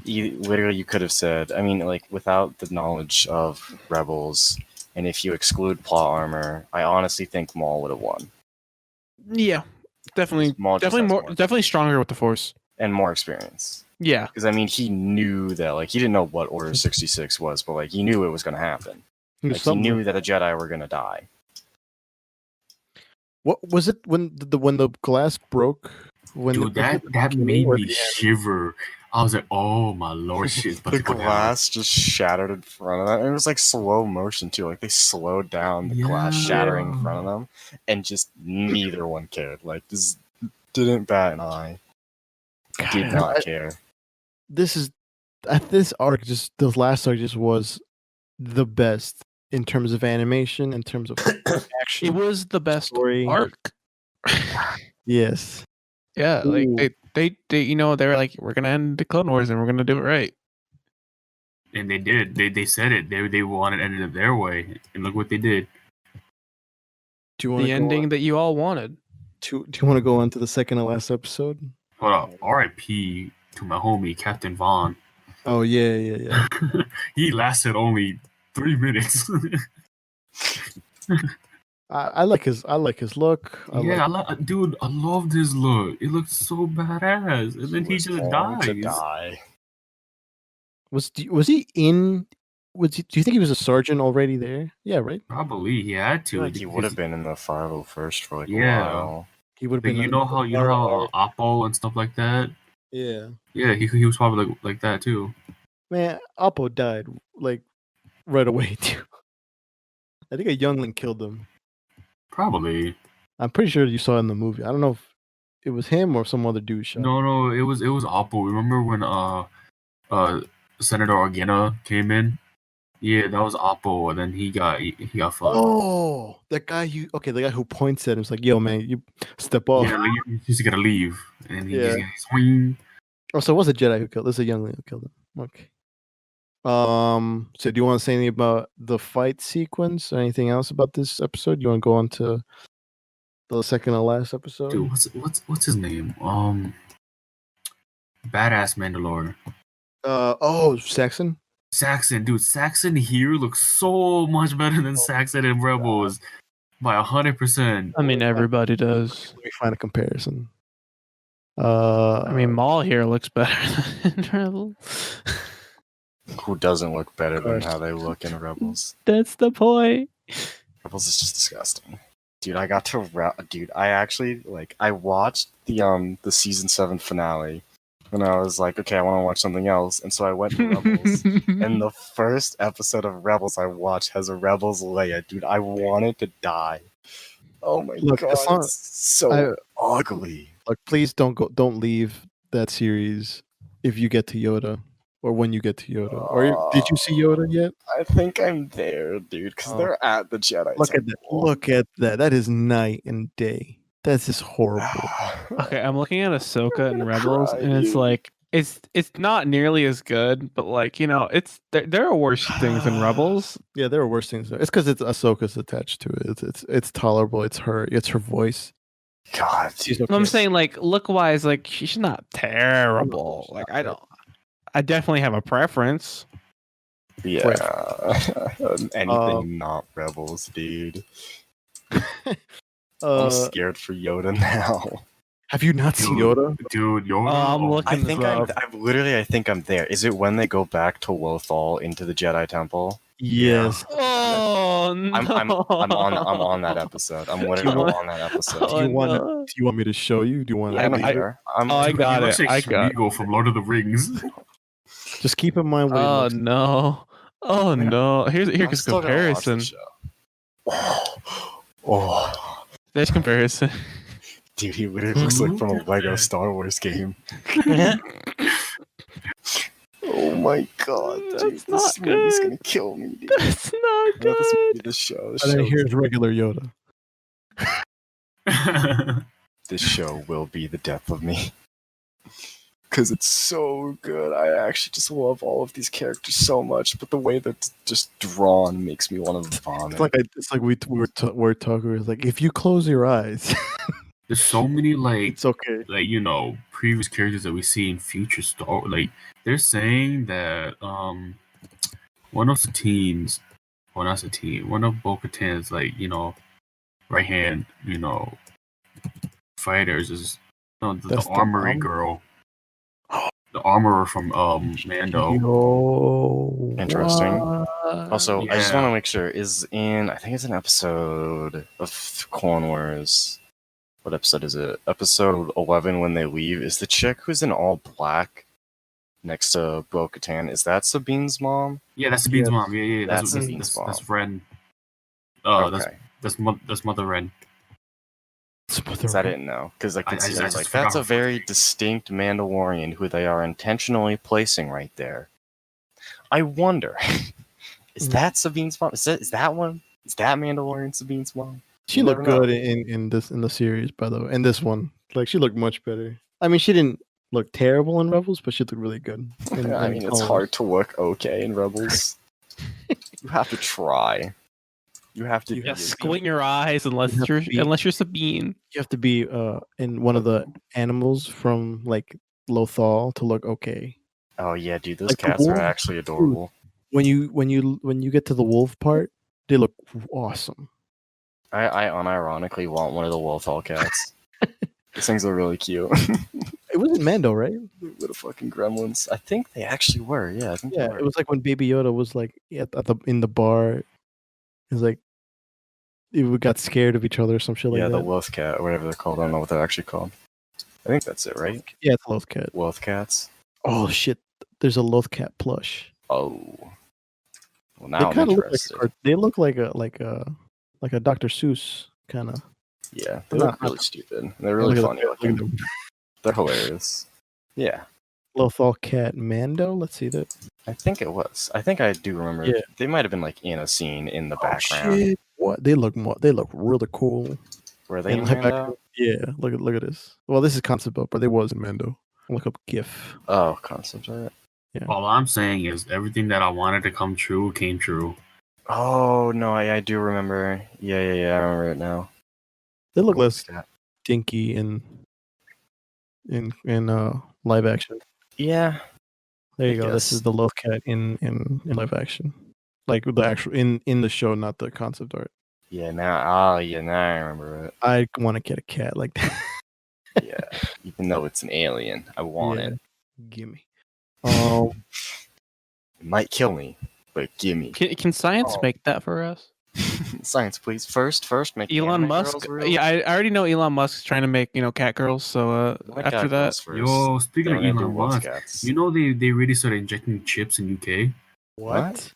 Literally, you could have said. I mean, like without the knowledge of Rebels, and if you exclude plot armor, I honestly think Maul would have won. Yeah, definitely, Maul just has more definitely stronger with the Force. and more experience. Yeah, Because I mean, he knew that. Like, he didn't know what Order 66 was, but like he knew it was going to happen. Like, he knew that a Jedi were going to die. What was it when the glass broke? When Dude, the that made or me the end? shiver. I was like, oh my lord, shit. The glass just shattered in front of them. It was like slow motion too. Like they slowed down the glass shattering in front of them, and just neither one cared. Like just didn't bat an eye. Did not care. This last arc just was the best in terms of animation, in terms of action. it was the best Story. arc. Yes. Yeah, Ooh. like they they were like, we're gonna end the Clone Wars and we're gonna do it right. And they did. They said it. They wanted to end it their way. And look what they did. Do you want The ending that you all wanted. Do you want to go on to the second and last episode? Hold up. R.I.P. to my homie, Captain Vaughn. Oh yeah. He lasted only 3 minutes. I like his look. Dude, I loved his look. It looked so badass. And then he was just born to dies. die. Was he in? Do you think he was a sergeant already there? Yeah, right. Probably he had I to. feel like he would have because- been in the 501st for like Yeah. a while. He would have Like, been. you know how Oppo and stuff like that? Yeah, Yeah, he was probably like that too. man. Oppo died like right away too. I think a youngling killed him. Probably. I'm pretty sure you saw it in the movie. I don't know if it was him or some other dude shot. No, it was Oppo. Remember when Senator Organa came in? Yeah, that was Oppo, and then he got fucked. Oh, the guy who points at him is like, "Yo, man, you step off." Yeah, like, he's gonna leave, and Yeah. he's gonna swing. Oh, so it was a Jedi who killed. This is a youngling who killed him. Okay. So do you want to say anything about the fight sequence or anything else about this episode? You want to go on to the second and last episode? Dude, what's his name? Badass Mandalore. Saxon. Saxon, dude, Saxon here looks so much better than Saxon in Rebels by 100%. I mean, everybody does. Let me find a comparison. I mean, Maul here looks better than Rebels. Who doesn't look better than course. how they look in Rebels? That's the point. Rebels is just disgusting. Dude, I got to I actually I watched the season 7 finale and I was like, okay, I want to watch something else, and so I went to Rebels. And the first episode of Rebels I watched has a Rebels Leia. Dude, I wanted to die. Oh my Look, god, as long- it's so ugly. Look, please don't leave that series if you get to Yoda, or when you get to Yoda. Or did you see Yoda yet? I think I'm there, dude, because they're at the Jedi Look at that! Temple. Look at that! That is night and day. That's just horrible. Okay, I'm looking at Ahsoka and gonna Rebels, cry, and it's dude. like it's not nearly as good, but like, you know, it's there are worse things than Rebels. Yeah, there are worse things. It's because it's Ahsoka's attached to it. It's tolerable. It's her voice. God, She's dude. I'm saying, like, look wise, like she's not terrible. she's Like not I definitely have a preference. Yeah. Anything not Rebels, dude. I'm scared for Yoda now. Have you not seen Yoda? Dude, Yoda. I'm looking. I think I think I'm there. Is it when they go back to Lothal into the Jedi Temple? Yes. Oh no! I'm on that episode. I'm literally on that episode. Oh, Do you want no. Do you want me to show you? Do you want? Yeah, I'm there. I got He it. looks like I got. Smeagol from Lord of the Rings. Just keep in mind what he Oh looks like. no! Oh no! Here's I'm a still gonna watch the comparison. show. Oh, There's comparison. dude, he literally looks like from a Lego Star Wars game. Oh my god, dude, That's this not movie's good. gonna kill me, dude. That's not Yeah, this movie, good. this show, And then here's regular Yoda. this show will be the death of me. Because it's so good. I actually just love all of these characters so much, but the way that it's just drawn makes me want to vomit. It's like we were talking. It's like if you close your eyes, There's so many it's okay. previous characters that we see in future Star. Like they're saying that one of Satine's, well not Satine, one of Bo-Katan's right hand fighters is the That's the armory mom? girl, the armorer from Mando. Yo, Interesting. what? Also, I just Yeah. want to make sure, I think it's an episode of Clone Wars. What episode is it? Episode 11 when they leave. Is the chick who's in all black next to Bo-Katan, is that Sabine's mom? Yeah, that's Sabine's Yes. mom. Yeah, That's that's Sabine's mom. that's Ren. Okay. That's Mother Ren. Because I didn't know. Because I that's just forgot a her very fucking name. distinct Mandalorian who they are intentionally placing right there. I wonder, is that Sabine's mom? Is that one? Is that Mandalorian Sabine's mom? She You looked never know. good in the series, by the way. In this one, like she looked much better. I mean, she didn't look terrible in Rebels, but she looked really good. I mean, it's hard to look okay in Rebels. You have to try. You have to. Yeah, squint your eyes unless You have you're to be- unless you're Sabine. You have to be in one of the animals from like Lothal to look okay. Oh yeah, dude, those Like the cats are wolf- actually adorable. When you get to the wolf part, they look awesome. I unironically want one of the Lothal cats. These things are really cute. It wasn't Mando, right? Little fucking gremlins. I think they actually were. Yeah, I think Yeah, they were. it was like when Baby Yoda was like in the bar. It was like we got scared of each other or some shit like Yeah, the that. Loth cat, or whatever they're called. I don't know what they're actually called. I think that's it, right? Yeah, it's a Loth cat. Loth cats. Oh shit! There's a Loth cat plush. Oh. Well, They now I'm kind of look interested. they look like a Dr. Seuss kind of. Yeah, they Not- look really stupid. They're really funny looking. They're hilarious. Yeah, Lothal cat Mando. Let's see that. I think it was. I think I do remember. Yeah. They might have been like in a scene in the Oh, background. shit. What they look really cool. Were they in And like Mando? yeah, look at this. Well, this is concept art, but they was in Mando. Look up GIF. Oh, concept art. All I'm saying is everything that I wanted to come true came true. Oh no, I do remember. Yeah. I remember it now. They look Loth less cat. dinky in live action. Yeah, There you I go. This is guess. the Loth cat in live action, like the actual in the show, not the concept art. Yeah, now I remember it. I want to get a cat like that. Yeah, even though it's an alien, I want it. Gimme. It might kill me, but gimme. Can science Oh. make that for us? Science, please. First, make Elon anime Musk. girls real. Yeah, I already know Elon Musk's trying to make cat girls. So Make after cat that, girls first. Yo, speaking Then of we're gonna do Elon wolf Musk, cats. you know they really started injecting chips in UK. What?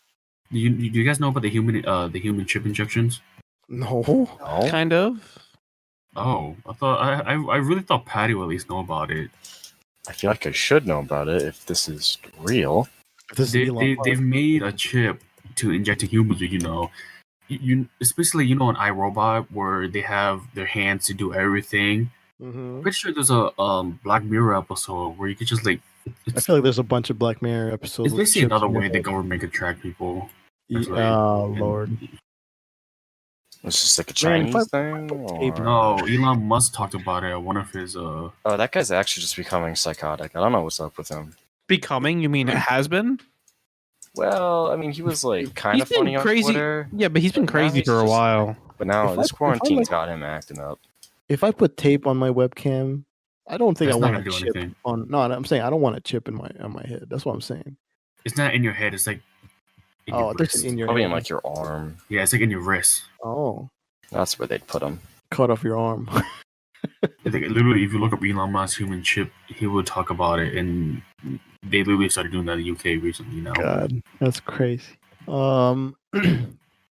Do you guys know about the human chip injections? No. No. kind of. Oh, I really thought Patty would at least know about it. I feel like I should know about it if this is real. If this is They, Elon they Musk. they've made a chip to inject to humans. Especially iRobot, where they have their hands to do everything. Mhm. Pretty sure there's a Black Mirror episode where you could just I it's feel like there's a bunch of Black Mirror episodes. with basically chips another in your way the head. government could track people. It's like- Oh and- Lord. It's just like a Man, if Chinese I thing. put tape- Or... No, Elon Musk talked about it at one of his Oh, that guy's actually just becoming psychotic. I don't know what's up with him. Becoming? You mean it has been? Well, I mean, he was like kind He's of been funny crazy. on Twitter, Yeah, but he's been But now crazy he's for a just- while. but now If this I quarantine's like- got him acting up. If I put tape on my webcam, I don't think That's I not want gonna a do chip anything. on. No, I'm saying I don't want a chip in on my head. That's what I'm saying. It's not in your head. It's like in your There's wrist. in your Probably head. in like your arm. Yeah, it's like in your wrist. Oh, That's where they'd put him. cut off your arm. It's like, literally, if you look up Elon Musk's human chip, he would talk about it, and they literally started doing that in the UK recently. Now, God, that's crazy.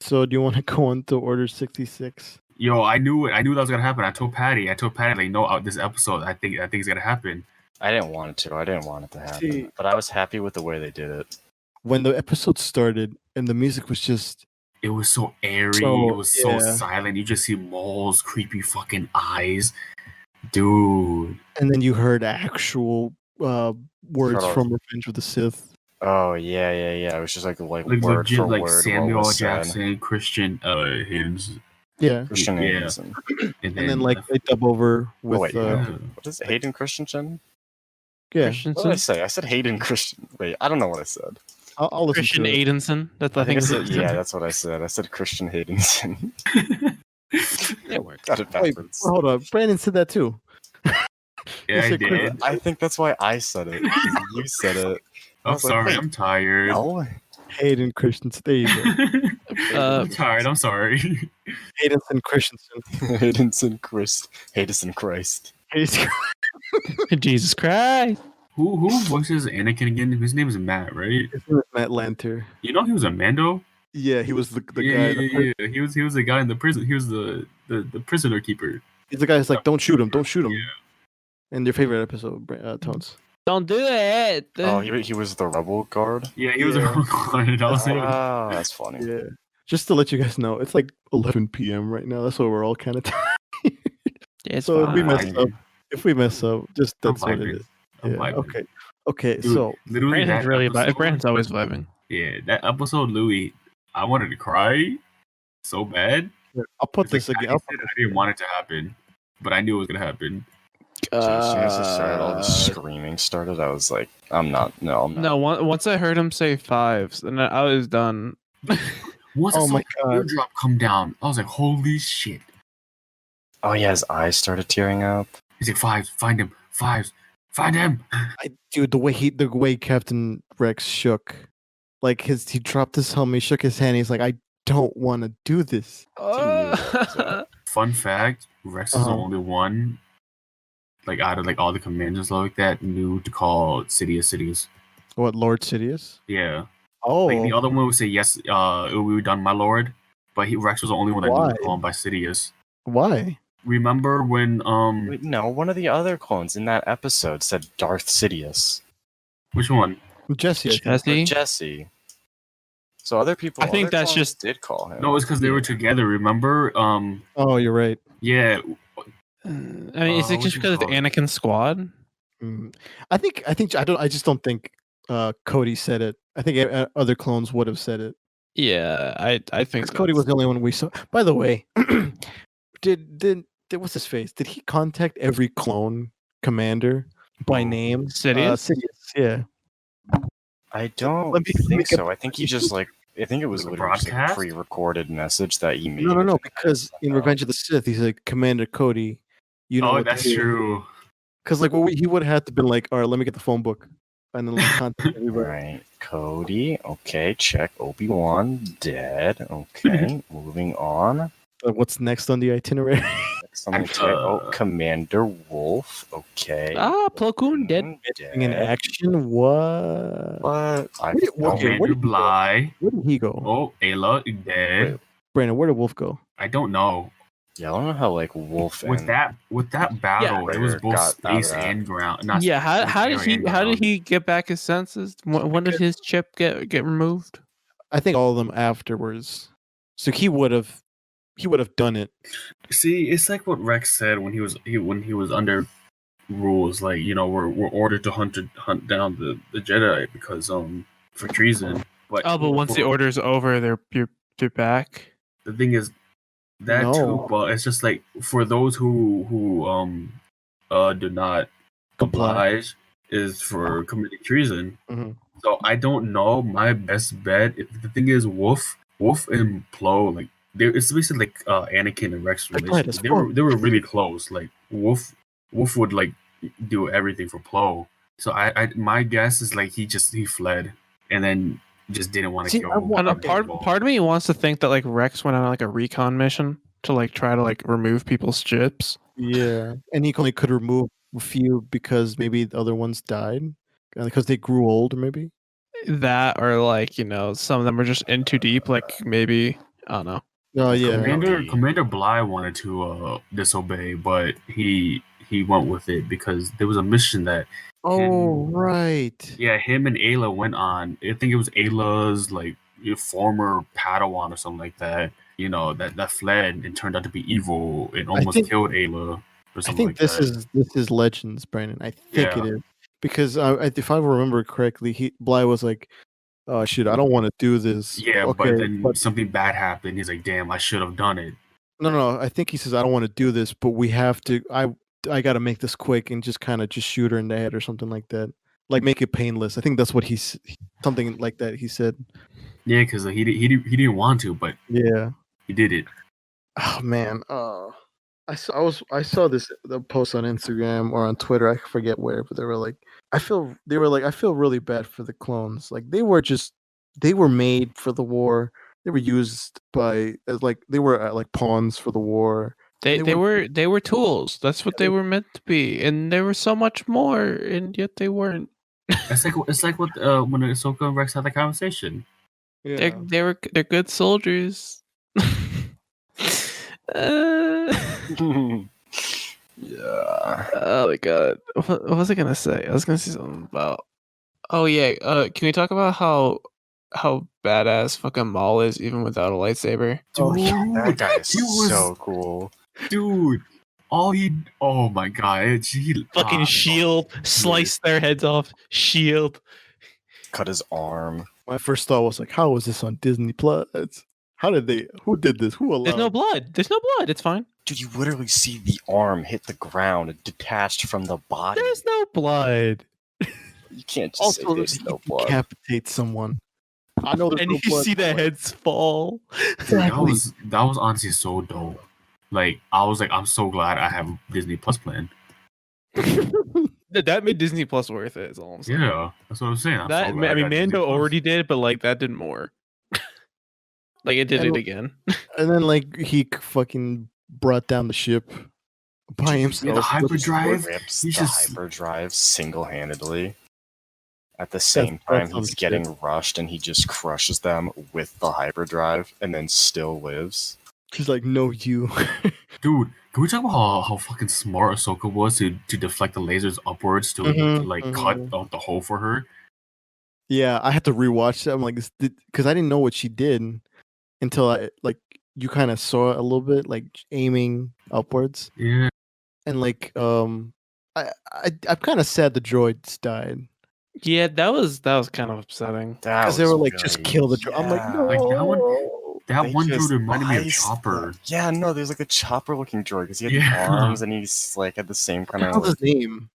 So do you want to go on to Order 66? yo, I knew it. I knew that was gonna happen. I told Patty, like, no, this episode, I think it's gonna happen. I didn't want it to. I didn't want it to happen. See- But I was happy with the way they did it. When the episode started and the music was just It was so airy. So, it was so yeah. silent. You just see Maul's creepy fucking eyes, dude. and then you heard actual words Shut up. from Revenge of the Sith. Oh yeah. It was just like Like word legit, for like word Samuel what was said. Jackson, Christian, Hayden's, Yeah, Christian Yeah. Haydenson. and and then like they dub over with wait, yeah. What is it? Hayden Christensen? yeah. What did I Christensen? say? I said Hayden Christian. Wait, I don't know what I said. I'll listen Christian to it. Aidenson. That's I I think think. I said, yeah, that's what I said. I said Christian Haydenson. It worked. Got it Wait, backwards. hold on. Brandon said that too. Yeah, I said did. Christian. I think that's why I said it. 'cause You said it. I I'm was like, sorry. wait, I'm tired. No. Hayden Christensen. There you go. I'm tired. I'm sorry. Haydenson Christensen. Haydenson Christ. Jesus Christ. Who voices Anakin again? His name is Matt, right? His name is Matt Lanter. You know he was a Mando. Yeah, he was the guy. Yeah. He was the guy in the prison. He was the prisoner keeper. He's the guy who's like, don't shoot him, don't shoot him. Yeah. And your favorite episode, Tones. Don't do it. Oh, he was the rebel guard. Yeah, he was Yeah. a one. I was like, Oh, that's funny. Yeah. Just to let you guys know, it's like 11 p.m. right now. That's why we're all kind of tired. Yeah, it's So if we fine. mess up, just I'm that's what it vibing. is. I'm Yeah. vibing. Okay. Dude, So literally Brandon's that really episode- Brandon's always vibing. Yeah, that episode, Louis, I wanted to cry so bad. I'll put It's like this again. Patty said, I didn't want it to happen, but I knew it was gonna happen. So as soon as it started, all the screaming started. I was like, I'm not. No, once I heard him say fives, and I was done. Once I Oh saw my the God. teardrop come down, I was like, holy shit. Oh yeah, his eyes started tearing up. He's like, fives, find him, fives, find him. Dude, the way Captain Rex shook, like he dropped his helmet, he shook his hand. He's like, I don't want to do this. Fun fact, Rex is the Uh-huh. only one, like out of like all the commanders like that, knew to call Sidious. What, Lord Sidious? Yeah. Oh, Like the other one would say yes, it will be done, my lord. But Rex was the only one that knew Why? to call him by Sidious. why? Remember when Wait, no, one of the other clones in that episode said Darth Sidious. which one? Jesse. I think. Jesse? Jesse. So other people. I think other that's clones just- did call him. No, it's because they were together. Remember? Oh, you're right. Yeah. I mean, is it what just you because of the call it? Anakin squad? I think I just don't think Cody said it. I think other clones would have said it. Yeah, I think Because Cody was the only one we saw. By the way, did what's his face? Did he contact every clone commander by name? Sidious? Sidious, yeah. I don't Let me think get so. I think he just like. I think it was Like a literally just like a broadcast? pre-recorded message that he made. No, which I because in found out. Revenge of the Sith, he's like Commander Cody. You know Oh, what to that's do. true. Because like he would have had to been like, all right, let me get the phone book, and then like contact everybody. Right, Cody. Okay, check. Obi-Wan dead. Okay, moving on. But what's next on the itinerary? Something Commander Wolf. Okay. Plo Koon dead. In action, what? But I Where did Wolf go? Commander Bly. Where did he go? Oh, Ayla dead. Wait. Brandon, where did Wolf go? I don't know. Yeah, I don't know how like Wolf With and that battle, it was Raider both got out of space that. and ground. Not Yeah, space, it was how air did he and how did ground. he get back his senses? When did his chip get removed? I think all of them afterwards. So he would have done it. See, it's like what Rex said when he was under rules. Like, you know, we're ordered to hunt down the Jedi because for treason. But Once the order's over, you're back. the thing is that too. No. But it's just like for those who do not Comply. oblige is for committing treason. Mhm. So I don't know. My best bet. The thing is, Wolf and Plo, like it's basically like Anakin and Rex relationship. They were really close. Like Wolf would like do everything for Plo. So I my guess is like he fled and then just didn't want to See, kill. Part of me wants to think that like Rex went on like a recon mission to like try to like remove people's chips. Yeah, and he only could remove a few because maybe the other ones died because they grew old, maybe. That or like, you know, some of them are just in too deep. Like maybe I don't know. Oh yeah, Commander Bly wanted to disobey, but he went with it because there was a mission that. Right. Yeah, him and Ayla went on. I think it was Ayla's like former Padawan or something like that. You know that fled and turned out to be evil and almost killed Ayla or something like that. This is Legends, Brandon. I think it is because if I remember correctly, Bly was like, "Oh shit, I don't want to do this." Yeah, okay, but then something bad happened. He's like, "Damn, I should have done it." No. I think he says, "I don't want to do this, but we have to. I got to make this quick and just kind of just shoot her in the head or something like that. Like make it painless." I think that's what something like that he said. Yeah, because he didn't want to, but yeah, he did it. Oh man, I saw the post on Instagram or on Twitter. I forget where, but they were like, I feel really bad for the clones. Like they were made for the war. They were used they were like pawns for the war. They were tools. That's what they were meant to be, and there was so much more, and yet they weren't. It's like what when Ahsoka and Rex had that conversation. Yeah. They're good soldiers. Yeah. Oh my god. What was I gonna say? I was gonna say something about. Oh yeah. Can we talk about how badass fucking Maul is even without a lightsaber? Dude, that guy is so cool. Dude, oh my god, fucking shield, slice their heads off, shield. Cut his arm. My first thought was like, how is this on Disney Plus? Who did this? Who allowed? There's no blood. It's fine. Dude, you literally see the arm hit the ground, detached from the body. There's no blood. You can't just say there's no blood. Decapitate someone. I know. And you see the heads fall. Exactly. That was honestly so dope. Like I was like, I'm so glad I have Disney Plus plan. That made Disney Plus worth it. Is all I'm saying. Yeah, that's what I'm saying. Mando already did, but like that did more. Like it did it again. And then like he fucking brought down the ship by himself. The hyperdrive. Rips the hyperdrive single-handedly. At the same time, he's getting rushed, and he just crushes them with the hyperdrive, and then still lives. He's like, "No, you." Dude, can we talk about how fucking smart Ahsoka was to deflect the lasers upwards to cut out the hole for her? Yeah, I had to rewatch that. I'm like, because I didn't know what she did until you kind of saw it a little bit, like aiming upwards. Yeah, and like I'm kind of sad the droids died. Yeah, that was kind of upsetting because they were like, just kill the droid. I'm like, no. That one droid reminded me of Chopper. Yeah, no, there's like a Chopper-looking droid because he had the arms and he's like had the same kind of. What's his name?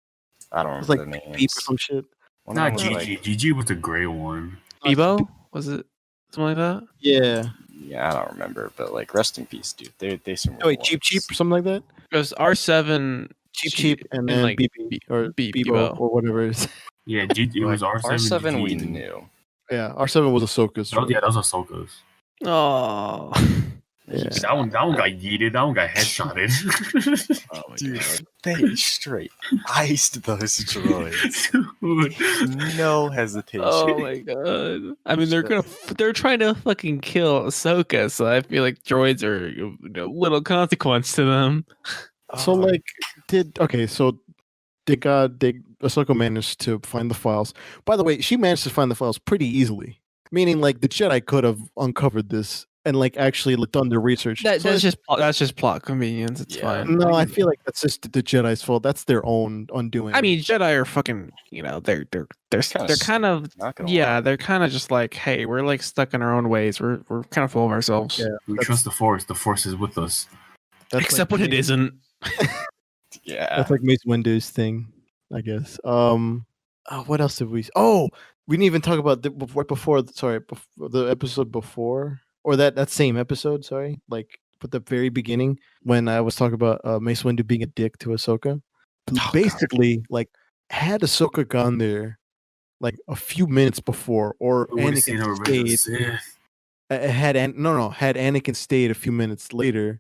I don't remember the name. Beep or some shit. One of Not them was GG. like, GG was the gray one. Bebo? Was it something like that? Yeah. yeah, I don't remember, but like, rest in peace, dude. They some. Oh, wait, cheap or something like that. It was R7 Cheap, and then like BB or Bebo Bebo. or whatever it is. Yeah, it was R7. R7 we GG. knew. Yeah, R7 was Ahsoka's. Oh, yeah, those are Ahsoka's. Oh. Yeah. That one got yeeted. That one got headshotted. Oh my Dude, god. they straight iced those droids. Dude. No hesitation. Oh my god. I mean, they're trying to fucking kill Ahsoka, so I feel like droids are little consequence to them. So like, Ahsoka managed to find the files. By the way, she managed to find the files pretty easily. Meaning, like, the Jedi could have uncovered this and like actually done their research. That's just plot convenience. It's Yeah. fine. No, I feel like that's just the Jedi's fault. That's their own undoing. I mean, Jedi are fucking. They're kind of. Not gonna Yeah, lie. they're kind of just like, hey, we're like stuck in our own ways. We're kind of full of ourselves. Yeah, We that's- trust the Force. The Force is with us. that's Except like when it Mace- isn't. Yeah. That's like Mace Windu's thing, I guess. What else did we? Oh, we didn't even talk about before the episode before, or that same episode. Sorry, like at the very beginning when I was talking about Mace Windu being a dick to Ahsoka. Basically, like had Ahsoka gone there like a few minutes before, or We would have seen her Anakin with the stayed. Sith. Had Anakin stayed a few minutes later,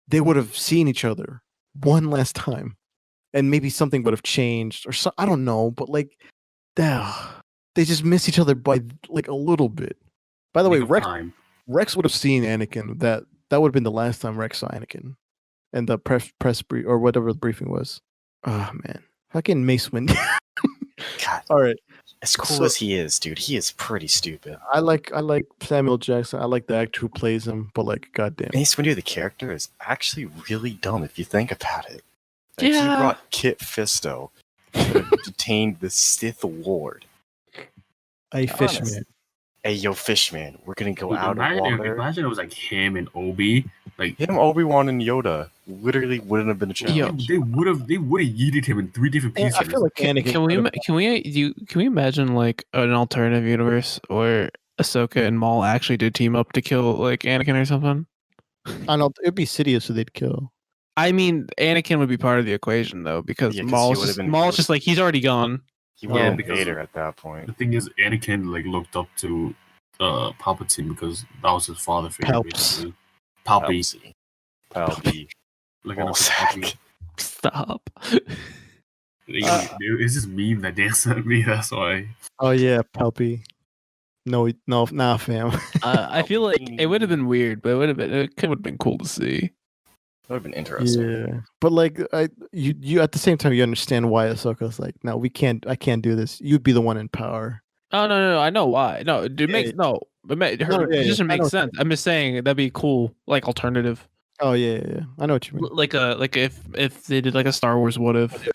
they would have seen each other one last time, and maybe something would have changed, or so I don't know. But like, they just miss each other by like a little bit. By the way, Nick of time. Rex would have seen Anakin. That would have been the last time Rex saw Anakin, and the press brief or whatever the briefing was. Oh man, fucking Mace Windu. God, All right, as cool So- as he is, dude, he is pretty stupid. I like Samuel Jackson. I like the actor who plays him, but like, goddamn. Mace Windu, the character, is actually really dumb if you think about it. Like, Yeah. He brought Kit Fisto to detain the Sith Lord. A fishman. Hey, yo, Fishman, we're gonna go Dude, out of water. imagine it was like him and Obi. Like Him, Obi-Wan, and Yoda literally wouldn't have been a challenge. they would have yeeted him in 3 different And pieces. I feel like Anakin. Can we imagine like an alternative universe where Ahsoka and Maul actually did team up to kill like Anakin or something? I know it'd be Sidious who they'd kill. I mean, Anakin would be part of the equation though, because Yeah, 'cause he would've been- Maul's just like he's already gone. He would have been because- Vader at that point. The thing is, Anakin like looked up to Palpatine because that was his father figure. Palps. Basically. Palpy. Palpy. Like Ball an sack. Stop. It's this meme that Dan sent me. That's why. Oh yeah, Palpy. No, nah, fam. I feel like it would have been weird, but it could have been cool to see. That would have been interesting. Yeah, but like, you at the same time you understand why Ahsoka's like, no, I can't do this. You'd be the one in power. Oh no, I know why. No, it Yeah, makes no. It doesn't I make know. sense. I'm just saying that'd be cool, like alternative. Oh yeah. I know what you mean. Like if they did like a Star Wars what if.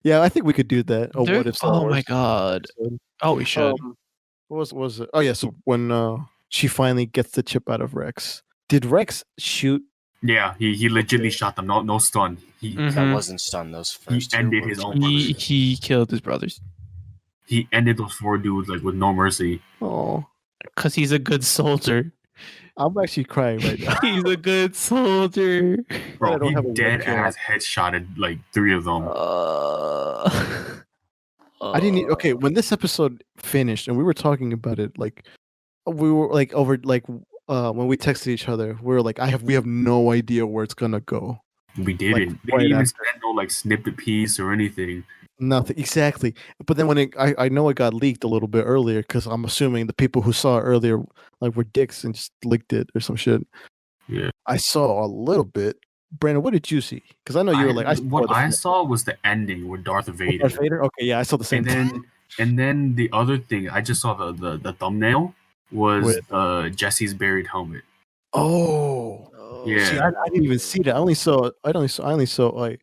Yeah, I think we could do that. Oh, Dude, what if? Star oh my Wars god. episode. Oh, we should. What was it? Oh yeah, so when she finally gets the chip out of Rex, did Rex shoot? Yeah, he legitimately shot them. No stun. He Mhm. That wasn't stun. Those first two ended were his own just- He killed his brothers he ended those 4 dudes like with no mercy. Oh, because he's a good soldier. I'm actually crying right now. He's a good soldier. I Bro, don't he have a dead webcam. ass headshotted like 3 of them. I didn't. Okay, when this episode finished and we were talking about it, like we were like over like when we texted each other, we were like, we have no idea where it's gonna go. We didn't. like, They right didn't even after. send no like snippet piece or anything. Nothing exactly. But then when I know it got leaked a little bit earlier because I'm assuming the people who saw it earlier like were dicks and just leaked it or some shit. Yeah. I saw a little bit. Brandon, what did you see? Because I know you were like, what I saw was the ending with Darth Vader. Darth Vader. Okay, yeah, I saw the same And thing. then the other thing I just saw the thumbnail was With- Jesse's buried helmet. Oh, Yeah. See, I didn't even see that. I only saw like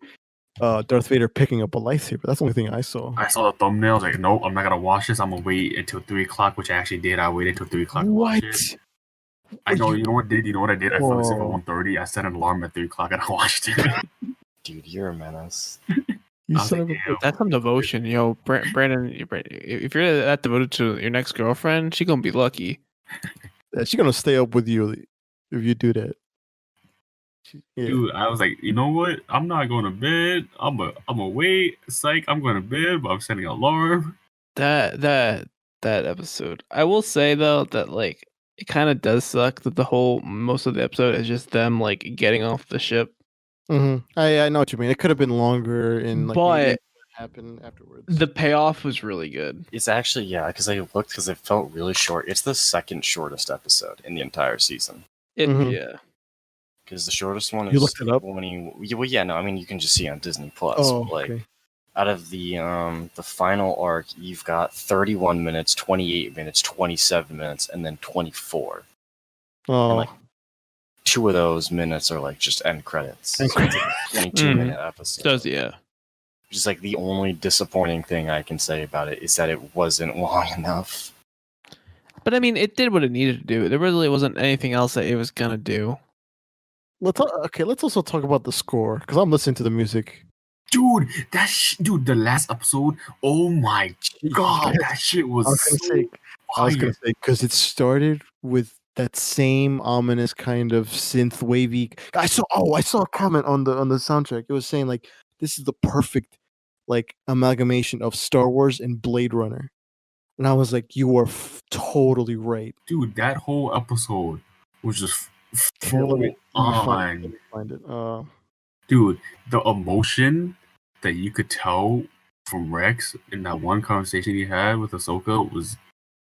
Darth Vader picking up a lightsaber. That's the only thing I saw. I saw the thumbnail. I was like, nope, I'm not gonna watch this. I'm gonna wait until 3 o'clock, which I actually did. I waited until 3 o'clock. To watch What? it. I know. You know what I did? I fell asleep at Whoa. 1:30. I set an alarm at 3 o'clock and I watched it. Dude, you're a menace. You I was son like, of a damn. bitch. That's some devotion, yo. Brandon, if you're that devoted to your next girlfriend, she gonna be lucky. Yeah, she's gonna stay up with you if you do that. Yeah. Dude, I was like, you know what? I'm not going to bed. I'm a wait. Psych, I'm going to bed, but I'm setting an alarm. That episode. I will say though that like it kind of does suck that most of the episode is just them like getting off the ship. I know what you mean. It could have been longer and like maybe But what happened afterwards. the payoff was really good. It's actually, yeah, because I looked because it felt really short. It's the second shortest episode in the entire season. Yeah. Because the shortest one is You looked it up? well, yeah, no, I mean you can just see on Disney Plus. Oh, Like okay. out of the final arc, you've got 31 minutes, 28 minutes, 27 minutes, and then 24. Oh, like, 2 of those minutes are like just end credits. End So it's like a 22-minute episode. Does yeah. Which is like the only disappointing thing I can say about it is that it wasn't long enough. But I mean, it did what it needed to do. There really wasn't anything else that it was gonna do. let's also talk about the score because I'm listening to the music. Dude, the last episode, oh my god, that shit was I was gonna say because it started with that same ominous kind of synth wavy. I saw a comment on the soundtrack. It was saying like this is the perfect like amalgamation of Star Wars and Blade Runner, and I was like, you are totally right. Dude, that whole episode was just Here, let me on. find it. Dude, the emotion that you could tell from Rex in that one conversation he had with Ahsoka was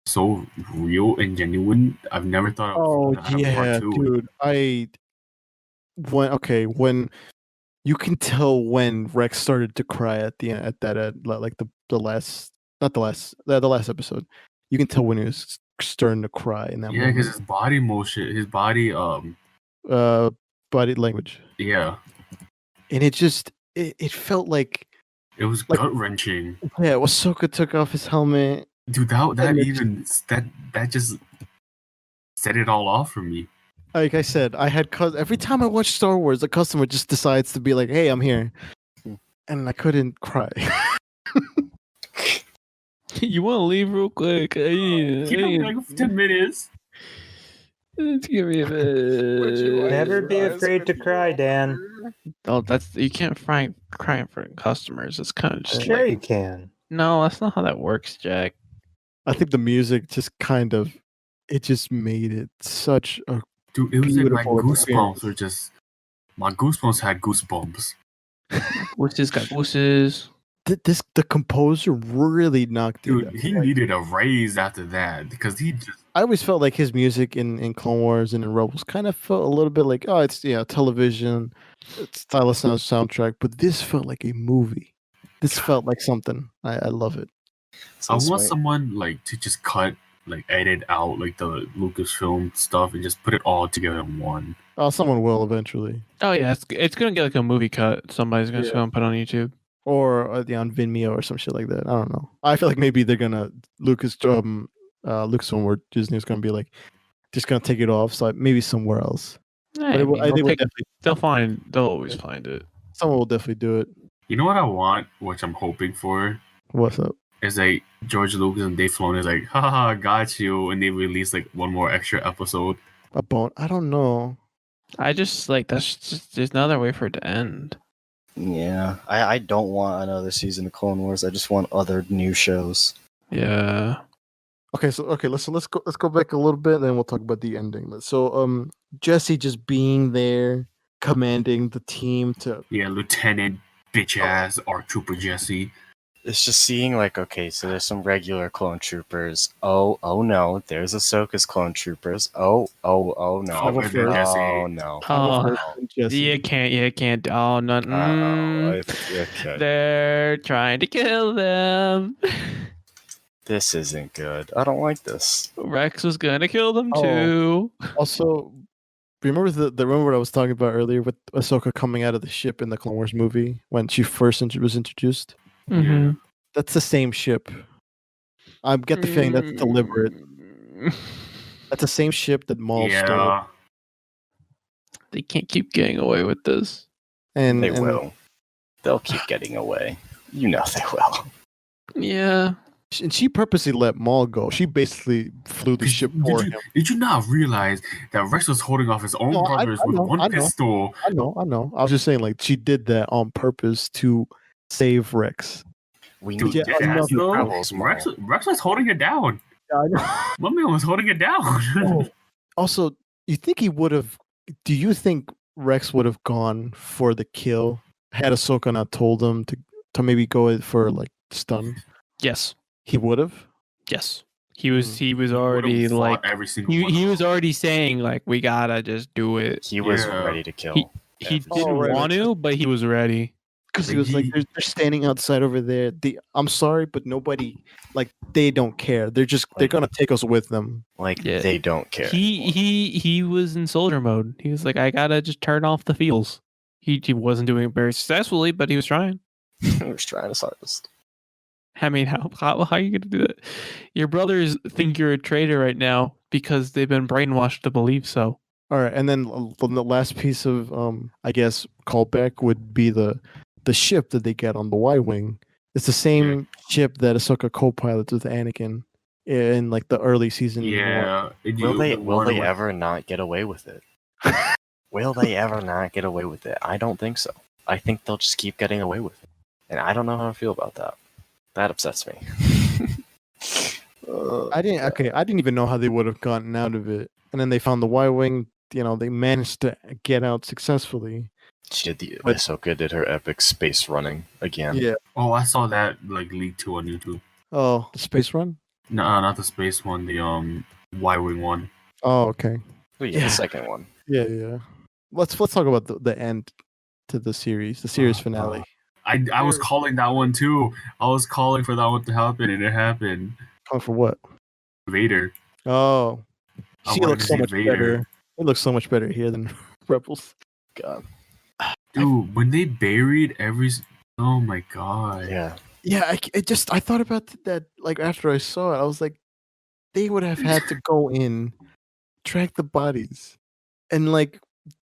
so real and genuine. I've never thought of that in part 2. Dude. When you can tell when Rex started to cry at the end like the last episode. You can tell when he was starting to cry in that Yeah, moment. because his body motion, his body Body language. yeah. And it felt like It was Like- gut wrenching. yeah, Ahsoka took off his helmet. Dude, that just set it all off for me. Like I said, every time I watch Star Wars, the customer just decides to be like, "Hey, I'm here," and I couldn't cry. You want to leave real quick? Like 10 minutes. Let's give me a bit. Never be afraid to cry, Dan. Oh, you can't cry in front of customers. It's kind of just Sure like, you can. no, that's not how that works, Jack. I think the music just just made it such a Dude, it was like my Beautiful goosebumps experience. were just my goosebumps had goosebumps. Gooses got gooses. the composer really knocked it. Dude, he needed a raise after that because he just I always felt like his music in Clone Wars and in Rebels kind of felt a little bit like, oh, it's television, it's stylus soundtrack, but this felt like a movie. This felt like something. I love it. So I want sweet. someone like to just edit out like the Lucasfilm stuff and just put it all together in one. Oh, someone will eventually, Oh yeah, it's gonna get like a movie cut. Somebody's gonna Yeah. go and put on YouTube. or on Vimeo or some shit like that. I don't know. I feel like maybe they're gonna Lucasfilm or Disney's gonna be like just gonna take it off, so maybe somewhere else. Hey, But I mean, I think they'll always find it. someone will definitely do it. You know what I want, which I'm hoping for, What's up? is like George Lucas and Dave Filoni is like, haha, got you, and they release like one more extra episode. A bone? I don't know. I just like there's no other way for it to end. Yeah, I don't want another season of Clone Wars. I just want other new shows. Yeah. Okay, let's go back a little bit, then we'll talk about the ending. So Jesse just being there, commanding the team to Yeah, Lieutenant bitch ass ARC Trooper Jesse. It's just seeing like, okay, so there's some regular clone troopers. Oh no, there's Ahsoka's clone troopers. Oh no. Level first. Jesse. Oh no. Oh, Jesse. you can't. Oh no. Okay. They're trying to kill them. This isn't good. I don't like this. Rex was gonna kill them Oh. too. Also, remember remember what I was talking about earlier with Ahsoka coming out of the ship in the Clone Wars movie when she first was introduced? Mhm. That's the same ship. I get the feeling that's deliberate. That's the same ship that Maul stole. Yeah. They can't keep getting away with this. And They will. They'll keep getting away. You know they will. Yeah. And she purposely let Maul go. She basically flew the ship for him. Did you not realize that Rex was holding off his own No, I brothers with know, one I know. pistol? I know. I was just saying, like, she did that on purpose to save Rex. We Dude, need yeah, dead ass though. Rebels, Rex Maul. was holding it down. I know. My man was holding it down. Oh, also, you think he would have? Do you think Rex would have gone for the kill had Ahsoka not told him to maybe go for like stun? Yes. He would have. Yes. He was Would've already fought like every single one. he was already saying like we gotta just do it. He was Yeah. ready to kill. He every didn't right, want to, but he was ready. Because he Like, was like, they're standing outside over there. I'm sorry, but nobody, like, they don't care. They're gonna take us with them. Like Yeah. they don't care. anymore. He was in soldier mode. He was like, I gotta just turn off the feels. He wasn't doing it very successfully, but he was trying. He was trying his hardest. I mean, how are you gonna do that? Your brothers think you're a traitor right now because they've been brainwashed to believe so. All right, and then the last piece of I guess callback would be the ship that they get on the Y-wing. It's the same ship that Ahsoka co-pilots with Anakin in like the early season. Yeah. Will they ever not get away with it? Will they ever not get away with it? I don't think so. I think they'll just keep getting away with it. And I don't know how I feel about that. That upsets me. I didn't even know how they would have gotten out of it. And then they found the Y-wing. You know, they managed to get out successfully. She did But- Ahsoka did her epic space running again. Yeah. Oh, I saw that like leaked too on YouTube. Oh, the space run. No, not the space one. The Y-wing one. Oh, okay. Oh, yeah, Yeah. the second one. Yeah. Let's talk about the end to the series finale. I was calling that one too. I was calling for that one to happen, and it happened. Oh, for what? Vader. Oh, I she wanted looks to so see much Vader. better. It looks so much better here than Rebels. God. Dude, when they buried oh my god. Yeah. Yeah, I thought about that like after I saw it. I was like, they would have had to go in, track the bodies, and like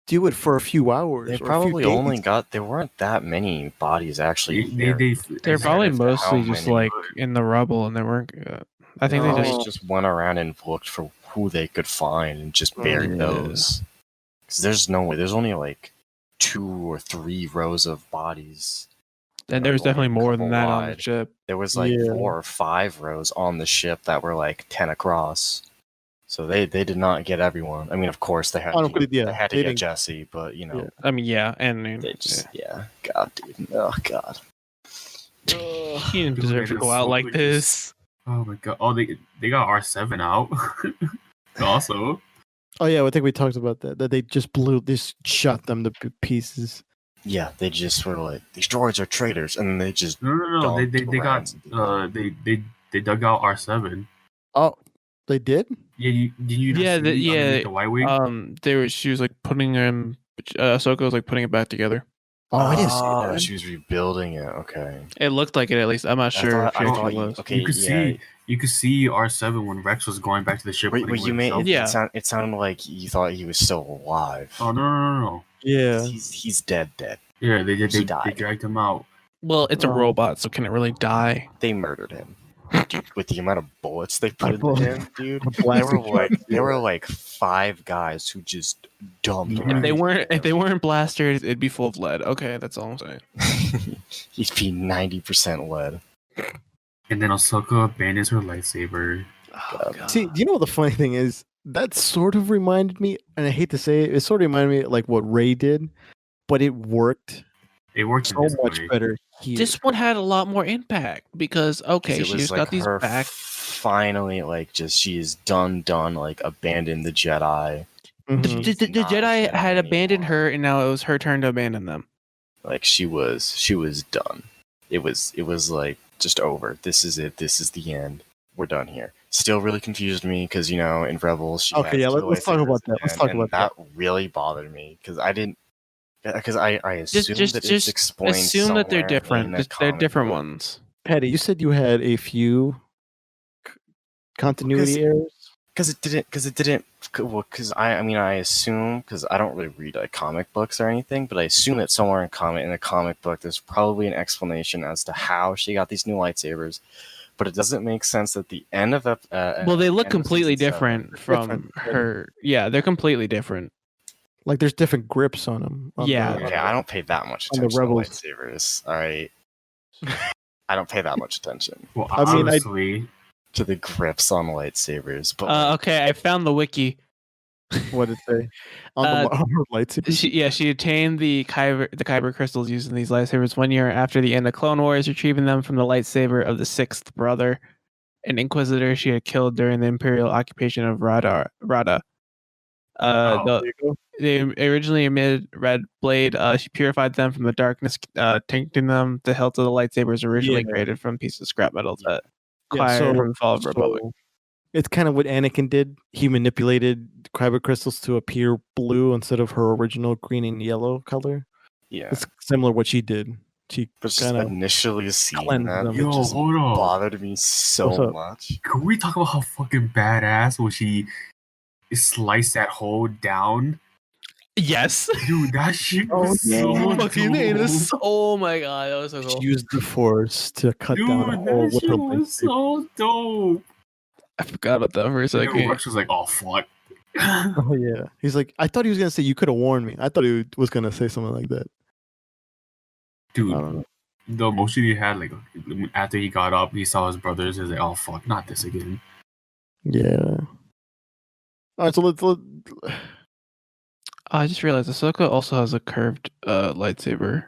do it for a few hours. They or a few probably only days. got. There weren't that many bodies actually. They're probably how mostly just many- like in the rubble, and they weren't. I think They they just. just went around and looked for who they could find and just buried Yeah. those. Because there's no way. There's only like 2 or 3 rows of bodies. And there was definitely Only a more couple than that on the wide. ship. There was like Yeah. 4 or 5 rows on the ship that were like 10 across. So they did not get everyone. I mean, of course they had Oh, to, but yeah, they had to they get didn't- Jesse, but you know, Yeah. I mean, yeah, and they just God, dude, oh God. he didn't Dude, deserve to they go just out look like like this. Oh my god. Oh, they got R7 out. Also. Oh yeah, I think we talked about that. That they just shot them to pieces. Yeah, they just were like, these droids are traitors, and then they just No. They dumped got rounds of people. they dug out R7. Oh, they did. Yeah, did you Yeah, see underneath the Y-wing? She was like putting him. Ahsoka was like putting it back together. Oh, I didn't see Oh, that. she was rebuilding it. Okay. It looked like it at least. I'm not sure if I she thought actually you- was. okay, you could yeah. you could see R7 when Rex was going back to the ship. Wait, putting you away made himself. Yeah. it sounded like you thought he was still alive. Oh no. Yeah. He's dead. Yeah, they did. He They died. dragged him out. Well, it's a Oh. robot, so can it really die? They murdered him. With the amount of bullets they put into him, dude. The There were like 5 guys who just dumped If If him. they weren't blasters, it'd be full of lead. Okay, that's all I'm saying. He'd be 90% lead. And then Ahsoka abandons her lightsaber. Oh, God. See, do you know what the funny thing is? That sort of reminded me, and I hate to say it, it sort of reminded me like what Ray did, but it worked It worked in so this much way. better here. This one had a lot more impact because okay, It she was just like got these her back. finally, like, just she is done, like abandoned the Jedi. The, Mhm. She's the not Jedi Jedi had abandoned anymore. her, and now it was her turn to abandon them. Like she was done. It was like just over. This is it. This is the end. We're done here. Still really confused me because in Rebels. She Okay, had yeah, two let's talk lightsabers about that. again, Let's talk and about that. really bothered me because I didn't. Because I assumed Just that it's explained. assume that they're somewhere in different. the They're comic different book. ones. Patty, you said you had a few continuity Because- errors. Because it didn't Well, because I mean, I assume, because I don't really read like comic books or anything, but I assume that somewhere in the comic book, there's probably an explanation as to how she got these new lightsabers. But it doesn't make sense at the end of Well, they look end of completely season different from Different. her. Yeah, they're completely different. Like there's different grips on them. Yeah. Okay, I don't pay that much on the attention to Rebels. lightsabers. All right, I don't pay that much attention Well, I mean, honestly, to the grips on lightsabers. But Okay, I found the wiki. What did it say? On Uh, the lightsaber. She obtained the kyber crystals used in these lightsabers 1 year after the end of Clone Wars, retrieving them from the lightsaber of the sixth brother, an Inquisitor she had killed during the Imperial occupation of Rada. Oh. They originally emitted red blade. She purified them from the darkness, tainting them. The hilt of the lightsabers originally Yeah. created from pieces of scrap metal that Yeah, acquired from the fall of the Republic. It's kind of what Anakin did. He manipulated kyber crystals to appear blue instead of her original green and yellow color. yeah, It's similar what she did. She but just kind of initially seeing cleanse that, them. it Yo, just hold on. bothered me What's so up? much. Can we talk about how fucking badass when she sliced that hole down? Yes. Dude, that shit Oh, was yeah. so Fucking anus. dope. Oh my god, that was so she cool. used the force to cut down a Dude, hole that with shit her was lightsaber. so dope. I forgot about that for a And then second. Rex was like, "Oh fuck." Oh yeah, he's like, I thought he was gonna say you could have warned me. I thought he was gonna say something like that. I don't know. Dude, the emotion he had, like after he got up, he saw his brothers. He's like, "Oh fuck, not this again." Yeah. All right, so let's I just realized Ahsoka also has a curved lightsaber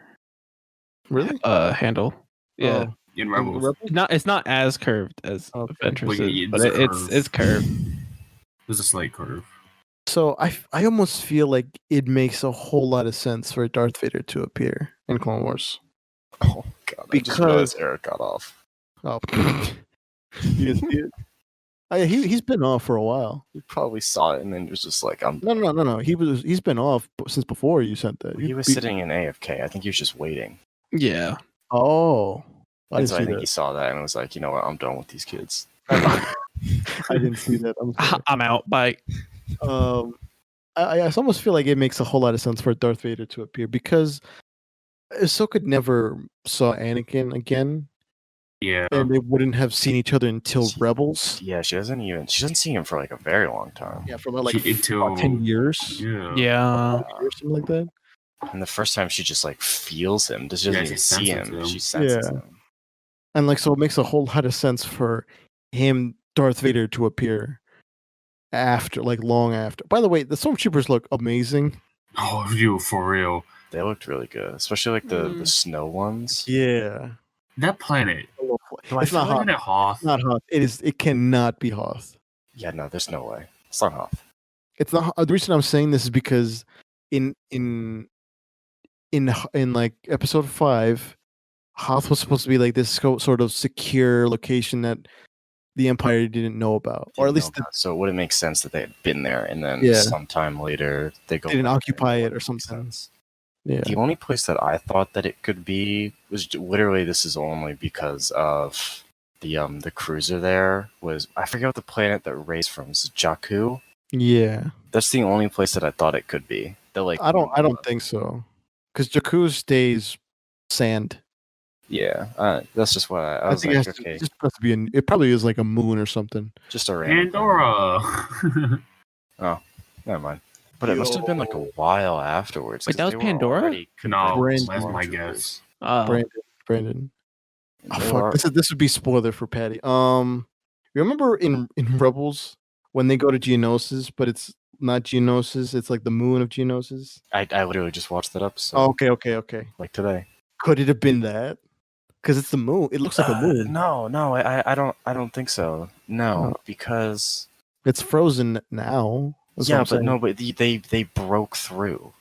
really. handle. Yeah, Oh, In in Rebels, not it's not as curved as Okay. Ventress's, But but it's curved. There's a slight curve. So I almost feel like it makes a whole lot of sense for Darth Vader to appear in Clone Wars. Oh god, I just Because- realized Eric got off. Oh, you didn't see it? Oh, yeah, he's been off for a while. He probably saw it and then was just like, "I'm." No. He's been off since before you sent that. He was sitting in AFK. I think he was just waiting. Yeah, Oh, I And didn't so I see think that. he saw that and was like, "You know what? I'm done with these kids." I didn't see that. I'm sorry. I'm out. Bye. I almost feel like it makes a whole lot of sense for Darth Vader to appear because Ahsoka never saw Anakin again, Yeah, and they wouldn't have seen each other until Rebels. Yeah, she doesn't see him for like a very long time. Yeah, for about She- until- 10 years. yeah. Yeah, Or something like that. And the first time she just like feels him. She Yeah, doesn't she even see senses him. him. She senses Yeah. him. And like, so it makes a whole lot of sense for him, Darth Vader, to appear after, like, long after. By the way, the stormtroopers look amazing. Oh, you for real? They looked really good, especially like the snow ones. Yeah, That planet. Do I it's feel not like hot. that Hoth? It's not Hoth. It is. It cannot be Hoth. Yeah, no, there's no way. It's not Hoth. It's not. The reason I'm saying this is because in like episode 5, Hoth was supposed to be like this sort of secure location that the Empire didn't know about, or at least So it wouldn't make sense that they had been there and then Yeah. sometime later they go. They didn't back there. occupy it or Wouldn't make something. sense. yeah. The only place that I thought that it could be was literally this is only because of the cruiser there was I forget what the planet that Rey's from is Jakku. Yeah, That's the only place that I thought it could be. That like I don't think so, because Jakku stays sand. Yeah, that's just what I I was think like. it, has to, Okay, it just has to be. It probably is like a moon or something. just a random. Pandora. Never mind. But it must have been like a while afterwards. Wait, 'cause that was they were Pandora? already No, converted that's my stormtroopers. guess. Brandon. Oh, They fuck. were- This would be spoiler for Patty. Remember in Rebels when they go to Geonosis, but it's not Geonosis. It's like the moon of Geonosis. I literally just watched that episode Oh, okay. like today. Could it have been that? Because it's the moon. It looks like a moon. No, I don't think so. No, Oh. because It's frozen now. That's what yeah, I'm but saying. no, but they broke through.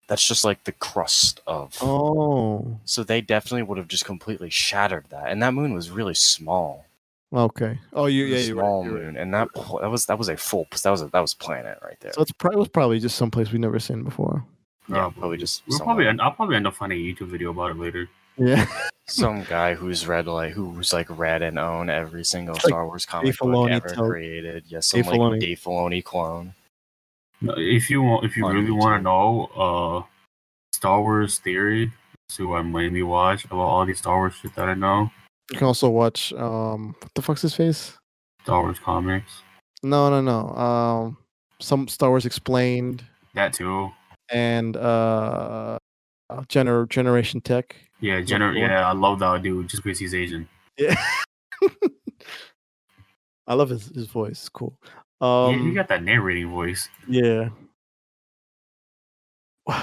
That's just like the crust of. Oh, So they definitely would have just completely shattered that, and that moon was really small. okay. Oh, It was a you're small right. moon, and that was a full that was planet right there. So it was probably just someplace we've never seen before. Yeah, probably just I'll somewhere. probably end up finding a YouTube video about it later. Yeah. Some guy who's read and own every single like Star Wars comic book Filoni ever created. Yes, some Dave Filoni. Dave Filoni clone. If you On really want YouTube. to know, Star Wars theory, so I mainly watch about all these Star Wars shit that I know. You can also watch what the fuck's his face? Star Wars comics, No. Some Star Wars Explained that too. and Generation Tech. Yeah, Number one. yeah, I love that dude just because he's Asian. Yeah. I love his voice. It's cool. Yeah, he got that narrating voice. Yeah.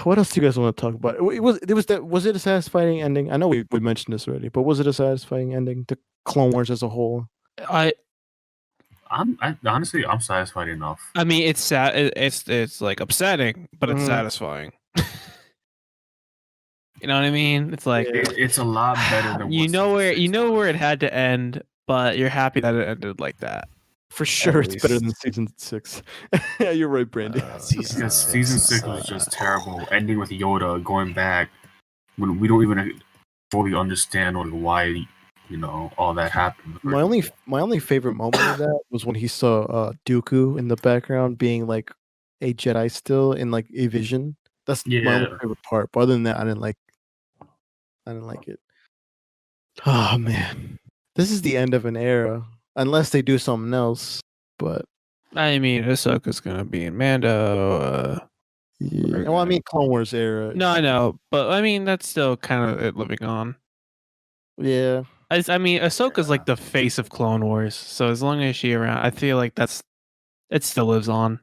What else do you guys want to talk about? Was it a satisfying ending? I know we mentioned this already, but was it a satisfying ending? The Clone Wars as a whole. Honestly, I'm satisfied enough. I mean, it's sad. It's like upsetting, but it's Mhm. satisfying. You know what I mean? It's like It's a lot better than you what know season 6 where was. it had to end, but you're happy that it ended like that. For sure, At it's better least. than season 6. Yeah, you're right, Brandy. Because season 6 was just terrible. Ending with Yoda going back when we don't even fully understand why all that happened. My only favorite moment of that was when he saw Dooku in the background being like a Jedi still in like a vision. That's my only Yeah. favorite part. But other than that, I didn't like it. Oh man. This is the end of an era. Unless they do something else. But I mean, Ahsoka's gonna be in Mando. yeah. Well, I mean Clone Wars era. No, I know, but I mean that's still kind of it living on. Yeah. I mean, Ahsoka's like the face of Clone Wars, so as long as she's around, I feel like it still lives on.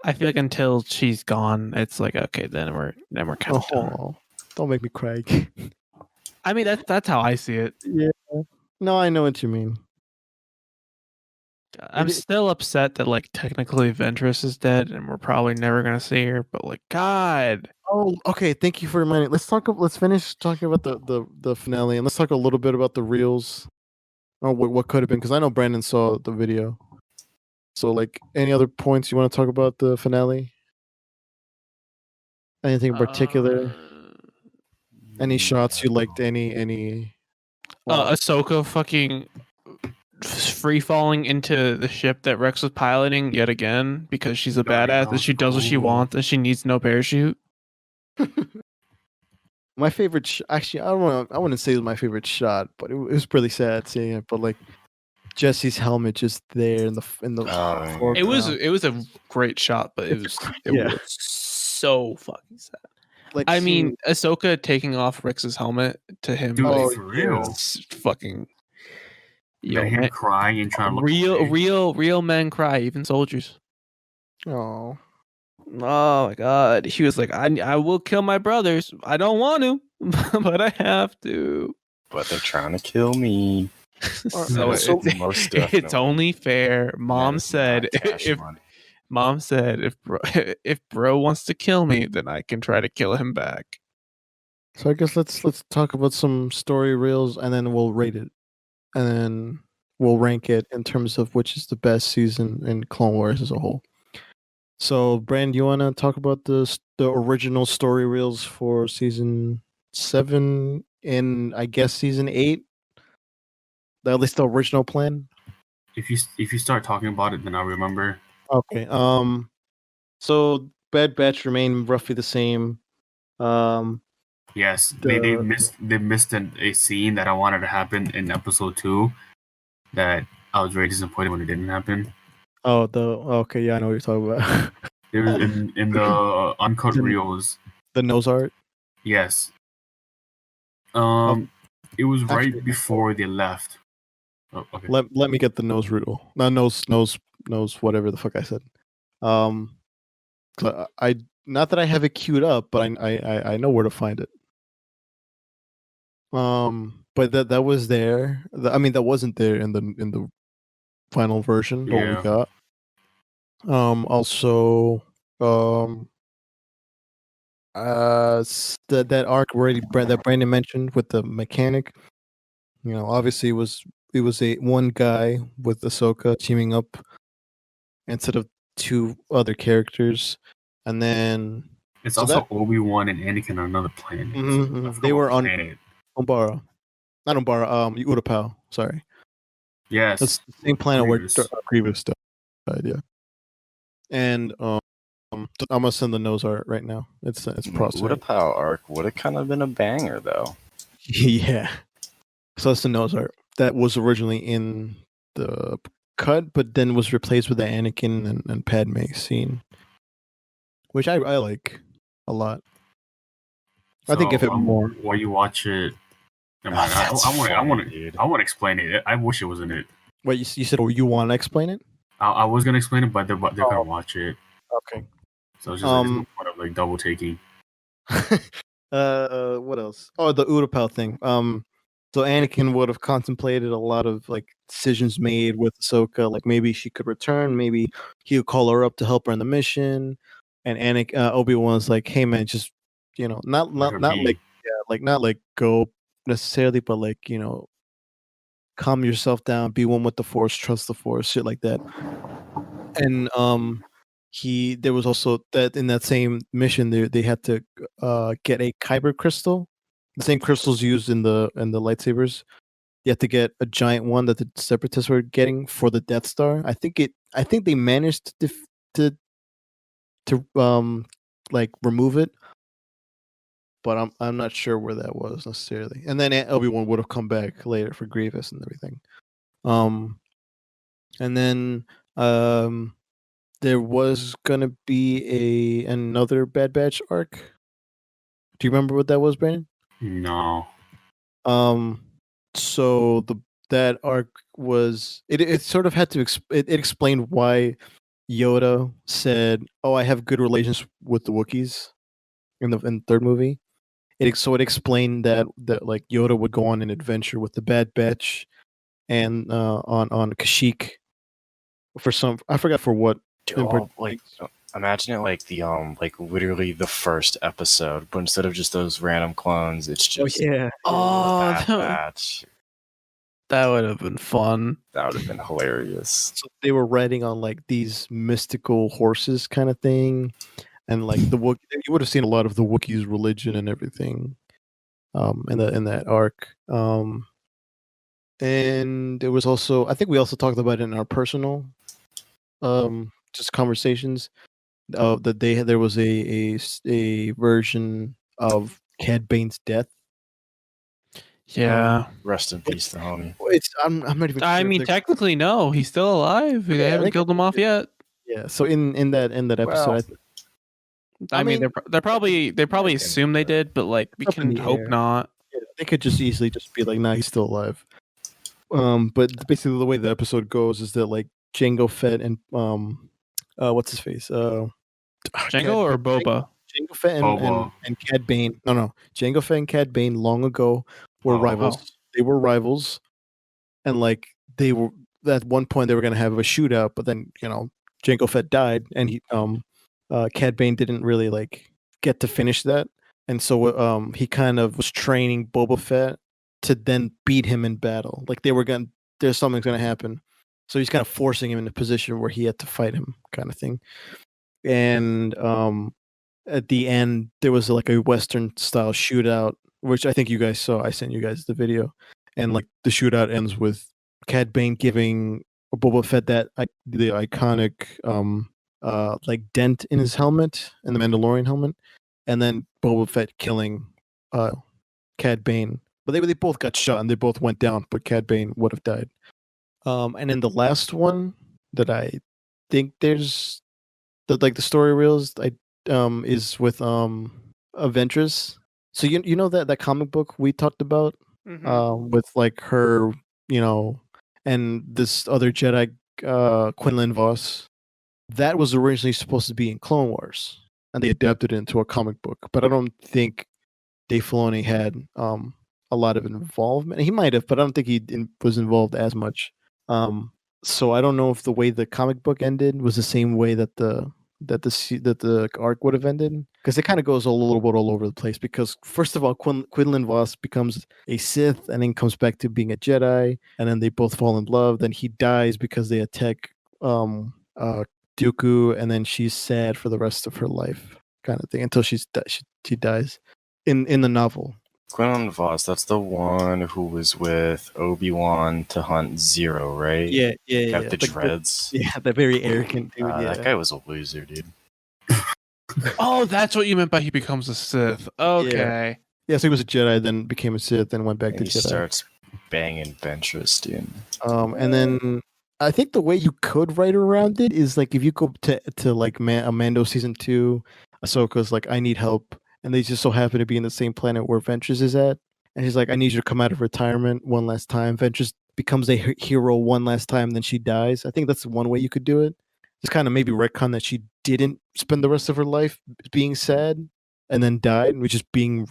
I feel like until she's gone, it's like okay, then we're kind of done. Oh, don't make me cry. I mean, that's how I see it. Yeah. No, I know what you mean. I'm still upset that like technically Ventress is dead, and we're probably never gonna see her. But like, God. Oh, okay. Thank you for reminding. Let's finish talking about the finale, and let's talk a little bit about the reels. Or what could have been, because I know Brandon saw the video. So, like, any other points you want to talk about the finale? Anything in particular? Any shots you liked? Any? Ahsoka fucking free falling into the ship that Rex was piloting yet again because she's a badass and she does what she wants and she needs no parachute. My favorite, actually, I wouldn't say it was my favorite shot, but it was pretty sad seeing it. But like Jesse's helmet just there in the It was a great shot, but it was so fucking sad. Like I mean, Ahsoka taking off Rex's helmet to him, Dude, like, for real. it's fucking. Yo, him crying and trying to look real men cry, even soldiers. Oh my God! He was like, I will kill my brothers. I don't want to, but I have to. But they're trying to kill me. So it's only fair. Mom said if bro wants to kill me, then I can try to kill him back. So I guess let's talk about some story reels, and then we'll rate it, and then we'll rank it in terms of which is the best season in Clone Wars as a whole. So, Brand, you want to talk about the original story reels for season 7 and I guess season 8? At least the original plan. If you start talking about it, then I'll remember. Okay. So Bad Batch remained roughly the same. Yes, they missed a scene that I wanted to happen in episode 2 that I was very disappointed when it didn't happen. Oh, okay, yeah, I know what you're talking about. There was in the uncut reels. The nose art. Yes. It was right before they left. Oh, okay. Let me get the nose reel. No, nose, whatever the fuck I said. I not that I have it queued up, but I know where to find it. But that was there. I mean, that wasn't there in the final version. What we got. Also, that arc that Brandon mentioned with the mechanic. You know, obviously it was a one guy with Ahsoka teaming up instead of two other characters, and then it's also Obi-Wan and Anakin on another planet. Mm-hmm. They were on Umbara, not Umbara. Utapau. Sorry. Yes, that's the same planet where Grievous died. Yeah. And I'm gonna send the nose art right now. It's processing. Utapau arc would have kind of been a banger though. Yeah. So that's the nose art that was originally in the cut, but then was replaced with the Anakin and Padme scene, which I like a lot. I think if it more. While you watch it, I want to explain it. I wish it was in it. Wait, you said you want to explain it? I was gonna explain it, but they're gonna watch it. Okay. So it's just like, it's part of like double taking. What else? Oh, the Utapau thing. So Anakin would have contemplated a lot of like decisions made with Ahsoka. Like maybe she could return. Maybe he would call her up to help her in the mission. And Obi-Wan's like, hey man, just not like not like go necessarily, but like calm yourself down, be one with the Force, trust the Force, shit like that. And there was also that in that same mission they had to get a kyber crystal, the same crystals used in the lightsabers. You had to get a giant one that the separatists were getting for the Death Star. I think they managed to like remove it, but I'm not sure where that was necessarily. And then Obi-Wan would have come back later for Grievous and everything. And then there was gonna be another Bad Batch arc. Do you remember what that was, Brandon? No. So that arc was it sort of had to it explained why Yoda said, "Oh, I have good relations with the Wookiees" in the third movie. It explained that like Yoda would go on an adventure with the Bad Batch and on Kashyyyk for some, I forgot for what. Like imagine it like the like literally the first episode, but instead of just those random clones, it's just yeah. Bad Batch. That would have been fun. That would have been hilarious. So they were riding on like these mystical horses kind of thing, and like you would have seen a lot of the Wookiees' religion and everything in that arc. And there was also, I think we also talked about it in our personal just conversations that there was a version of Cad Bane's death. Yeah. Rest in peace, the homie. I'm not even. I sure mean, technically, no, he's still alive. They haven't killed him off yet. Yeah. So in that episode, I mean, they probably assume they did, but like we can hope not. Yeah, they could just easily just be like, nah, he's still alive. But basically the way the episode goes is that like Jango Fett and what's his face? Jango or Boba? Jango Fett and Cad Bane. No. Jango Fett and Cad Bane long ago were rivals. Wow. They were rivals, and like they were at one point they were gonna have a shootout, but then Jango Fett died, and Cad Bane didn't really like get to finish that, and so he kind of was training Boba Fett to then beat him in battle. Like there's something's gonna happen, so he's kind of forcing him in a position where he had to fight him, kind of thing. And at the end, there was like a Western style shootout, which I think you guys saw. I sent you guys the video, and like the shootout ends with Cad Bane giving Boba Fett the iconic like dent in his helmet, in the Mandalorian helmet, and then Boba Fett killing Cad Bane. But they both got shot and they both went down, but Cad Bane would have died. And in the last one that I think there's the story reels is with Ventress. So you know that comic book we talked about with like her, and this other Jedi, Quinlan Vos. That was originally supposed to be in Clone Wars, and they adapted it into a comic book. But I don't think Dave Filoni had a lot of involvement. He might have, but I don't think he was involved as much. So I don't know if the way the comic book ended was the same way that the arc would have ended, because it kind of goes a little bit all over the place. Because first of all, Quinlan Vos becomes a Sith and then comes back to being a Jedi, and then they both fall in love. Then he dies because they attack Dooku, and then she's sad for the rest of her life, kind of thing, until she dies in the novel. Quinlan Voss, that's the one who was with Obi-Wan to hunt Zero, right? Yeah, Got the Like dreads. the very arrogant dude. That guy was a loser, dude. Oh, that's what you meant by he becomes a Sith. Okay. Yeah, so he was a Jedi, then became a Sith, then went back And to he Jedi. starts banging Ventress, dude. And then I think the way you could write around it is like if you go to like Mando season 2, Ahsoka's like, I need help, and they just so happen to be in the same planet where Ventress is at, and he's like, I need you to come out of retirement one last time. Ventress becomes a hero one last time, then she dies. I think that's one way you could do it. Just kind of maybe retcon that she didn't spend the rest of her life being sad and then died, which is being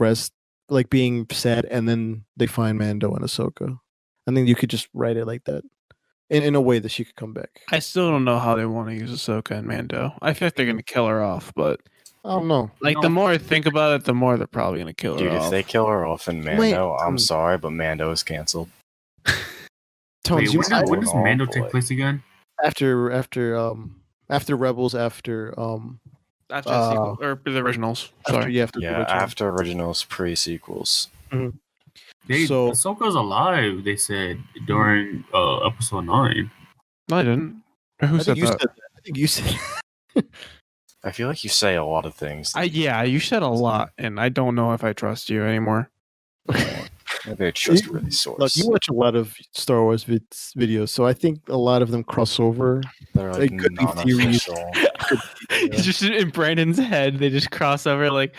sad, and then they find Mando and Ahsoka. I think you could just write it like that, in a way that she could come back. I still don't know how they want to use Ahsoka and Mando. I feel like they're gonna kill her off, but I don't know. like the more I think about it, the more they're probably gonna kill her Dude, off. if they kill her off in Mando, I'm sorry, but Mando is canceled. Tones, Wait, when does Mando take place again? after Rebels, after After the sequel or the originals. Sorry. after originals, pre-sequels. So Ahsoka's alive. They said during episode 9. No, I didn't. Who said that? I think you said. I feel like you say a lot of things. You said a lot, and I don't know if I trust you anymore. Maybe I trust really source. Look, you watch a lot of Star Wars videos, so I think a lot of them cross over. They're like It could be theories. non-official. It's just in Brandon's head. They just cross over like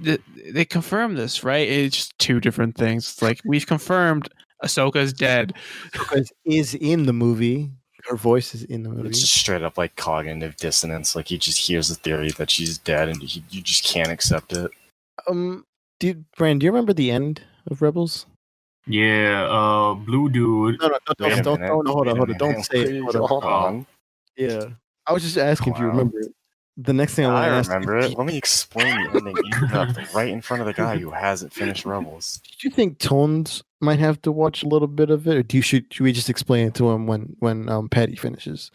they confirm this, right? It's just two different things. It's like we've confirmed Ahsoka's dead. Ahsoka is in the movie. Her voice is in the movie. It's just straight up like cognitive dissonance. Like he just hears the theory that she's dead, and you just can't accept it. Brand, do you remember the end of Rebels? Yeah, blue dude. No, hold on. Don't say it. Hold on. Yeah, I was just asking if you remember it. The next thing I remember it. Let me explain the ending right in front of the guy who hasn't finished Rebels. Do you think Tones might have to watch a little bit of it, or should we just explain it to him when Patty finishes,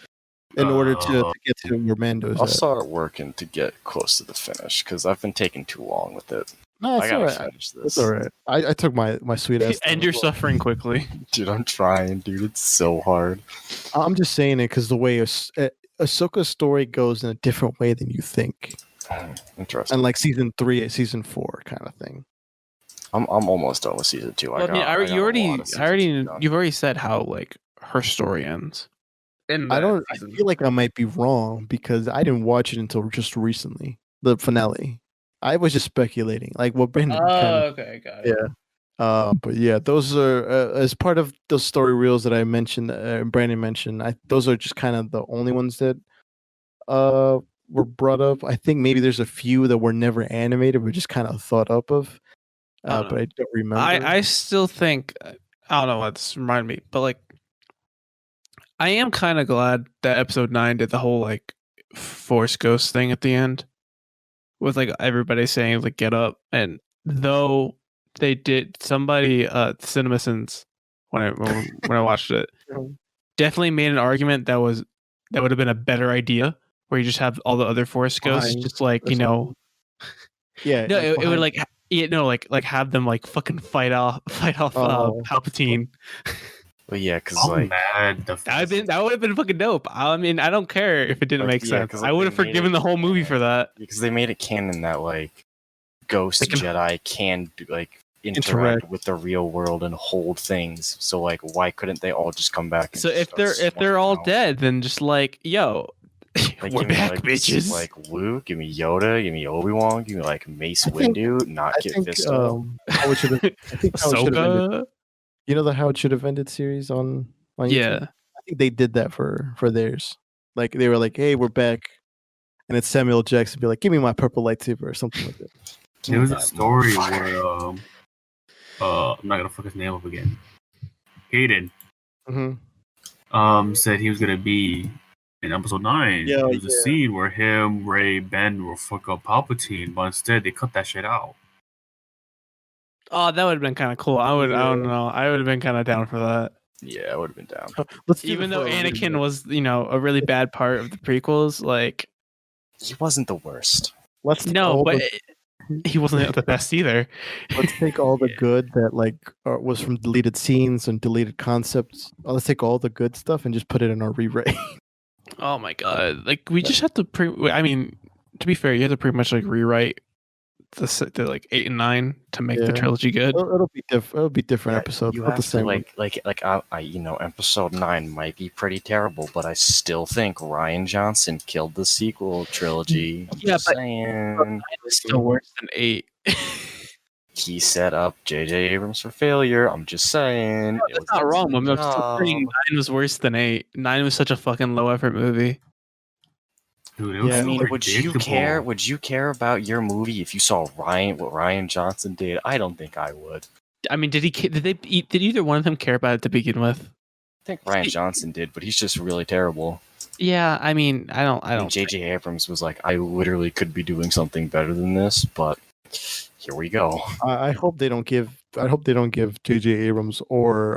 in order to get to where Mando is I'll at? start working to get close to the finish because I've been taking too long with it. No, I it's gotta all right. finish this. It's all right. I took my sweet ass. End your suffering quickly. Dude, I'm trying, dude. It's so hard. I'm just saying it because the way Ahsoka's story goes in a different way than you think, Interesting. and like season 3, season 4 kind of thing. I'm almost done with season 2. You've already said how like her story ends. I feel like I might be wrong because I didn't watch it until just recently, the finale. I was just speculating, like what Brandon. Okay, got it. Yeah. But yeah, those are as part of those story reels that I mentioned, Brandon mentioned. Those are just kind of the only ones that were brought up. I think maybe there's a few that were never animated, but just kind of thought up of. But I don't remember. I still think I don't know what's remind me, but like I am kind of glad that episode 9 did the whole like Force Ghost thing at the end, with like everybody saying like get up, and though they did somebody CinemaSins when I watched it definitely made an argument that would have been a better idea where you just have all the other Force Ghosts just like yeah, no, it would like have them like fucking fight off Palpatine. But yeah, because I'm like mad. That would have been fucking dope. I mean, I don't care if it didn't make sense. like, I would have forgiven the whole movie for that. Because they made it canon that like Ghost Jedi can like interact with the real world and hold things. So like, why couldn't they all just come back? And So if they're all dead, then just like like, we're back, bitches. Like Luke, give me Yoda, give me Obi-Wan, give me like Mace Windu, not Kit Fisto. How it should have. I think how it should have ended. You know the How It Should Have Ended series on YouTube? Yeah. I think they did that for theirs. Like they were like, "Hey, we're back," and it's Samuel Jackson be like, "Give me my purple lightsaber" or something like that. There was a story where I'm not gonna fuck his name up again. Hayden said he was gonna be in episode 9. Yeah, there was a scene where him, Rey, Ben will fuck up Palpatine, but instead they cut that shit out. Oh, that would have been kind of cool. I don't know. I would have been kind of down for that. Yeah, I would have been down. Even though Anakin was, a really bad part of the prequels, like he wasn't the worst. But he wasn't the best either. Let's take all the good that was from deleted scenes and deleted concepts. Let's take all the good stuff and just put it in our rewrite. Oh my god! Like we just have to. I mean, to be fair, you have to pretty much like rewrite the like 8 and 9 to make the trilogy good. It'll be different. It'll be different episodes. You Not the have to same. episode 9 might be pretty terrible, but I still think Ryan Johnson killed the sequel trilogy. I'm just saying. 9 was still worse than 8. He set up J.J. Abrams for failure. I'm just saying. No, that's not wrong. I'm still saying 9 was worse than 8. 9 was such a fucking low effort movie. Dude, it was so would you care? Would you care about your movie if you saw what Ryan Johnson did? I don't think I would. I mean, did either one of them care about it to begin with? I think Ryan Johnson did, but he's just really terrible. Yeah, I mean, I don't. J.J. Abrams was like, I literally could be doing something better than this, but here we go. I hope they don't give. I hope they don't give J.J. Abrams or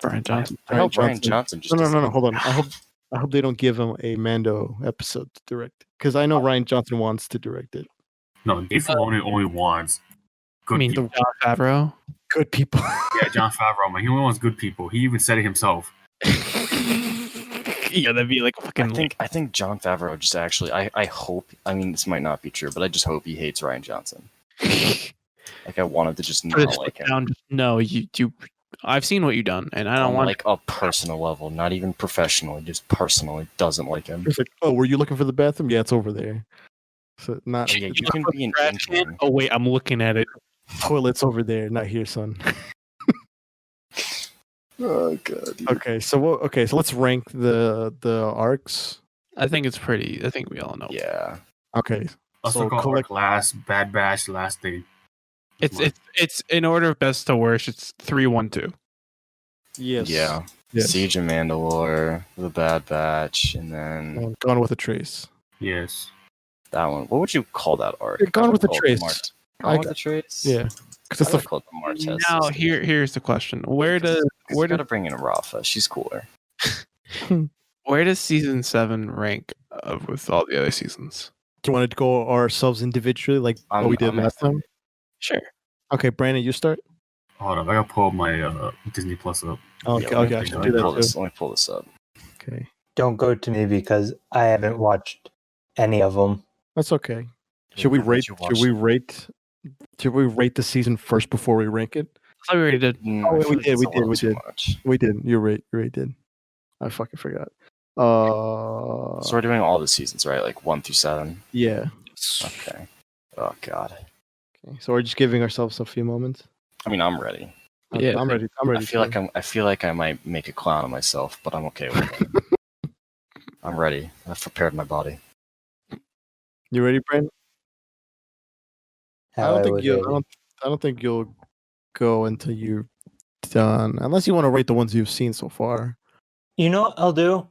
Ryan Johnson. I hope Ryan Johnson just no. Hold on. I hope they don't give him a Mando episode to direct, because I know Ryan Johnson wants to direct it. No, Dave Filoni only wants good people. Jon Favreau. Good people. Yeah, Jon Favreau, man. He only wants good people. He even said it himself. Yeah, that'd be like fucking. I think Jon Favreau just actually. I hope. I mean, this might not be true, but I just hope he hates Ryan Johnson. Like I wanted to just not like him. No, you. I've seen what you've done, and I don't want like a personal level, not even professionally, just personally doesn't like him. It's like, oh, were you looking for the bathroom? Yeah, it's over there. So not. Yeah, you can be an intern. Oh wait, I'm looking at it. Toilet's over there, not here, son. Oh god. Dude. Okay, so let's rank the arcs. I think it's pretty. I think we all know. Yeah. Okay. Also called last Bad Batch, last thing. It's in order of best to worst. It's 3, 1, 2. Yes. Yeah. Yes. Siege of Mandalore, The Bad Batch, and then Gone with a Trace. Yes. That one. What would you call that arc? Gone with a Trace. Gone with a Trace. Yeah. Because it's called the Martez. Now here's the question: Where to bring in Rafa? She's cooler. Where does season 7 rank with all the other seasons? Do you want to go ourselves individually, like what we did last time? Sure. Okay, Brandon, you start. Hold up, I gotta pull my Disney Plus up. Okay, yeah, I should do that too. Let me pull this up. Okay. Don't go to me because I haven't watched any of them. That's okay. Should we rate the season first before we rank it? I thought we already did. We did. You're right. You already did. I fucking forgot. So we're doing all the seasons, right? Like 1 through 7. Yeah. Okay. Oh god. Okay. So we're just giving ourselves a few moments. I mean, I'm ready. Okay, yeah, I'm ready. I feel like I might make a clown of myself, but I'm okay with it. I'm ready. I've prepared my body. You ready, Brandon? I don't think you'll go until you're done, unless you want to rate the ones you've seen so far. You know what I'll do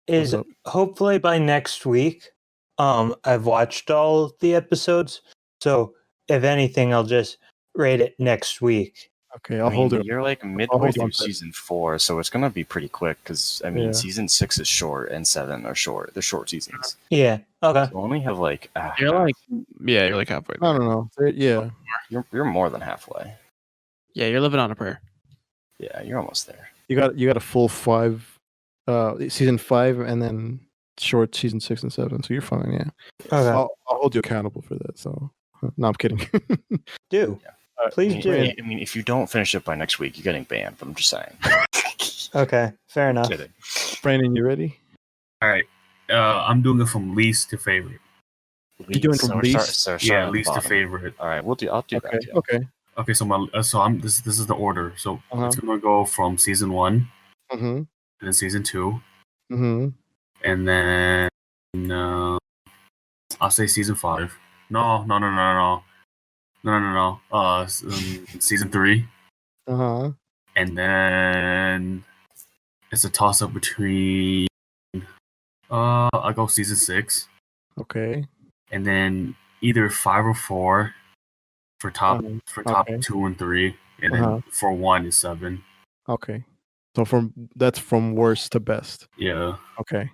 is hopefully by next week, I've watched all the episodes. So if anything, I'll just rate it next week. Okay, I'll hold it. You're like midway through season 4, so it's gonna be pretty quick. Because season 6 is short and 7 are short. They're short seasons. Yeah. Okay. So only have like you're like halfway. I don't know. Yeah. You're more than halfway. Yeah, you're living on a prayer. Yeah, you're almost there. You got a full 5, season 5, and then short season 6 and 7. So you're fine. Yeah. Okay. I'll hold you accountable for that. So no, I'm kidding. Do. Yeah. Please do. I mean, if you don't finish it by next week, you're getting banned. But I'm just saying. Okay, fair enough. Kidding. Brandon, you ready? All right. I'm doing it from least to favorite. You're doing from least? Yeah, least to favorite. All right, I'll do that. Yeah. Okay. Okay, so this is the order. So it's gonna go from season 1, and then season 2, and then I'll say season 5. No. Season 3. And then it's a toss up between. I'll go season 6. Okay. And then either 5 or 4 for top 2 and 3, and then for 1 is 7. Okay. So that's from worst to best. Yeah. Okay.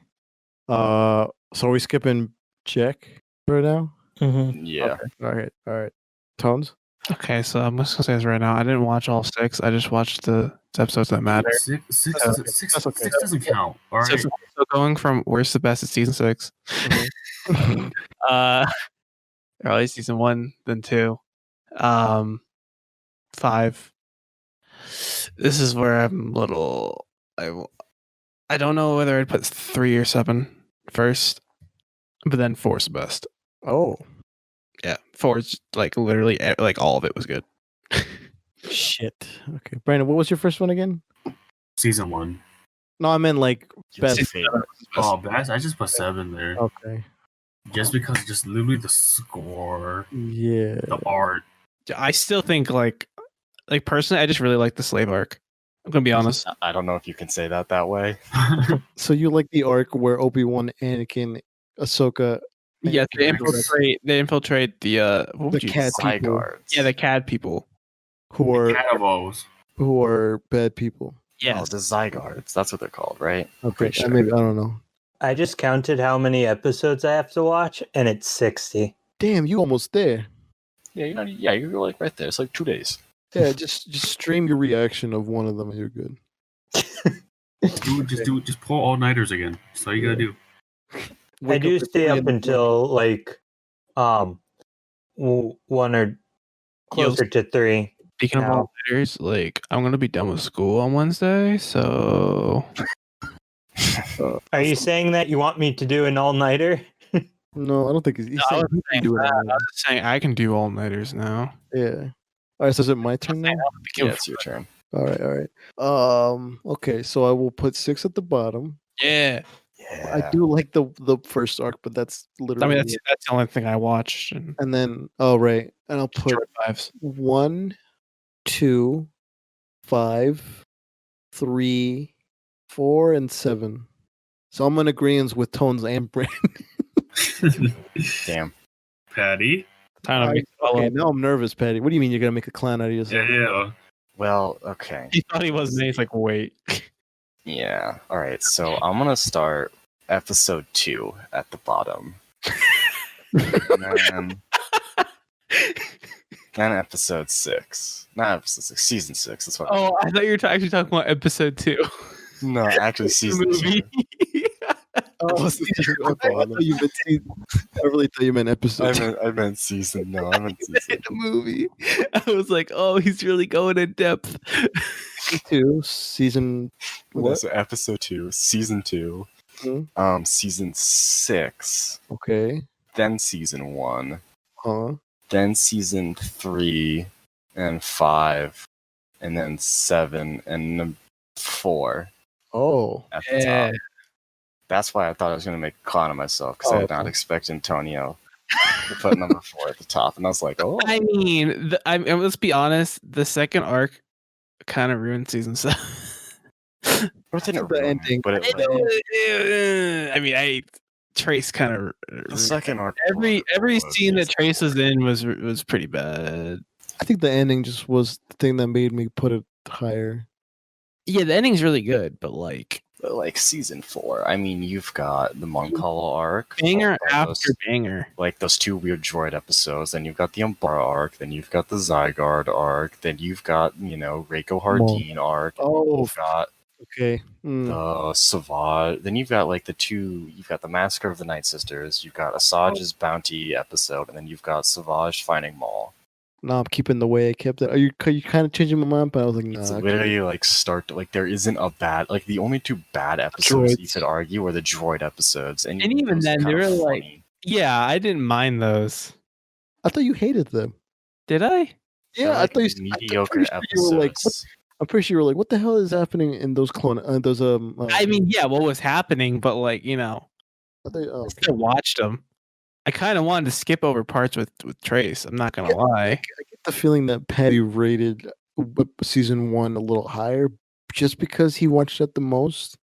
So are we skipping Jack for now? Yeah. Okay. All right. Tones. Okay, so I'm just gonna say this right now. I didn't watch all 6. I just watched the episodes that matter. Six That's okay. doesn't count. All right. So going from worst to best is season 6. Mhm. Early season 1, then 2, 5. This is where I'm a little. I don't know whether I'd put 3 or 7 first, but then 4's the best. Oh Yeah, 4's like literally like all of it was good. shit. Okay, Brandon, what was your first one again? Season 1. No, I meant like Your best. favorite. Oh, best. I just put 7 there. Okay. Just because just literally the score, Yeah. the art. I still think like personally, I just really like the slave arc. I'm gonna be honest. I don't know if you can say that way. So you like the arc where Obi-Wan, Anakin, Ahsoka, Yes, they Anakin, infiltrate the the what would you cat people Zygardes. Yeah, the CAD people. who are Catavos. bad people. Oh, the Zygardes. That's what they're called, right? Okay, Pretty sure. maybe I don't know. I just counted how many episodes I have to watch, and it's 60. Damn, you almost there. Yeah, you're like right there. It's like 2 days. Yeah, just stream your reaction of one of them and you're good. Just pull all nighters again. That's all you gotta do. I Wake do up at stay 3 up in the until like 1 or closer to 3. Speaking of Now- all nighters, like I'm gonna be done with school on Wednesday, so Are you saying that you want me to do an all-nighter? morning. No, I don't think he's I saying was he can do it. I was just saying I can do all nighters now. Yeah. All right, so is it my turn now? Yeah, it's your turn. All right. Okay, so I will put 6 at the bottom. Yeah, Yeah. I do like the first arc, but that's literally I mean it. that's the only thing I watched. And And then and I'll put Droid Vibes. 1, 2, 5, 3, 4, and 7. So I'm in agreement with Tones and Brand. Damn. Patty. Kind of mixed it all Okay, up. now I'm nervous, Patty. What do you mean you're gonna make a clown out of yourself? Yeah. Well, okay. He thought he was me. He's like, wait. Yeah. All right. So I'm gonna start episode 2 at the bottom. And then episode 6. Not episode 6. Season 6. That's what. Oh, I thought you were actually talking about episode 2. No, actually, season 2. Oh, season. Okay, I thought you meant season. I really thought you meant episode. I meant season. No, I meant season. The movie. I was like, oh, he's really going in depth. 2, season. What? So episode 2, season 2, Mhm. season 6, Okay. then season 1, Huh. then season 3 and 5, and then 7 and 4 Oh. at the top. That's why I thought I was going to make a clown of myself, because I did not Okay. expect Antonio to put number 4 at the top. And I was like, oh. I mean, let's be honest. The second arc kind of ruined season 7. It didn't The ruin it, ending. but I mean, Trace kind of the second arc. every was scene that just- Trace was in was pretty bad. I think the ending just was the thing that made me put it higher. Yeah, the ending's really good, but like Like season 4, I mean, you've got the Moncala arc, banger followed by after those- banger. like those 2 weird droid episodes. Then you've got the Umbara arc. Then you've got the Zygarde arc. Then you've got Reiko Hardin arc. Oh, You've got okay. the Savage. Then you've got like the 2. You've got the Massacre of the Night Sisters. You've got Asage's Bounty episode, and then you've got Savage finding Maul. No, I'm keeping the way I kept it. Are you kind of changing my mind? But I was like, It's nah. literally like there isn't a bad, like the only 2 bad episodes you Droids. could argue were the droid episodes, and even those are then, they kinda were like- funny. Yeah, I didn't mind those. I thought you hated them. Did I? They're Yeah, I like thought you. mediocre I'm pretty sure you were like, episodes. I'm pretty sure you were like, what the hell is happening in those I mean, yeah, what was happening, but like I I still watched them. I kind of wanted to skip over parts with Trace. I'm not gonna lie. I get the feeling that Patty rated season 1 a little higher just because he watched it the most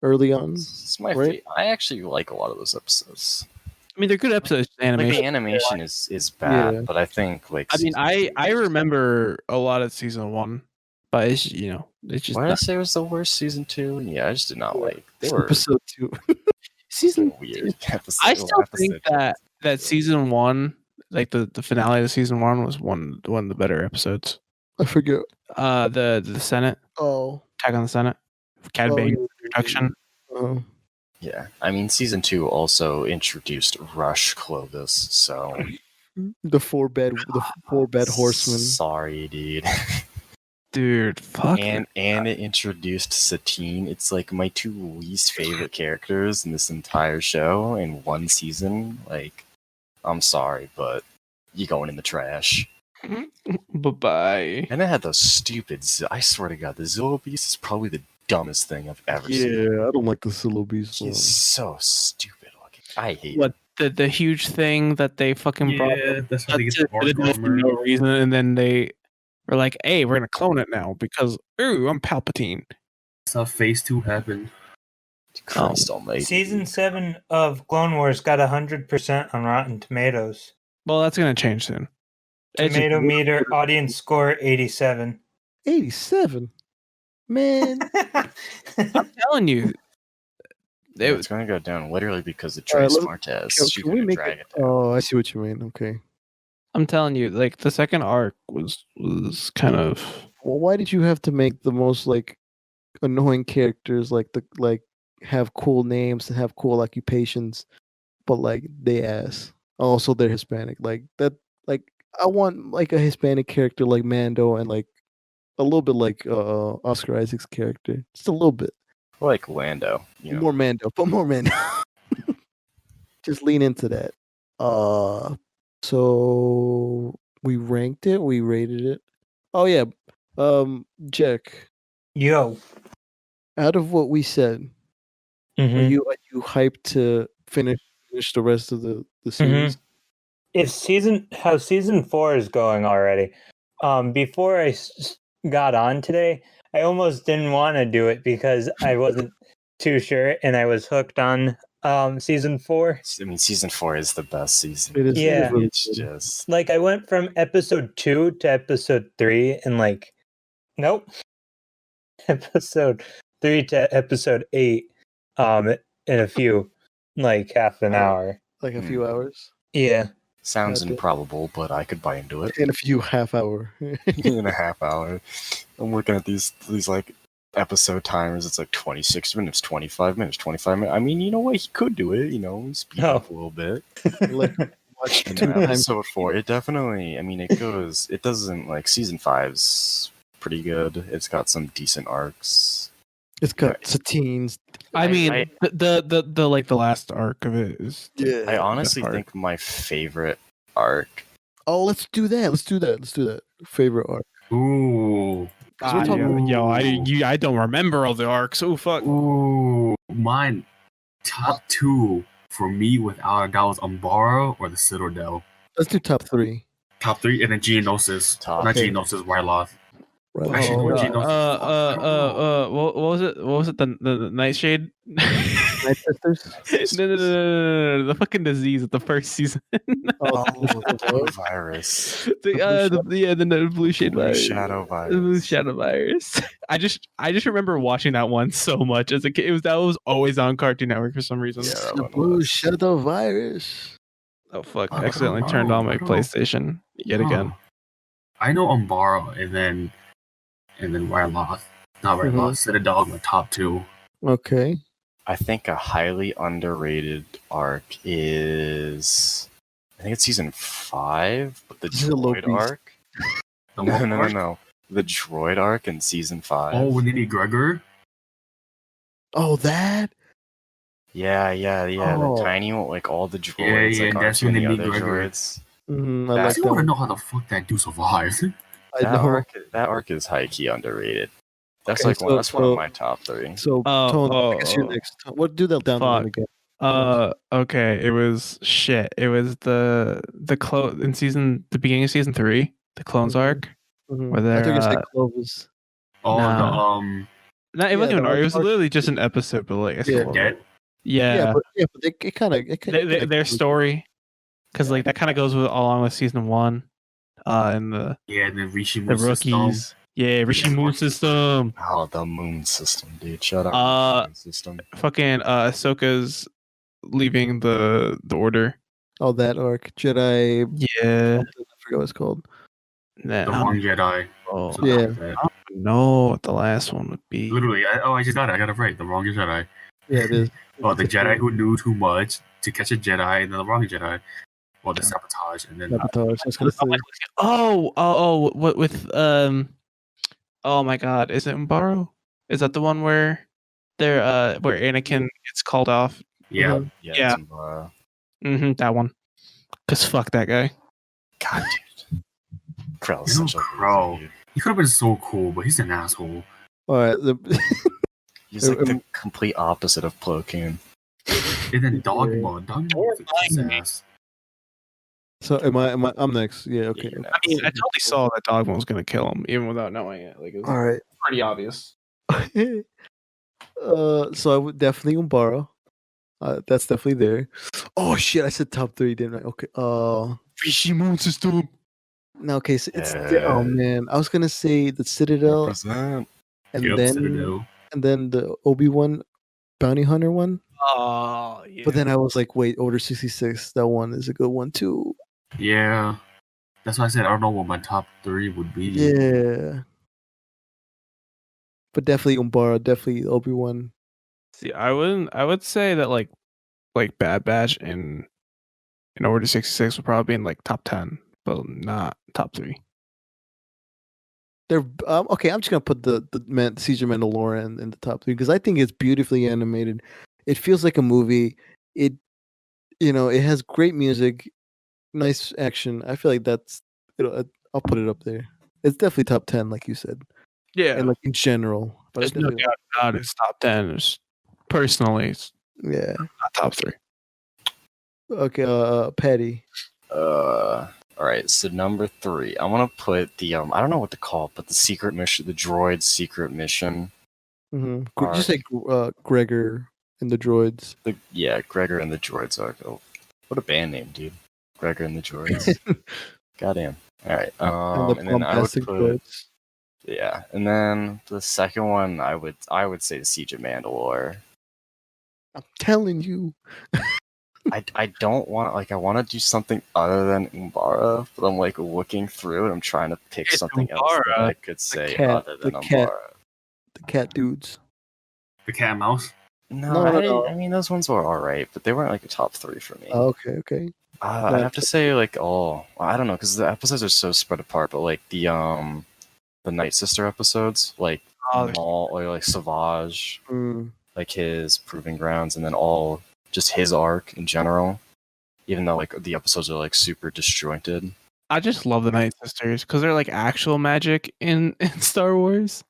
early on. It's my right? I actually like a lot of those episodes. I mean, they're good episodes. Like Animation. the animation is bad, Yeah. but I think like. I mean, season I 2 is- remember a lot of season 1, but it's it's just Why did I not- say it was the worst season 2? Yeah, I just did not like. They were Episode 2. season. weird episodes. I still think that that season 1, like the finale of season 1 was one of the better episodes. I forget. The Senate, Oh, Attack on the Senate, Cad Bane yeah. introduction. Oh. Yeah, I mean, season 2 also introduced Rush Clovis, so The four bed horseman. Sorry, dude. Dude, fuck. And it introduced Satine. It's like my 2 least favorite characters in this entire show in one season. Like, I'm sorry, but you're going in the trash. Bye-bye. And it had those stupid. I swear to God, the Zillow Beast is probably the dumbest thing I've ever seen. Yeah, I don't like the Silo Beast. He's so stupid looking. I hate What the huge thing that they fucking brought Yeah, up that's how they get for no reason, and then they were like, "Hey, we're gonna clone it now because ooh, I'm Palpatine." That's how Phase 2 happened. Christ almighty. Season 7 of Clone Wars got 100% on Rotten Tomatoes. Well, that's gonna change soon. It's just- Tomato meter audience score 87. 87. Man. I'm telling you, Yeah, it's going to go down literally because of All right, Trace let- Martez. Can She's we going to make drag it? it down. Oh, I see what you mean. Okay. I'm telling you, like the second arc was kind of Well, why did you have to make the most like annoying characters like have cool names and have cool occupations, but like they ass? Also, they're Hispanic. Like that. Like I want like a Hispanic character like Mando and like a little bit like Oscar Isaac's character, just a little bit Like Lando. You know. more Mando, but more Mando. Just lean into that. So we ranked it, we rated it. Oh yeah, Jack. Yo. Out of what we said, Mhm. are you hyped to finish the rest of the series? If how season 4 is going already. Before I got on today, I almost didn't want to do it because I wasn't too sure, and I was hooked on season 4. I mean, season 4 is the best season. It is. it is Yeah. really It's good. just. Like I went from episode 2 to episode 3, and like, nope. Episode 3 to episode 8, in a few, like half an hour. Like a few hours. Yeah. Sounds Okay. improbable, but I could buy into it. In a few half hour. In a half hour. I'm looking at these like episode timers. It's like 26 minutes, 25 minutes, 25 minutes. I mean, you know what? He could do it. You know, speed up a little bit. Like watch And 2 then times. episode 4, it definitely. I mean, it goes. It doesn't like season 5's pretty good. It's got some decent arcs. It's got Satines. I mean, I- the like the last arc of it is Yeah. I honestly hard. think my favorite arc. Oh, let's do that. Let's do that. Favorite arc. Ooh. 'Cause we're talking- I don't remember all the arcs. Oh fuck. Ooh. Mine, top 2 for me without a doubt was Umbara or the Citadel. Let's do top 3. Top 3, and then Geonosis. Top. Not Okay. Geonosis, Ryloth. Right. Actually, Oh, no, Uh, Geonosis. what was it? What was it? The Nightshade? Night Sisters. No, the fucking disease of the first season. Oh, Blue virus. the blue shade Blue virus. shadow The blue virus. shadow virus. I just remember watching that one so much as a kid. That was always on Cartoon Network for some reason. Yeah, that the one blue was. shadow virus. Oh fuck! I I accidentally don't turned know, on my I don't- PlayStation yet again. I know Umbara and then Ryloth. Not Ryloth. Citadel in the top 2. Okay. I think a highly underrated arc is. I think it's season 5, but the Zillow droid Beast. arc. The No, what no, no, arc? no. The droid arc in season 5. Oh, with Nitty Gregor? Oh, that. Yeah. Oh. The tiny one, like all the droids, yeah, like that's R2 and when the they other meet Gregor. droids. I That- I like still want to that. know how the fuck that dude survived. I know. That arc is high key underrated. That's Okay, like one, so- that's one so- of my top 3. So, Oh, Tone, oh, I guess you're oh. next. What do that down the line Fuck. again? Okay. It was shit. It was the in the beginning of season 3, the clones Mhm. arc. Mhm. Were I there, think you said Clovis. Oh, Nah. the No, it Yeah, wasn't even the arc. It was arc- literally just an episode, but like Yeah. Dead. yeah, but it kind of their story, because like that kind of goes along with season 1, and the Yeah, and then Rishi the rookies. Yeah, Rishi Moon system. Oh, the moon system, dude. Shut up. Uh, Moon system. Fucking Ahsoka's leaving the order Oh, that arc, Jedi. Yeah. I forgot what it's called. That, The I Wrong don't Jedi. know. Something Yeah. like that. know what the last one would be. Literally, I just got it. I got it right. The Wrong Jedi. Yeah, it is. Oh, the Jedi who knew too much to catch a Jedi, and then the Wrong Jedi. Well, the sabotage, and then Sabotage. I was gonna say. What with oh my god, is it Umbaro? Is that the one where where Anakin gets called off? yeah. Yeah. It's, That one. Cause fuck that guy. God, dude. Krell's You know, such a Krell. loser, dude. He could have been so cool, but he's an asshole. All right. He's like the complete opposite of Plo Koon. And then Dogma. Dogma was a kiss ass. So I'm next. Yeah. Okay. Yeah, I mean, I totally saw that Dogma was gonna kill him, even without knowing it. Like, it was All right. pretty obvious. So I would definitely Umbara. That's definitely there. Oh shit! I said top 3, didn't I? Okay. Fishy moon system. No. Okay. So it's Yeah. oh man. I was gonna say the Citadel, Represent. and Yep, then Citadel. the Obi-Wan Bounty Hunter one. Oh yeah. But then I was like, wait, Order 66. That one is a good one too. Yeah. That's why I said I don't know what my top 3 would be. Yeah. But definitely Umbara. Definitely Obi-Wan. See, I would say that like Bad Batch and Order 66 would probably be in like top 10, but not top 3. They're okay. I'm just gonna put the Caesar Mandalorian in the top 3 because I think it's beautifully animated. It feels like a movie. It it has great music, nice action. I feel like that's I'll put it up there. It's definitely top 10, like you said, Yeah. and like in general. But There's no doubt about it. It's top 10. Personally, it's yeah. not top 3. Okay, Patty. All right, so number 3, I want to put the I don't know what to call it, but the secret mission, the droid's secret mission. Mm-hmm. Just like Gregor and the droids. Gregor and the droids are. Oh, what a band name, dude! Gregor and the droids. Goddamn. All right. And then I would put droids. yeah, and then the second one I would say the Siege of Mandalore. I'm telling you. I don't want I want to do something other than Umbara, but I'm like looking through and I'm trying to pick It's something else that Umbara. I could say cat- other than the cat. Umbara. The cat dudes. The cat and mouse. No, I mean those ones were alright, but they weren't like a top 3 for me. Okay. I'd have to say like I don't know because the episodes are so spread apart, but like the Night Sister episodes, like Maul or like Savage, like his Proving Grounds, and then all just his arc in general. Even though like the episodes are like super disjointed. I just love the Night Sisters because they're like actual magic in Star Wars.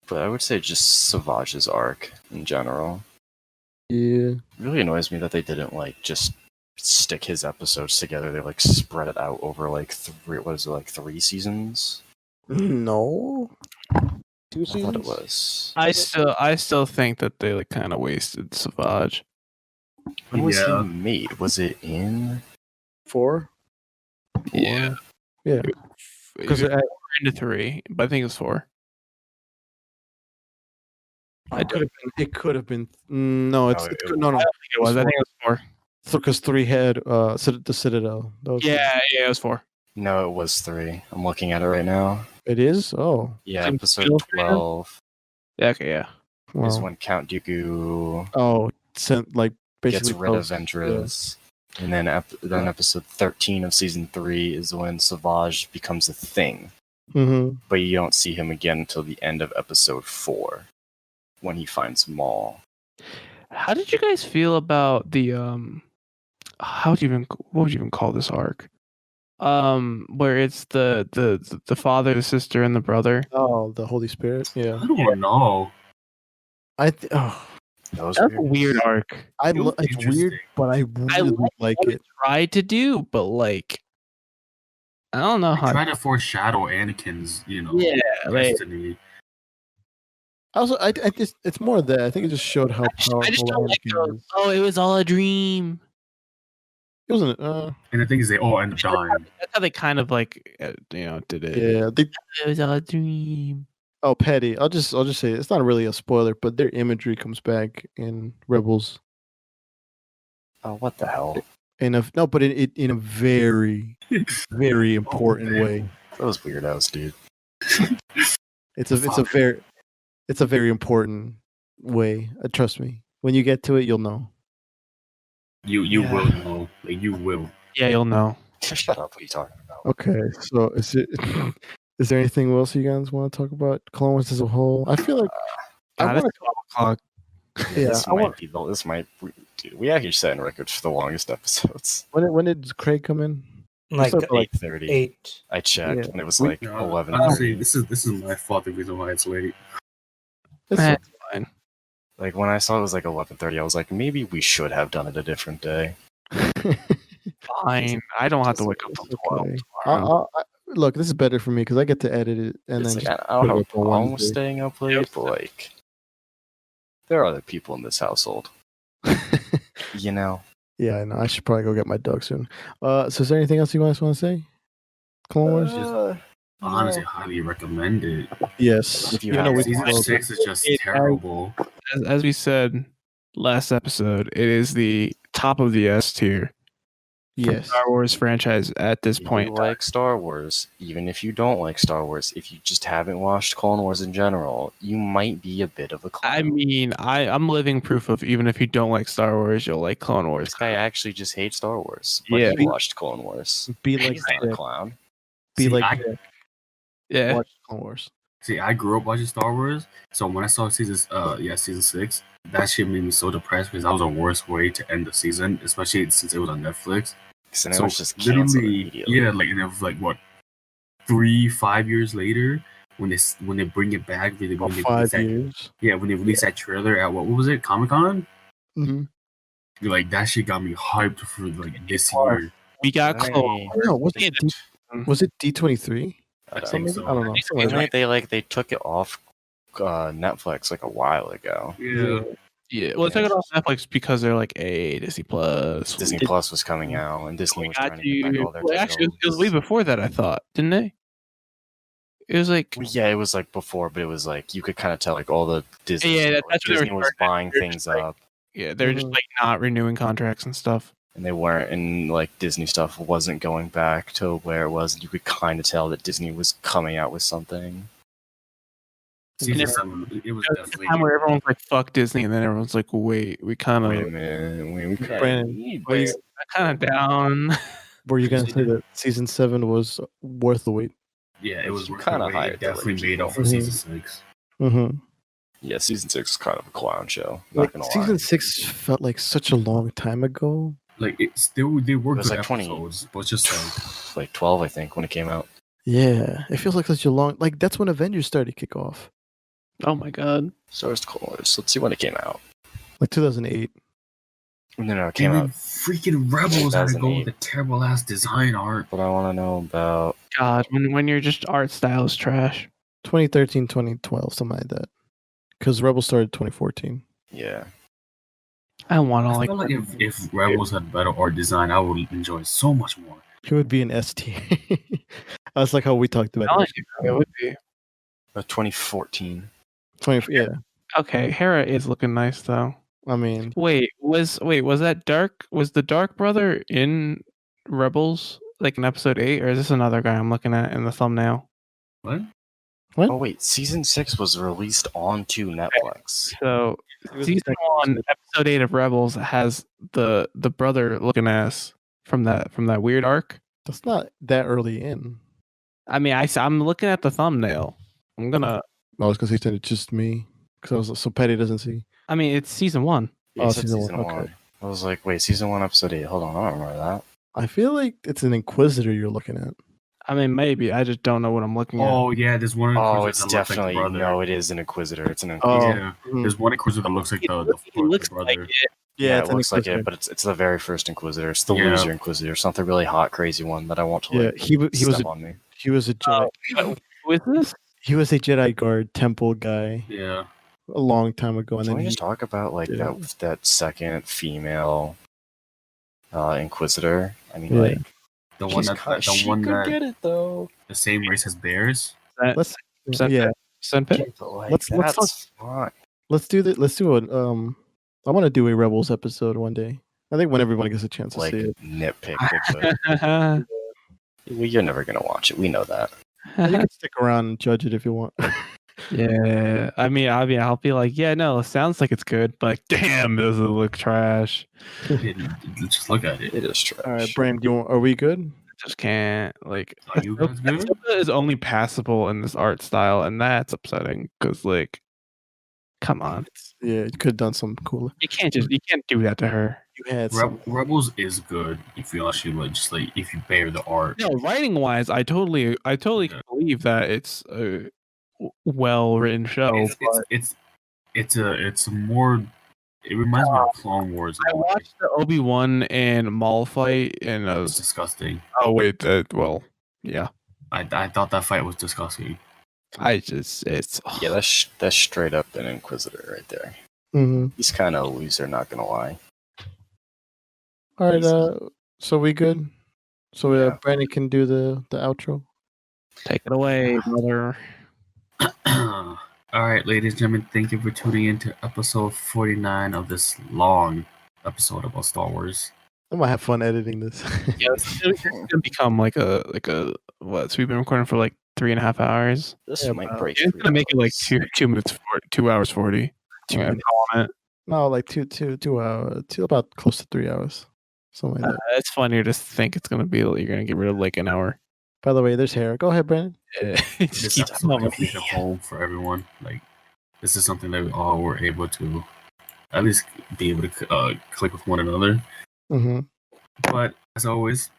But I would say just Savage's arc in general. Yeah. It really annoys me that they didn't like just stick his episodes together. They like spread it out over like 3 seasons? No. 2 I seasons? thought it was. I still think that they like kind of wasted Savage. When was he made? Was it in 4? Yeah. Yeah. Because into 3, but I think it's 4. It could have been. No, it's no. I don't think it was. I think it was 4. Because 3 had the Citadel. It was 4. No, it was 3. I'm looking at it right now. It is. Oh. Yeah, episode 12 Yeah. Okay. Yeah. is when Count Dooku Sent like basically gets rid of Ventress. Yeah. And then episode 13 of season 3 is when Savage becomes a thing. Mm-hmm. But you don't see him again until the end of episode 4 when he finds Maul. How did you guys feel about the what would you even call this arc? Where it's the father, the sister, and the brother. Oh, the Holy Spirit. Yeah. I don't know. That's a weird arc. It's weird, but I really like it. Tried to do, but like, I don't know how. Try to foreshadow Anakin's, destiny. Also, I just it's more of that. I think it just showed how powerful I just don't like Anakin is. Oh, it was all a dream. Wasn't it? And the thing is, they all end up dying. That's how they kind of like, did it. Yeah, it was all a dream. Oh, Patty, I'll just say it's not really a spoiler, but their imagery comes back in Rebels. Oh, what the hell? in a very, very important man. way. Those weirdos, dude. It's a very important way. Trust me. When you get to it, you'll know. You Yeah. will know. Like you will. Yeah, you'll know. Shut up. What are you talking about? Okay, so is there anything else you guys want to talk about Clone Wars as a whole? I feel like I God, it's want 12 o'clock. This might. Dude, we actually set in records for the longest episodes. when did Craig come in? Like Like 8:30. 8. I checked, Yeah. and it was We- like No, 11. honestly, this is my fault. The reason why it's late. It's That's fine. Like when I saw it was like 11:30, I was like, maybe we should have done it a different day. Fine. I don't have to wake up till 12 okay. tomorrow. Look, this is better for me because I get to edit it and It's then like, just I don't put have it a up on problem with Wednesday. staying up late, but like, there are other people in this household, you know. Yeah, I know. I should probably go get my dog soon. So is there anything else you guys want to say? Clone Wars? Honestly, highly recommend it. Yes. If you Even though we haven't Season watched 6 is just It- terrible. As we said last episode, it is the top of the S tier yes. Star Wars franchise at this If point. you like Star Wars, even if you don't like Star Wars, if you just haven't watched Clone Wars in general, you might be a bit of a clown. I mean, I'm living proof of even if you don't like Star Wars, you'll like Clone Wars. This guy actually just hates Star Wars, but Yeah. he watched Clone Wars. Be like He's not a Jack. clown. Be See, like I- Jack. Yeah. Watch Clone Wars. See, I grew up watching Star Wars, so when I saw season 6, that shit made me so depressed because that was the worst way to end the season, especially since it was on Netflix. So, So it was just canceled immediately. yeah, like and it was like what 3-5 years later when they bring it back, when they About release 5 that, years. yeah, when they released that trailer at what was it, Comic-Con? Mm-hmm. Like that shit got me hyped for like this year. We got Right. Clone Wars. No, was Yeah, it D23? I think so. I don't know. Didn't they took it off Netflix like a while ago. Yeah. Yeah, well, they took it off Netflix because they're like, "Hey, Disney Plus." Disney Plus was coming out, and Disney We was got trying to get back you. all their Well, actually, it was way titles. before that. I thought, didn't they? It was like, Yeah, it was like before, but it was like you could kind of tell like all the Disney. Yeah, like, that's what they Disney were was starting buying to do, things just like- up, yeah, they're just Mhm. like not renewing contracts and stuff. and they weren't, and like Disney stuff wasn't going back to where it was. You could kind of tell that Disney was coming out with something. Season And 7, it was It was the definitely time where everyone's like, "Fuck Disney," and then everyone's like, "Wait, we kind Wait a of, minute, we kinda Brandon, need what do you- this. kind of down." Were you going to Disney say that season 7 was worth the wait? yeah, it was You worth kinda the wait. hired It the right definitely made up for people. season 6. Mm-hmm. Yeah, season 6 is kind of a clown show. Not Like, gonna lie. season 6 felt like such a long time ago. Like they were It was good like 20. episodes, but just like like 12, I think, when it came out. Yeah, it feels like such a long. Like that's when Avengers started to kick off, Oh my god! So it's Clone Wars. Let's see when it came out. like 2008. No, it came even out. freaking Rebels had to go 2008. with the terrible ass design art. What I want to know about. God, when your just art style is trash. 2013, 2012, something like that. Because Rebel started 2014. Yeah. I want to I like. feel like if Rebels had better art design, I would enjoy it so much more. It would be an S tier. That's like how we talked about I it. like it would be 2014. 20, yeah, okay. Hera is looking nice though. I mean, Was that Dark? Was the Dark brother in Rebels like in episode 8, or is this another guy I'm looking at in the thumbnail? What? What? Oh, wait. Season 6 was released onto Netflix. So season 1, episode 8 of Rebels has the brother looking ass from that weird arc. that's not that early in. I mean, I'm looking at the thumbnail. I'm gonna. I was gonna say it's just me because I was so Petty doesn't see. I mean, it's season 1. Yeah, Oh, it said season season one, 1. okay. I was like, wait, season 1, episode 8. Hold on, I don't remember that. I feel like it's an Inquisitor you're looking at. I mean, maybe I just don't know what I'm looking at. Oh yeah, there's one. Oh, Inquisitor it's that looks like the definitely. brother. No, it is an Inquisitor. It's an Oh. Inquisitor. Yeah, Mhm. there's one Inquisitor that looks like the It looks brother. like it. Yeah, it's it an looks like it, Inquisitor. but it's the very first Inquisitor. It's the Yeah. loser Inquisitor. It's not the really hot, crazy one that I want to Yeah, like he was step a, on me. he was a Jedi. Who is this? He was a Jedi Guard temple guy Yeah, a long time ago, and Can then we he, just talk about like Yeah. that second female Inquisitor? I mean, Yeah. like the one that get it though. the same race as bears. let's Send yeah, Senpei? But, like, Let's that's fine. let's do that. Let's do it. I want to do a Rebels episode one day. I think when everyone gets a chance to like see it. nitpick it, but you're never gonna watch it. We know that. You can stick around and judge it if you want. Yeah, I mean, I'll be like, yeah, no, it sounds like it's good, but like, damn, does it look trash? Just look at it. It is trash. All right, Brandon, are we good? Just can't like. Are you guys good? Ahsoka is only passable in this art style, and that's upsetting because, like, come on, Yeah, you could have done something cooler. you can't do that to her. You had some. Rebels is good if you actually like just like if you bear the art. No, writing wise, I totally Yeah. believe that it's a well written show. It's a more. It reminds me of Clone Wars. I watched the Obi-Wan and Maul fight, and It's disgusting. oh wait, well, yeah. I thought that fight was disgusting. It's Yeah, that's straight up an Inquisitor right there. Mm-hmm. He's kind of a loser, not gonna lie. All right, so we good? So Yeah. Brandon can do the outro. take it away, brother. All right, ladies and gentlemen, thank you for tuning in to episode 49 of this long episode about Star Wars. I might have fun editing this. Yeah, it's gonna become like a what? So we've been recording for like 3.5 hours. This Yeah, might break. It's gonna make it like 3 hours. 2 hours 40. All right. On it. No, like 2 hours, about close to 3 hours, something like that. It's funnier to think it's gonna be you're gonna get rid of like an hour. By the way, there's hair. Go ahead, Brandon. Just This keep episode going. definitely hit home for everyone. Like, this is something that we all were able to at least be able to click with one another. Mm-hmm. But as always,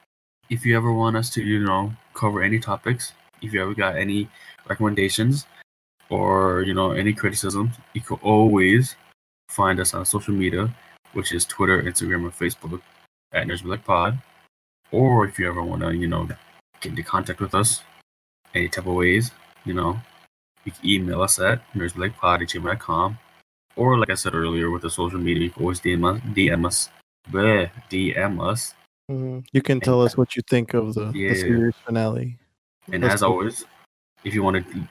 if you ever want us to, cover any topics, if you ever got any recommendations or, any criticisms, you can always find us on social media, which is Twitter, Instagram, or Facebook at NerdsBlackPod. Or if you ever want to, get into contact with us any type of ways, you can email us at nerdsblackpod@gmail.com. Or like I said earlier with the social media, you can always DM us. Mm-hmm. You can tell us what you think of the series finale. And That's as cool. always, if you want to,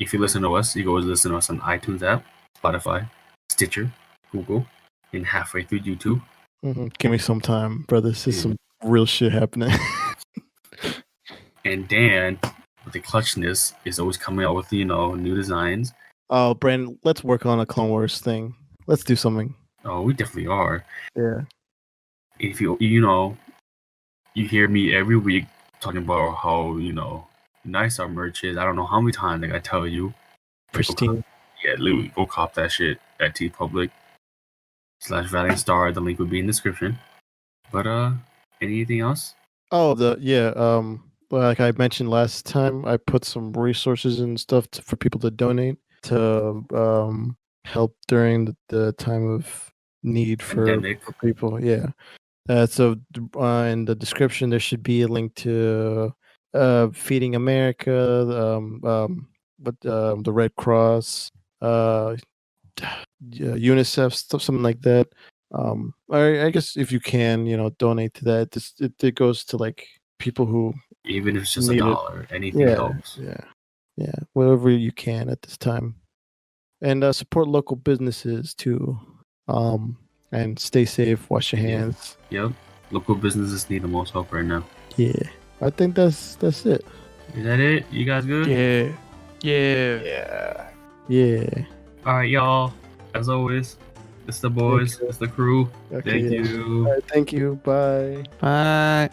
if you listen to us, you can always listen to us on iTunes app, Spotify, Stitcher, Google, and halfway through YouTube. Mm-hmm. Give me some time, brother. This is some real shit happening. And Dan, with the clutchness, is always coming out with, new designs. Oh, Brandon, let's work on a Clone Wars thing. Let's do something. Oh, we definitely are. Yeah. If you hear me every week talking about how, nice our merch is. I don't know how many times I tell you. Pristine. Yeah, literally, go cop that shit at TeePublic/Valiant Star. The link will be in the description. But anything else? Oh, like I mentioned last time, I put some resources and stuff for people to donate to help during the time of need for Pandemic. people. Yeah. So in the description, there should be a link to Feeding America, the Red Cross, UNICEF, stuff, something like that. I guess if you can, donate to that. It goes to like people who Even if it's just need it. $1, anything helps. Yeah, whatever you can at this time, and support local businesses too. And stay safe. Wash your hands. Yep. Local businesses need the most help right now. Yeah, I think that's it. Is that it? You guys good? Yeah. Yeah. All right, y'all. As always, it's the boys. you. It's the crew. Okay, Thank yeah. you. All right, thank you. Bye. Bye.